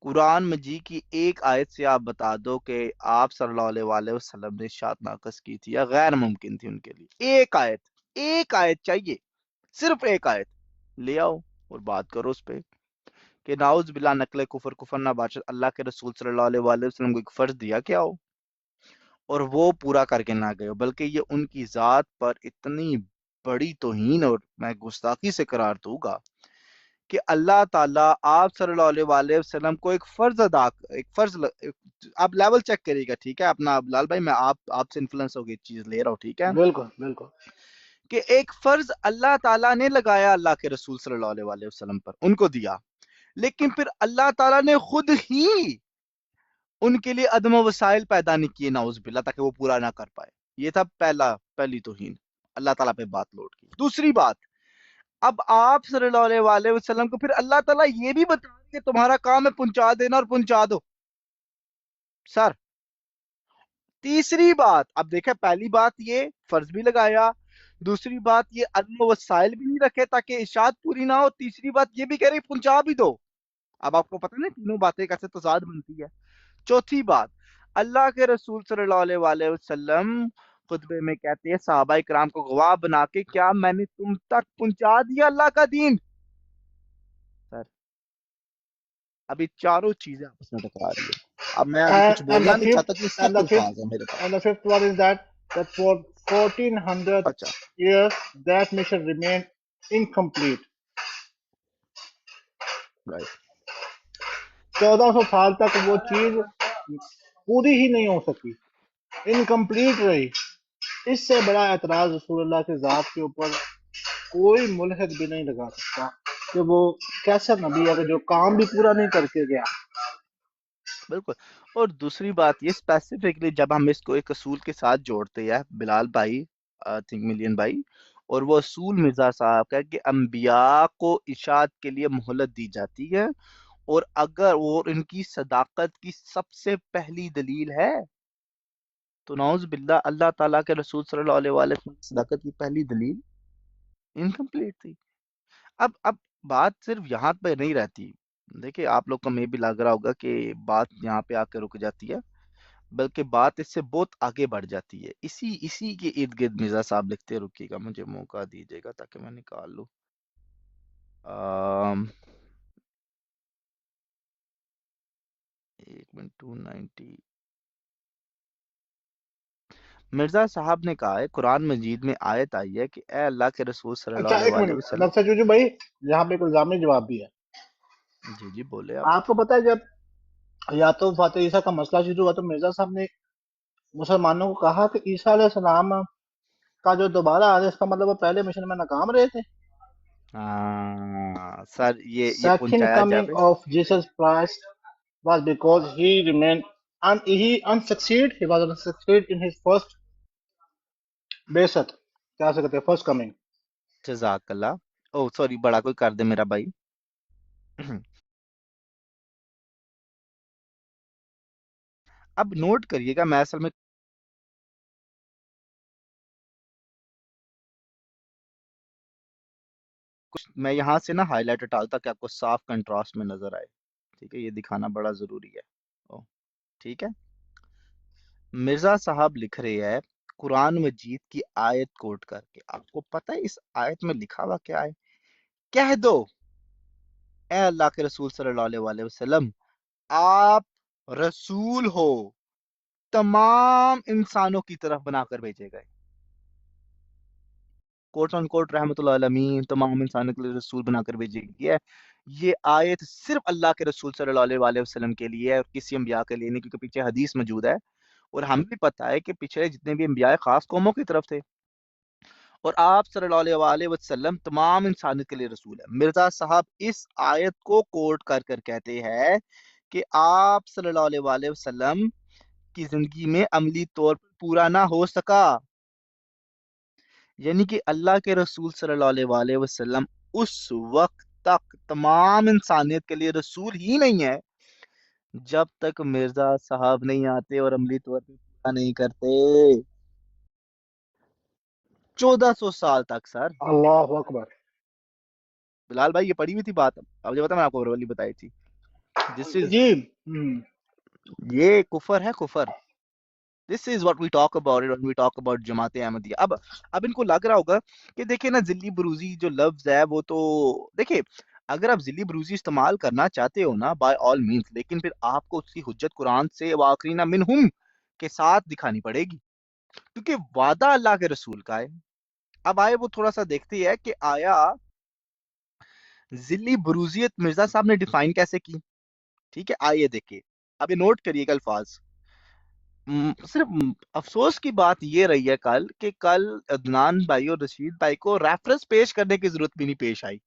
قرآن مجید کی ایک آیت سے آپ بتا دو کہ آپ صلی اللہ علیہ وآلہ وسلم نے اشاعت ناقص کی تھی یا غیر ممکن تھی ان کے لیے. ایک آیت چاہیے، صرف ایک آیت لے آؤ اور بات کرو اس پہ کہ نعوذ باللہ نقل کفر نہ بادشاہ اللہ کے رسول صلی اللہ علیہ وآلہ وسلم کو ایک فرض دیا کیا ہو. اور وہ پورا کر کے نہ گئے، بلکہ یہ ان کی ذات پر اتنی بڑی توہین اور میں گستاخی سے قرار دوں گا کہ اللہ تعالیٰ آپ صلی اللہ علیہ وآلہ وسلم کو ایک فرض آپ لیول چیک کریے گا، ٹھیک ہے؟ اپنا بلال بھائی میں آپ سے انفلوئنس ہو گئی چیز لے رہا ہوں، ٹھیک ہے؟ بالکل بالکل کہ ایک فرض اللہ تعالیٰ نے لگایا اللہ کے رسول صلی اللہ علیہ وآلہ وسلم پر، ان کو دیا، لیکن پھر اللہ تعالیٰ نے خود ہی ان کے لیے عدم وسائل پیدا نہیں کیے نعوذ باللہ تاکہ وہ پورا نہ کر پائے۔ یہ تھا پہلی توہین، اللہ تعالیٰ پہ بات لوٹ کی۔ دوسری بات، اب آپ صلی اللہ علیہ وآلہ وسلم کو پھر اللہ تعالیٰ یہ بھی بتا کہ تمہارا کام ہے پہنچا دینا اور پہنچا دو سر۔ تیسری بات، اب دیکھیں پہلی بات یہ فرض بھی لگایا، دوسری بات یہ عدم وسائل بھی نہیں رکھے تاکہ اشاعت پوری نہ ہو، تیسری بات یہ بھی کہہ رہی پہنچا بھی دو۔ اب آپ کو پتہ نہیں تینوں باتیں کیسے تضاد بنتی ہے۔ چوتھی بات، اللہ کے رسول صلی اللہ علیہ وآلہ وسلم خطبے میں کہتے ہیں صحابہ کرام کو گواہ بنا کے، کیا میں نے تم تک پہنچا دیا اللہ کا دین؟ سر ابھی چاروں چیزیں آپس میں ٹکرا رہی ہے، اب میں ابھی کچھ and بولنا the نہیں چاہتا fifth کہ and سب the fifth الفاظ ہیں میرے پاس۔ and the fifth one is that for 1400 اچھا years that mission remained incomplete. Right 1400 سال تک وہ چیز پوری ہی نہیں ہو سکی، انکمپلیٹ رہی۔ اس سے بڑا اعتراض رسول اللہ کی ذات کے اوپر کوئی ملحد بھی نہیں لگا سکتا کہ وہ کیسا نبی ہے کہ جو کام بھی پورا نہیں کر کے گیا۔ بالکل۔ اور دوسری بات یہ اسپیسیفکلی جب ہم اس کو ایک اصول کے ساتھ جوڑتے ہیں بلال بھائی، تھنک ملین بھائی، اور وہ اصول مرزا صاحب کا ہے کہ انبیاء کو اشاعت کے لیے مہلت دی جاتی ہے، اور اگر وہ ان کی صداقت کی سب سے پہلی دلیل ہے تو نعوذ باللہ اللہ تعالیٰ کے رسول صلی اللہ علیہ وآلہ وسلم کی صداقت کی پہلی دلیل انکمپلیٹ تھی۔ اب بات صرف یہاں پہ نہیں رہتی، دیکھیں آپ لوگ کو میں بھی لگ رہا ہوگا کہ بات یہاں پہ آ کے رک جاتی ہے، بلکہ بات اس سے بہت آگے بڑھ جاتی ہے۔ اسی کے ارد گرد مرزا صاحب لکھتے رکیے گا، مجھے موقع دیجیے گا تاکہ میں نکال لوں۔ ایک منٹ 290 مرزا صاحب نے کہا ہے قرآن مجید میں آیت آئی ہے کہ اے اللہ کے رسول صلی اللہ اچھا علیہ ایک وآلہ منٹ وسلم۔ ڈاکٹر جوجو بھائی، یہاں پہ ایک الزامی جواب بھی ہے۔ جی جی بولے آپ۔ آپ کو پتہ ہے جب یا تو فاتح عیسیٰ کا مسئلہ شروع ہوا تو مرزا صاحب نے مسلمانوں کو کہا کہ عیسیٰ علیہ السلام کا جو دوبارہ آ رہا ہے اس کا مطلب وہ پہلے مشن میں ناکام رہے تھے۔ سر یہ Second پہنچایا coming جاوے۔ of Jesus Christ was because he remained he was unsucceed in his first بیست، کیا سے کہتے ہیں فرسٹ کمنگ۔ جزاک اللہ۔ او سوری، بڑا کوئی کر دے میرا بھائی۔ اب نوٹ کریے گا، میں اصل میں میں یہاں سے نا ہائی لائٹ ڈالتا کہ آپ کو صاف کنٹراسٹ میں نظر آئے، ٹھیک ہے؟ یہ دکھانا بڑا ضروری ہے۔ او ٹھیک ہے، مرزا صاحب لکھ رہے ہیں قرآن مجید کی آیت کوٹ کر کے، آپ کو پتہ ہے اس آیت میں لکھا ہوا کیا ہے؟ کہہ دو اے اللہ کے رسول صلی اللہ علیہ وآلہ وسلم، آپ رسول ہو، تمام انسانوں کی طرف بنا کر بھیجے گئے، کوٹ ان کوٹ رحمت اللہ عالمین، تمام انسانوں کے لیے رسول بنا کر بھیجی گئی ہے۔ یہ آیت صرف اللہ کے رسول صلی اللہ علیہ وآلہ وسلم کے لیے ہے اور کسی انبیاء کے لیے نہیں، کیونکہ پیچھے حدیث موجود ہے، اور ہمیں بھی پتہ ہے کہ پچھلے جتنے بھی انبیاء خاص قوموں کی طرف تھے، اور آپ صلی اللہ علیہ وآلہ وسلم تمام انسانیت کے لیے رسول ہے۔ مرزا صاحب اس آیت کو کوٹ کر کر کہتے ہیں کہ آپ صلی اللہ علیہ وآلہ وسلم کی زندگی میں عملی طور پر پورا نہ ہو سکا، یعنی کہ اللہ کے رسول صلی اللہ علیہ وآلہ وسلم اس وقت تک تمام انسانیت کے لیے رسول ہی نہیں ہے جب تک مرزا صاحب نہیں آتے اور عملی طور پہ پورا نہیں کرتے۔ 1400 سال تک سر۔ اللہ اکبر۔ بلال بھائی یہ پڑھی ہوئی تھی بات، اب جو بتا میں آپ کو اورولی بتائی تھی، دس از جی یہ کفر ہے، کفر۔ This is what we talk about it when we talk about جماعت احمدیہ۔ اب ان کو لگ رہا ہوگا کہ دیکھیں نا ذلی بروزی جو لفظ ہے وہ تو دیکھیں، اگر آپ ذلی بروزی استعمال کرنا چاہتے ہو نا بائی آل مینس، لیکن پھر آپ کو اس کی حجت قرآن سے وآخرین منہم کے ساتھ دکھانی پڑے گی، کیونکہ وعدہ اللہ کے رسول کا ہے۔ اب آئے وہ تھوڑا سا دیکھتے ہیں کہ آیا ذلی بروزیت مرزا صاحب نے ڈیفائن کیسے کی، ٹھیک ہے، آئیے دیکھیے، اب یہ نوٹ کریے گا الفاظ۔ صرف افسوس کی بات یہ رہی ہے کہ کل عدنان بھائی اور رشید بھائی کو ریفرنس پیش کرنے کی ضرورت بھی نہیں پیش آئی،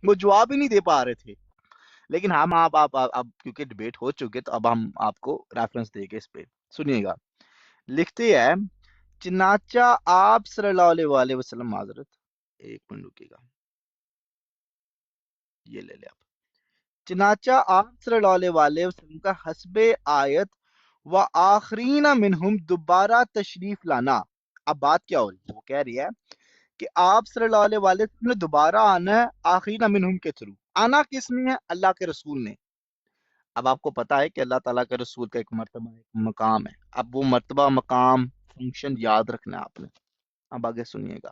وہ جواب ہی نہیں دے پا رہے تھے، لیکن ہم آپ کیونکہ ڈیبیٹ ہو چکے تو اب ہم آپ کو ریفرنس دیں گے اس پہ، سنیے گا۔ لکھتے ہیں چنانچہ آپ صلی اللہ علیہ وآلہ وسلم، معذرت ایک منٹ رکیے گا، یہ لے لے آپ۔ چنانچہ آپ صلی اللہ علیہ وآلہ وسلم کا حسب آیت و آخرین منہم دوبارہ تشریف لانا۔ اب بات کیا ہو رہی ہے؟ وہ کہہ رہی ہے کہ آپ صلی اللہ علیہ وآلہ وسلم نے دوبارہ آنا ہے آخرین منہم کے تھرو۔ آنا کس نے ہے؟ اللہ کے رسول نے۔ اب آپ کو پتا ہے کہ اللہ تعالیٰ کے رسول کا ایک مرتبہ ایک مقام ہے، اب وہ مرتبہ مقام فنکشن یاد رکھنا ہے آپ نے۔ اب آگے سنیے گا۔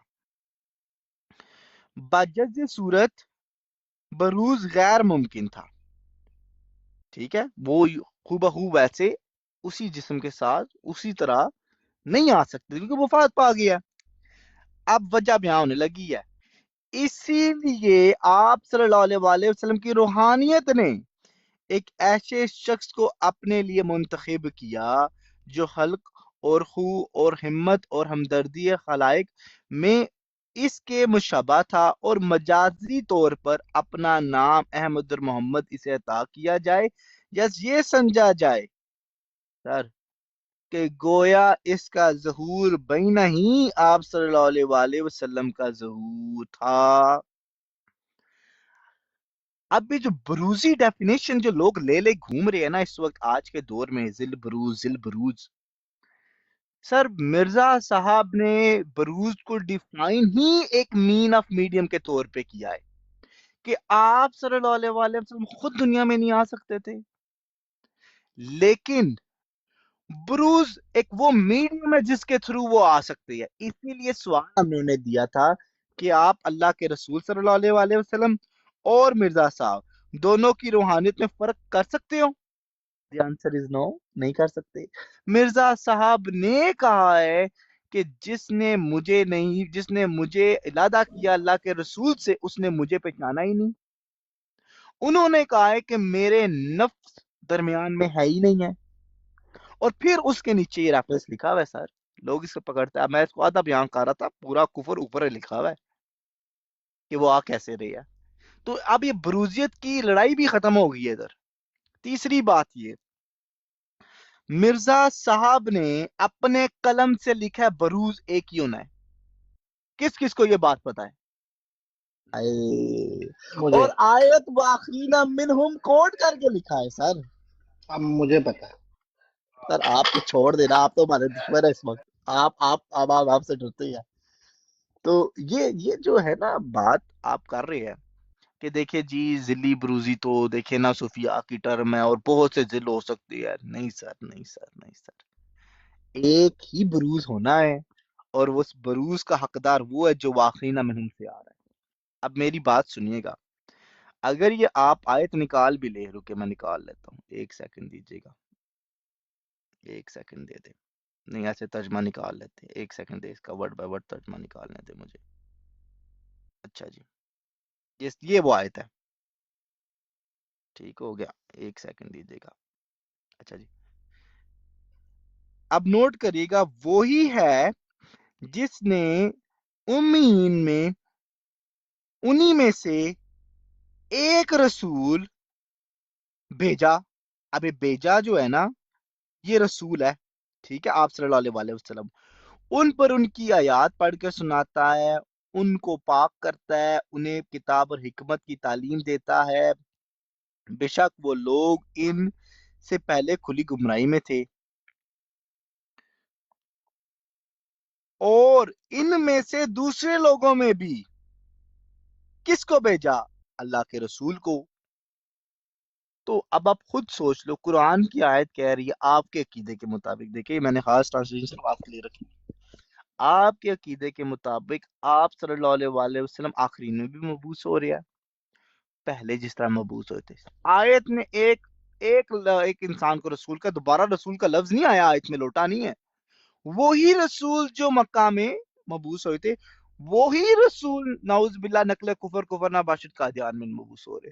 بجز صورت بروز غیر ممکن تھا، ٹھیک ہے، وہ خوبہو ویسے اسی جسم کے ساتھ اسی طرح نہیں آ سکتے کیونکہ وفات پا گیا۔ اب وجہ بیان ہونے لگی ہے، اسی لیے آپ صلی اللہ علیہ وآلہ وسلم کی روحانیت نے ایک ایسے شخص کو اپنے لیے منتخب کیا جو خلق اور خو اور ہمت اور ہمدردی خلائق میں اس کے مشابہ تھا، اور مجازی طور پر اپنا نام احمد محمد اسے عطا کیا جائے یا یہ سمجھا جائے سر کہ گویا اس کا ظہور بین ہی آپ صلی اللہ علیہ وآلہ وسلم کا ظہور تھا۔ اب بھی جو بروزی ڈیفینیشن جو لوگ لے گھوم رہے ہیں نا اس وقت آج کے دور میں، ذل بروز، سر مرزا صاحب نے بروز کو ڈیفائن ہی ایک مین آف میڈیم کے طور پہ کیا ہے کہ آپ صلی اللہ علیہ وآلہ وسلم خود دنیا میں نہیں آ سکتے تھے، لیکن بروز ایک وہ میڈیم ہے جس کے تھرو وہ آ سکتی ہے۔ اسی لیے سوال ہم نے دیا تھا کہ آپ اللہ کے رسول صلی اللہ علیہ وآلہ وسلم اور مرزا صاحب دونوں کی روحانیت میں فرق کر سکتے ہو؟ دی آنسر از نو، نہیں کر سکتے۔ مرزا صاحب نے کہا ہے کہ جس نے مجھے علادہ کیا اللہ کے رسول سے اس نے مجھے پہچانا ہی نہیں۔ انہوں نے کہا ہے کہ میرے نفس درمیان میں ہے ہی نہیں ہے، اور پھر اس کے نیچے یہ ریفرنس لکھا ہوا ہے سر، لوگ اس کو پکڑتے ہیں۔ میں اس کو آدھا بیان کر رہا تھا، پورا کفر اوپر لکھا ہوا ہے کہ وہ آ کیسے رہی ہے۔ تو اب یہ بروزیت کی لڑائی بھی ختم ہو گئی ہے ادھر۔ تیسری بات یہ، مرزا صاحب نے اپنے قلم سے لکھا ہے بروز ایک ہی ہونا ہے۔ کس کس کو یہ بات پتا ہے؟ مجھے اور آیت واخرین منہم کوٹ کر کے لکھا ہے سر۔ اب مجھے پتا ہے۔ سر آپ تو چھوڑ دینا، آپ تو ہمارے دشمن ہے اس وقت، آپ سے ڈرتے ہیں۔ تو یہ جو ہے نا بات آپ کر رہے ہیں کہ دیکھیں جی ذلی بروزی تو دیکھیں نا صوفیاء کی ٹرم ہے اور بہت سے ذل ہو سکتے ہیں۔ نہیں سر، ایک ہی بروز ہونا ہے، اور اس بروز کا حقدار وہ ہے جو واقعین منہم سے آ رہا ہے۔ اب میری بات سنیے گا، اگر یہ آپ آیت نکال بھی لے، رکے میں نکال لیتا ہوں، ایک سیکنڈ دیجیے گا، ایک سیکنڈ دے دے، نہیں ایسے ترجمہ نکال لیتے، ایک سیکنڈ دے، اس کا ورڈ بائی ورڈ ترجمہ نکالنے دے مجھے۔ اچھا جی، یہ وہ آیت ہے، ٹھیک ہو گیا، ایک سیکنڈ دیجیے گا۔ اچھا جی، اب نوٹ کریے گا، وہی ہے جس نے امیین میں انہی میں سے ایک رسول بھیجا۔ اب یہ بھیجا جو ہے نا یہ رسول ہے، ٹھیک ہے، آپ صلی اللہ علیہ وآلہ وسلم ان پر ان کی آیات پڑھ کے سناتا ہے، ان کو پاک کرتا ہے، انہیں کتاب اور حکمت کی تعلیم دیتا ہے، بے شک وہ لوگ ان سے پہلے کھلی گمراہی میں تھے، اور ان میں سے دوسرے لوگوں میں بھی کس کو بھیجا؟ اللہ کے رسول کو۔ تو اب آپ خود سوچ لو، قرآن کی آیت کہہ رہی ہے آپ کے عقیدے کے مطابق، دیکھیں میں نے خاص ٹرانسلیشن صرف آپ کے لیے رکھی، آپ کے عقیدے کے مطابق آپ صلی اللہ علیہ وآلہ وسلم آخرین میں بھی مبعوث ہو رہا ہے، پہلے جس طرح مبعوث ہوئے تھے۔ آیت نے ایک ایک انسان کو رسول کا دوبارہ رسول کا لفظ نہیں آیا آیت میں، لوٹا نہیں ہے. وہی رسول جو مکہ میں مبعوث ہوئے تھے، وہی رسول نعوذ باللہ نقل کفر نباشد قادیان میں مبعوث ہو رہے.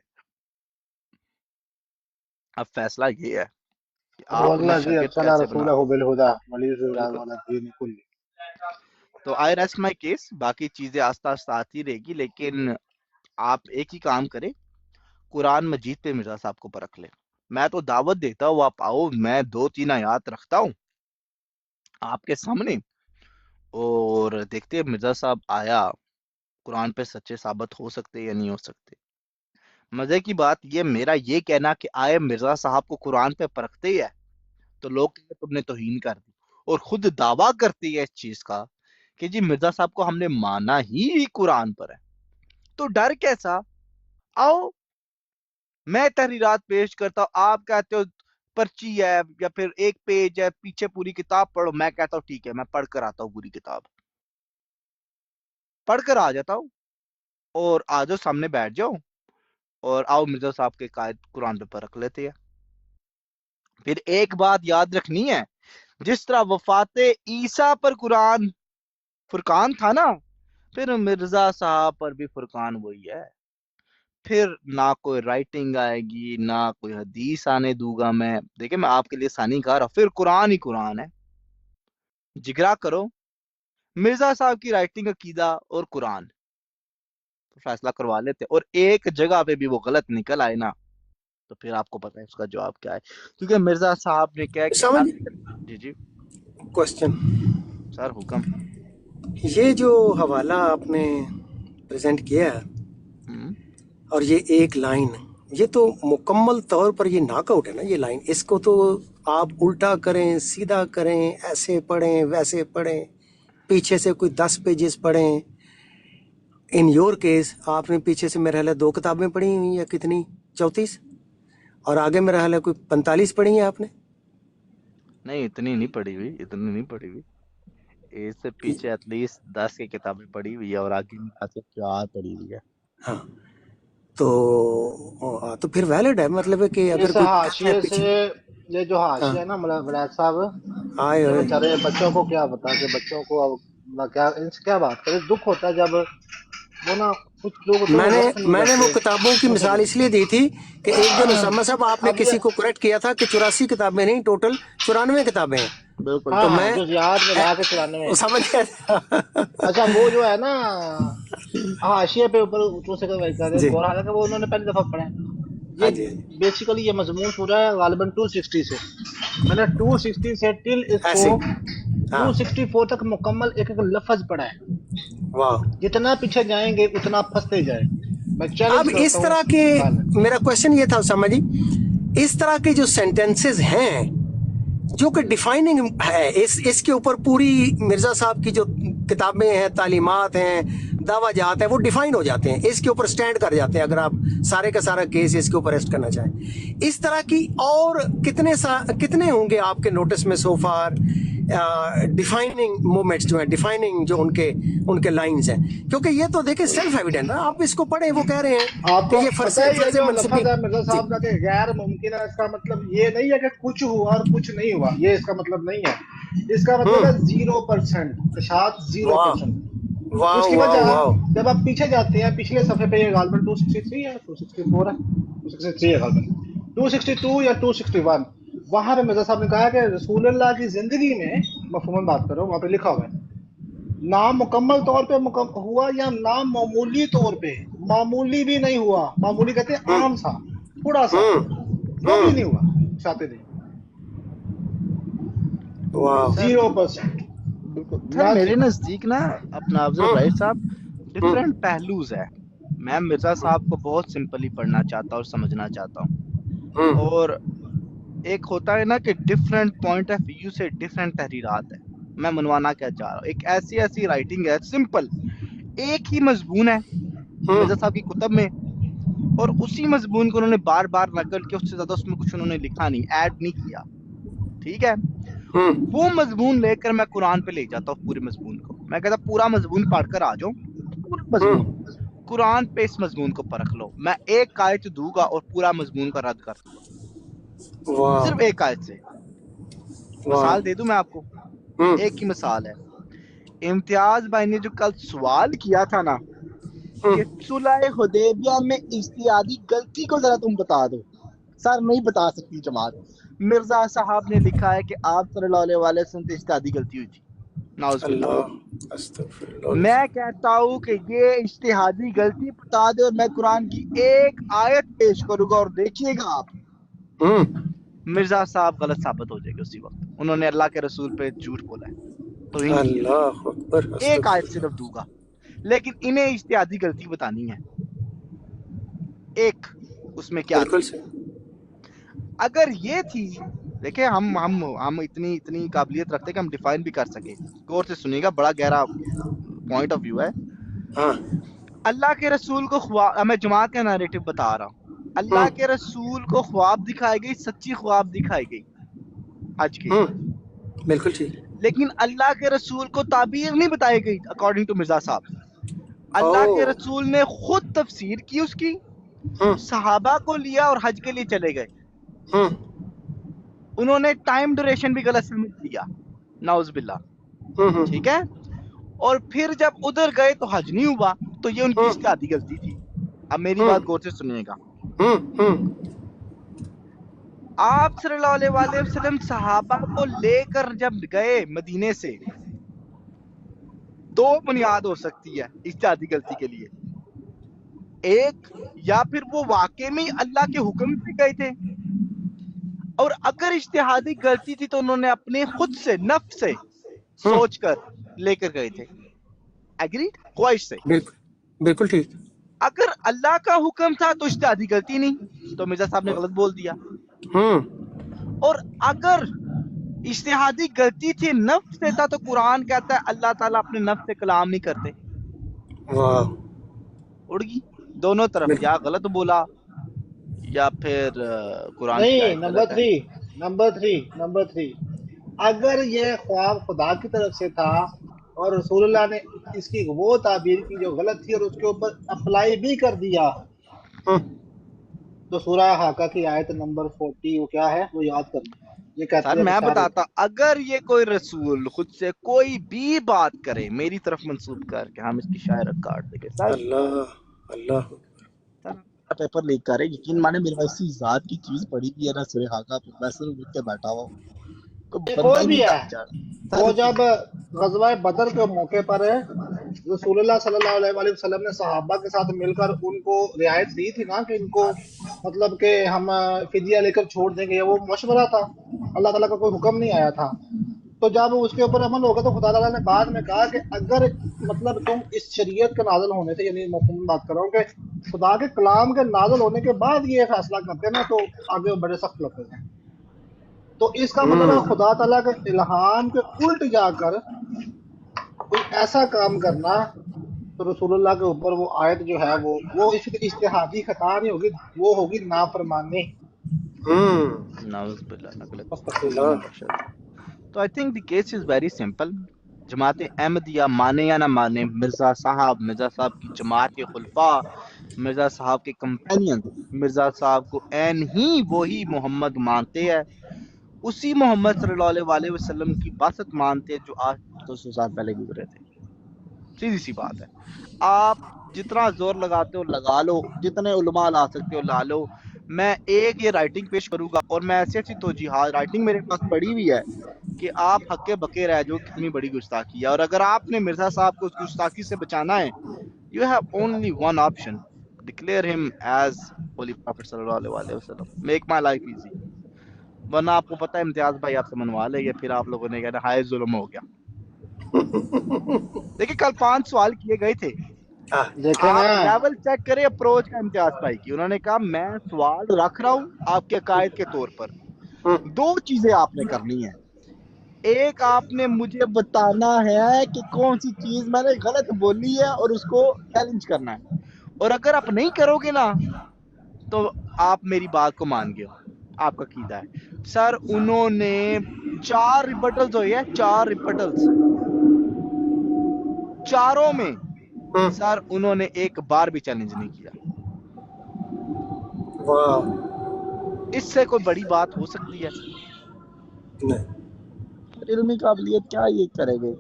اب فیصلہ یہ ہے کہ آپ انہیں والذی شاگرد ارسل کیسے رسولہ بنا. بالہدی وليظهره بالکل. على الدین کلہ. تو آئی ریسٹ مائی کیس، باقی چیزیں آہستہ آہستہ آتی رہے گی، لیکن آپ ایک ہی کام کریں، قرآن مجید پہ مرزا صاحب کو پرکھ لیں. میں تو دعوت دیتا ہوں آپ آؤ، میں 2-3 آیات رکھتا ہوں آپ کے سامنے، اور دیکھتے ہیں مرزا صاحب آیا قرآن پہ سچے ثابت ہو سکتے یا نہیں ہو سکتے. مزے کی بات یہ، میرا یہ کہنا کہ آئے مرزا صاحب کو قرآن پہ پرکھتے ہی ہے تو لوگ کہیں گے تم نے توہین کر دی، اور خود دعویٰ کرتی ہے اس چیز کا کہ جی مرزا صاحب کو ہم نے مانا ہی قرآن پر ہے، تو ڈر کیسا. آؤ میں تحریرات پیش کرتا ہوں، آپ کہتے ہو پرچی ہے یا پھر ایک پیج ہے، پیچھے پوری کتاب پڑھو، میں کہتا ہوں ٹھیک ہے میں پڑھ کر آتا ہوں، پوری کتاب پڑھ کر آ جاتا ہوں، اور آ جاؤ سامنے بیٹھ جاؤ، اور آؤ مرزا صاحب کے قائد قرآن پہ پرکھ لیتے ہیں. پھر ایک بات یاد رکھنی ہے، جس طرح وفات عیسیٰ پر قرآن فرقان تھا نا، پھر مرزا صاحب پر بھی فرقان وہی ہے. پھر نہ کوئی رائٹنگ آئے گی، نہ کوئی حدیث آنے دوں گا میں. دیکھیں میں آپ کے لیے ثانی کہہ رہا ہوں، پھر قرآن ہی قرآن ہے. جگرا کرو، مرزا صاحب کی رائٹنگ عقیدہ اور قرآن فیصلہ کروا لیتے، اور ایک جگہ پہ بھی وہ غلط نکل آئے نا تو پھر آپ کو پتہ ہے اس کا جواب کیا ہے. کیونکہ مرزا صاحب نے کہا کہ سمجھ جی جی کوشچن، سر حکم. یہ جو حوالہ آپ نے پریزنٹ کیا ہے ہم، اور یہ ایک لائن، یہ تو مکمل طور پر یہ ناک آؤٹ ہے نا. یہ لائن اس کو تو آپ الٹا کریں، سیدھا کریں، ایسے پڑھیں ویسے پڑھیں، پیچھے سے کوئی 10 پیجز پڑھیں. ان یور کیس آپ نے پیچھے سے میرے خیال ہے 2 کتابیں پڑھی ہوئی یا کتنی، 34، اور آگے میرا خیال ہے کوئی 45 پڑھی ہیں آپ نے. نہیں اتنی نہیں پڑھی ہوئی، اتنی نہیں پڑھی ہوئی. اس سے پیچھے ایٹ لیسٹ 10 کی کتابیں پڑھی ہوئی ہے، اور آگے میں خاصی 4 پڑھی ہوئی ہے. ہاں تو پھر ویلڈ ہے، مطلب ہے کہ اگر اس کوئی کہتا ہے حاشیے سے، پیچھے. یہ جو ہاں حاشیہ ہے نا ملائک صاحب، آئے یہ ہوئے. بیچارے بچوں کو کیا بتا کہ بچوں کو اب کیا ان سے کیا بات کرے. دکھ ہوتا ہے جب وہ نا کچھ لوگ ہوتے ہیں وہ وقت نہیں میں نے وہ کرتے کتابوں کی ان سے مثال اس لیے دی تھی کہ ایک دن اسامہ صاحب آپ نے اب کسی یہ کو کریکٹ کیا تھا کہ 84 کتابیں نہیں، ٹوٹل 94 کتابیں ہیں. بالکل. ہاں تو ہاں میں جزیات میں لا کے چلانے میں. سمجھ گیا. اچھا وہ جو ہے نا حاشیے پہ اوپر سے کر جی گور، حالانکہ وہ انہوں نے پہلی دفعہ پڑھا ہے. ہاں یہ جی بیسیکلی یہ مضمون پورا ہے غالباً 260 سے، میں نے 260 سے ٹل اس کو ایسے ہاں 264 تک مکمل ایک ایک لفظ پڑھا ہے. واہ. جتنا پیچھے جائیں گے اتنا پھنستے جائیں. میں اب چیلنج اس کرتا ہوں طرح کے، کل. میرا کوشچن یہ تھا اسامہ جی، اس طرح کے جو سینٹینسز ہیں جو کہ ڈیفائننگ ہے، اس کے اوپر پوری مرزا صاحب کی جو کتابیں ہیں، تعلیمات ہیں، دعویٰ جات ہیں، وہ ڈیفائن ہو جاتے ہیں، اس کے اوپر سٹینڈ کر جاتے ہیں. اگر آپ سارے کا سارا کیس اس کے اوپر ریسٹ کرنا چاہیں، اس طرح کی اور کتنے ہوں گے آپ کے نوٹس میں سو فار ڈیفائننگ مومنٹس جو ہیں، ڈیفائننگ جو ان کے لائنز ہیں؟ کیونکہ یہ تو دیکھیں سیلف ایویڈنٹ ہے، آپ اس کو پڑھیں، وہ کہہ رہے ہیں آپ کہ کو یہ پتہ ہے یہ فرض جو منصبی. لفظ ہے مرزا جی صاحب کا کہ غیر ممکن ہے، اس کا مطلب یہ نہیں ہے کہ کچھ ہوا اور کچھ نہیں ہوا. یہ اس کا مطلب نہیں ہے. اس کا مطلب ہے 0% اشاعت، واہ 0%. واہ اس کی واہ وجہ واہ. جب آپ پیچھے جاتے ہیں پچھلے صفحے پہ، یہ غالباً 263 ہے، 264 ہے، 263 ہے غالباً، 262 یا 261، وہاں پہ مرزا صاحب نے کہا کہ رسول اللہ کی زندگی میں، مفہوم بات کرو، وہاں پہ لکھا ہوا ہے نامکمل طور پہ ہوا یا نام معمولی طور پہ. معمولی بھی نہیں ہوا، معمولی کہتے ہیں عام سا، تھوڑا سا، وہ بھی نہیں ہوا. چاہتے نہیں واہ. سر 0%. بالکل. سر میرے نزدیک نا اپنا افضل رائٹ صاحب ڈفرینٹ پہلوز ہے. میں مرزا صاحب کو بہت سمپلی پڑھنا چاہتا ہوں اور سمجھنا چاہتا ہوں، اور ایک ہوتا ہے نا کہ ڈفرینٹ پوائنٹ آف ویو سے ڈفرینٹ تحریرات ہے. میں منوانا کیا چاہ رہا ہوں، ایک ایسی رائٹنگ ہے سمپل، ایک ہی مضمون ہے مرزا صاحب کی کتب میں، اور اسی مضمون کو انہوں نے بار بار نقل کیا، اس سے زیادہ اس میں کچھ انہوں نے لکھا نہیں، ایڈ نہیں کیا. ٹھیک ہے، وہ مضمون لے کر میں قرآن پہ لے جاتا ہوں پورے مضمون کو. میں کہتا پورا مضمون پڑھ کر آ جاؤں، پورا مضمون قرآن پہ اس مضمون کو پرکھ لو. میں ایک آیت دوں گا اور پورا مضمون کا رد کر دوں گا. صرف ایک آیت سے مثال دے دوں میں آپ کو, ایک ہی مثال ہے. امتیاز بھائی نے جو کل سوال کیا تھا نا کہ صلح حدیبیہ میں اجتہادی غلطی کو ذرا تم بتا دو, سر نہیں بتا سکتی جماعت. مرزا صاحب نے لکھا ہے کہ آپ صلی اللہ علیہ وسلم سے اجتہادی غلطی ہوئی تھی. نعوذ باللہ. میں کہتا ہوں کہ یہ اجتہادی غلطی بتا دے اور میں قرآن کی ایک آیت پیش کروں گا اور دیکھیے گا آپ, مرزا صاحب غلط ثابت ہو جائے گے اسی وقت. انہوں نے اللہ کے رسول پہ جھوٹ بولا ہے, تو ایک آیت صرف دوں گا, لیکن انہیں اجتہادی غلطی بتانی ہے ایک. اس میں کیا تھی؟ اگر یہ تھی, دیکھیں ہم اتنی قابلیت رکھتے کہ ہم ڈیفائن بھی کر سکیں. غور سے سنیے گا, بڑا گہرا پوائنٹ آف ویو ہے. اللہ کے رسول کو خواب, میں جماعت کا نیریٹو بتا رہا ہوں, اللہ کے رسول کو خواب دکھائی گئی, سچی خواب دکھائی گئی حج کی, بالکل ٹھیک. لیکن اللہ کے رسول کو تعبیر نہیں بتائی گئی اکارڈنگ ٹو مرزا صاحب. اللہ کے رسول نے خود تفسیر کی اس کی, صحابہ کو لیا اور حج کے لیے چلے گئے. انہوں نے ٹائم ڈوریشن بھی غلط سمجھ لیا, نعوذ باللہ. ٹھیک ہے, اور پھر جب ادھر گئے تو حج نہیں ہوا, تو یہ ان کی اجتہادی غلطی تھی. اب میری بات غور سے سنیے گا. آپ صلی اللہ علیہ وآلہ وسلم صحابہ کو لے کر جب گئے مدینے سے, دو بنیاد ہو سکتی ہے اجتہادی غلطی کے لیے. ایک, یا پھر وہ واقع میں اللہ کے حکم سے گئے تھے, اور اگر اجتہادی غلطی تھی تو انہوں نے اپنے خود سے نفس سے سوچ کر لے کر گئے تھے. ایگری, خواہش سے. بالکل ٹھیک. اگر اللہ کا حکم تھا تو اجتہادی غلطی نہیں, تو مرزا صاحب نے غلط بول دیا. اور اگر اجتہادی غلطی تھی نفس سے تھا, تو قرآن کہتا ہے اللہ تعالیٰ اپنے نفس سے کلام نہیں کرتے. اڑ گئی دونوں طرف, یا غلط بولا یا پھر قرآن نہیں. نمبر تھری, اگر یہ خواب خدا کی طرف سے تھا اور رسول اللہ نے اس کی وہ تعبیر کی جو غلط تھی اور اس کے اوپر اپلائی بھی کر دیا, تو سورہ حاقہ کی آیت نمبر 40 وہ کیا ہے وہ یاد کرنا. یہ کہتے ہیں میں بتاتا, اگر یہ کوئی رسول خود سے کوئی بھی بات کرے میری طرف منسوب کر کے, ہم اس کی شاعر کاٹ دیں گے. اللہ پیپر لیک کرے, یقین مانے میرے پاس اسی ذات کی چیز پڑی ہوئی ہے نا, سورہ حاقہ پروفیسر لکھ کے بیٹھا ہوا, کوئی بھی ہے. وہ جب غزوہ بدر کے موقع پر رسول اللہ صلی اللہ علیہ وآلہ وسلم نے صحابہ کے ساتھ مل کر ان کو رعایت دی تھی نا کہ ان کو مطلب کہ ہم فدیہ لے کر چھوڑ دیں گے, وہ مشورہ تھا, اللہ تعالیٰ کا کوئی حکم نہیں آیا تھا. تو جب اس کے اوپر عمل ہوگا تو خدا تعالیٰ نے بعد میں کہا کہ اگر مطلب تم اس شریعت کے نازل ہونے سے, یعنی مفہوم بات کر رہا ہوں کہ خدا کے کلام کے نازل ہونے کے بعد یہ فیصلہ کرتے ہیں نا, تو آگے بڑے سخت لگتے ہیں. تو اس کا مطلب ہے خدا تعالیٰ کے الہام کے الٹ جا کر کوئی ایسا کام کرنا, تو رسول اللہ کے اوپر وہ آیت جو ہے وہ اجتہادی خطا نہیں ہوگی, وہ ہوگی نافرمانی. تو I think the case is very simple. جماعت احمدیہ مانے یا نہ مانے, مرزا صاحب کی جماعت کے خلفاء, مرزا صاحب کے کمپینین, مرزا صاحب کو عین ہی وہی محمد مانتے ہیں, اسی محمد صلی اللہ علیہ وآلہ وسلم کی باسط مانتے ہیں جو آج 200 سال پہلے گزرے تھے. سیدھی سی بات ہے. آپ جتنا زور لگاتے ہو لگا لو, جتنے علماء لا سکتے ہو لا لو. میں ایک یہ رائٹنگ پیش کروں گا, اور میں ایسی توجیحات, رائٹنگ میرے پاس پڑی ہوئی ہے کہ آپ ہکے بکے رہ جو کتنی بڑی گستاخی ہے. اور اگر آپ نے مرزا صاحب کو اس گستاخی سے بچانا ہے, you have only one option, declare ہم ایز ہولی پروفیٹ صلی اللہ علیہ وآلہ وسلم, میک مائی لائف ایزی. ورنہ آپ کو پتہ ہے امتیاز بھائی آپ سے منوا لے, یا پھر آپ لوگوں نے کہا ہائے ظلم ہو گیا. دیکھیں کل 5 سوال کیے گئے تھے, آپ لیول چیک کریں اپروچ کا امتیاز بھائی کی. انہوں نے کہا میں سوال رکھ رہا ہوں آپ کے عقائد کے طور پر, 2 چیزیں آپ نے کرنی ہے. ایک, آپ نے مجھے بتانا ہے کہ کون سی چیز میں نے غلط بولی ہے اور اس کو چیلنج کرنا ہے, اور اگر آپ نہیں کرو گے نا تو آپ میری بات کو مان گئے ہو, آپ کا عقیدہ ہے. سر انہوں نے 4 ریبٹلز ہوئی ہے, 4 ریبٹلز, چاروں میں سر انہوں نے ایک بار بھی چیلنج نہیں کیا. اس سے کوئی بڑی بات ہو سکتی ہے؟ علمی قابلیت کیا یہ کرے گے؟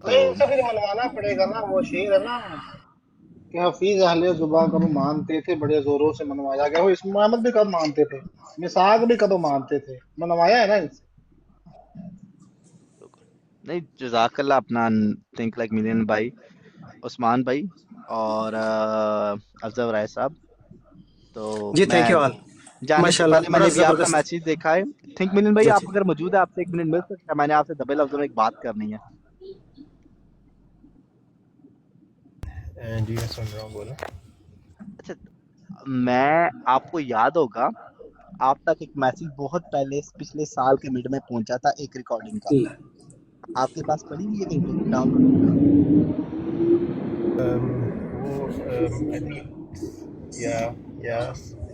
نہیں ان سے پھر منوانا پڑے گا نا، وہ شعر ہے نا کہ حفیظ اہل زباں کب مانتے تھے، بڑے زوروں سے منوایا گیا. وہ اس محمد بھی کب مانتے تھے، مساق بھی کب مانتے تھے، منوایا ہے نا ان سے. نہیں جزاک اللہ اپنا تھنک لائک ملین بھائی، عثمان بھائی اور افضل رائے صاحب. تو جی میں تھینک یو آل، جانے سے ماشاء اللہ پہلے میں بڑا نے بھی آپ کا زبردست. میسج دیکھا ہے. تھنک ملین بھائی جی آپ جی اگر موجود ہے آپ سے 1 منٹ مل سکتا ہے؟ میں نے آپ سے دبے لفظوں میں ایک بات کرنی ہے. جی میں سن رہا ہوں، بولو. اچھا میں آپ کو یاد ہوگا آپ تک ایک میسج بہت پہلے پچھلے سال کے مڈ میں پہنچا تھا ایک ریکارڈنگ کا، آپ کے پاس پڑی ہوئی ہے کہیں پہ ڈاؤن لوڈ؟ وہ آئی تھنک یا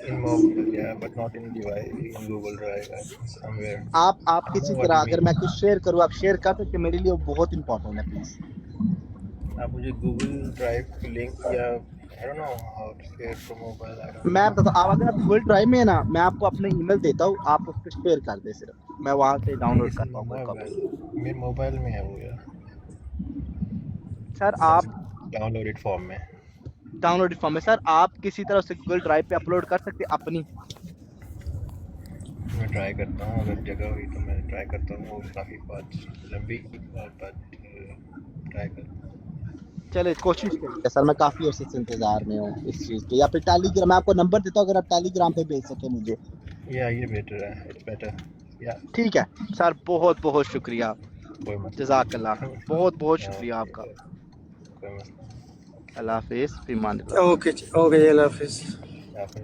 ان موبائل یا but not in device in Google Drive somewhere. آپ کسی واٹ طرح یو اگر مین. میں کچھ شیئر کروں آپ شیئر کر سکتے، میرے لیے وہ بہت امپورٹنٹ ہے پلیز. آپ مجھے گوگل ڈرائیو کی لنک یا I don't know how to share from mobile. I don't میں know. بتا آپ اگر آپ گوگل ڈرائیو میں ہے نا، میں آپ کو اپنا ای میل دیتا ہوں، آپ اس پہ شیئر کر دیں، صرف میں وہاں سے ڈاؤن نہیں لوڈ اس کر پاؤں گا ایک کاپی. میرے موبائل میں ہے وہ یا سر بس آپ ڈاؤن لوڈڈ فارم میں. ڈاؤن لوڈ فارم میں سر آپ کسی طرح اسے گوگل ڈرائیو پہ اپلوڈ کر سکتے اپنی. میں ٹرائی کرتا ہوں، اگر جگہ ہوئی تو میں ٹرائی کرتا ہوں. وہ کافی بات لمبی بٹ ٹرائی کرتا ہوں. چلے کوشش کریے سر، میں کافی عرصے سے انتظار میں ہوں اس چیز کے. یا پھر ٹیلی گرام، میں آپ کو نمبر دیتا ہوں اگر آپ ٹیلی گرام پہ بھیج سکیں مجھے. یا یہ بیٹر ہے، اٹس بیٹر. یا ٹھیک ہے سر، بہت بہت شکریہ، کوئی مسئلہ جزاک اللہ، بہت بہت شکریہ آپ اوکے کا. کوئی مسئلہ. اللہ حافظ، فی امان اللہ. اوکے جی، اوکے جی، اللہ حافظ. یا پھر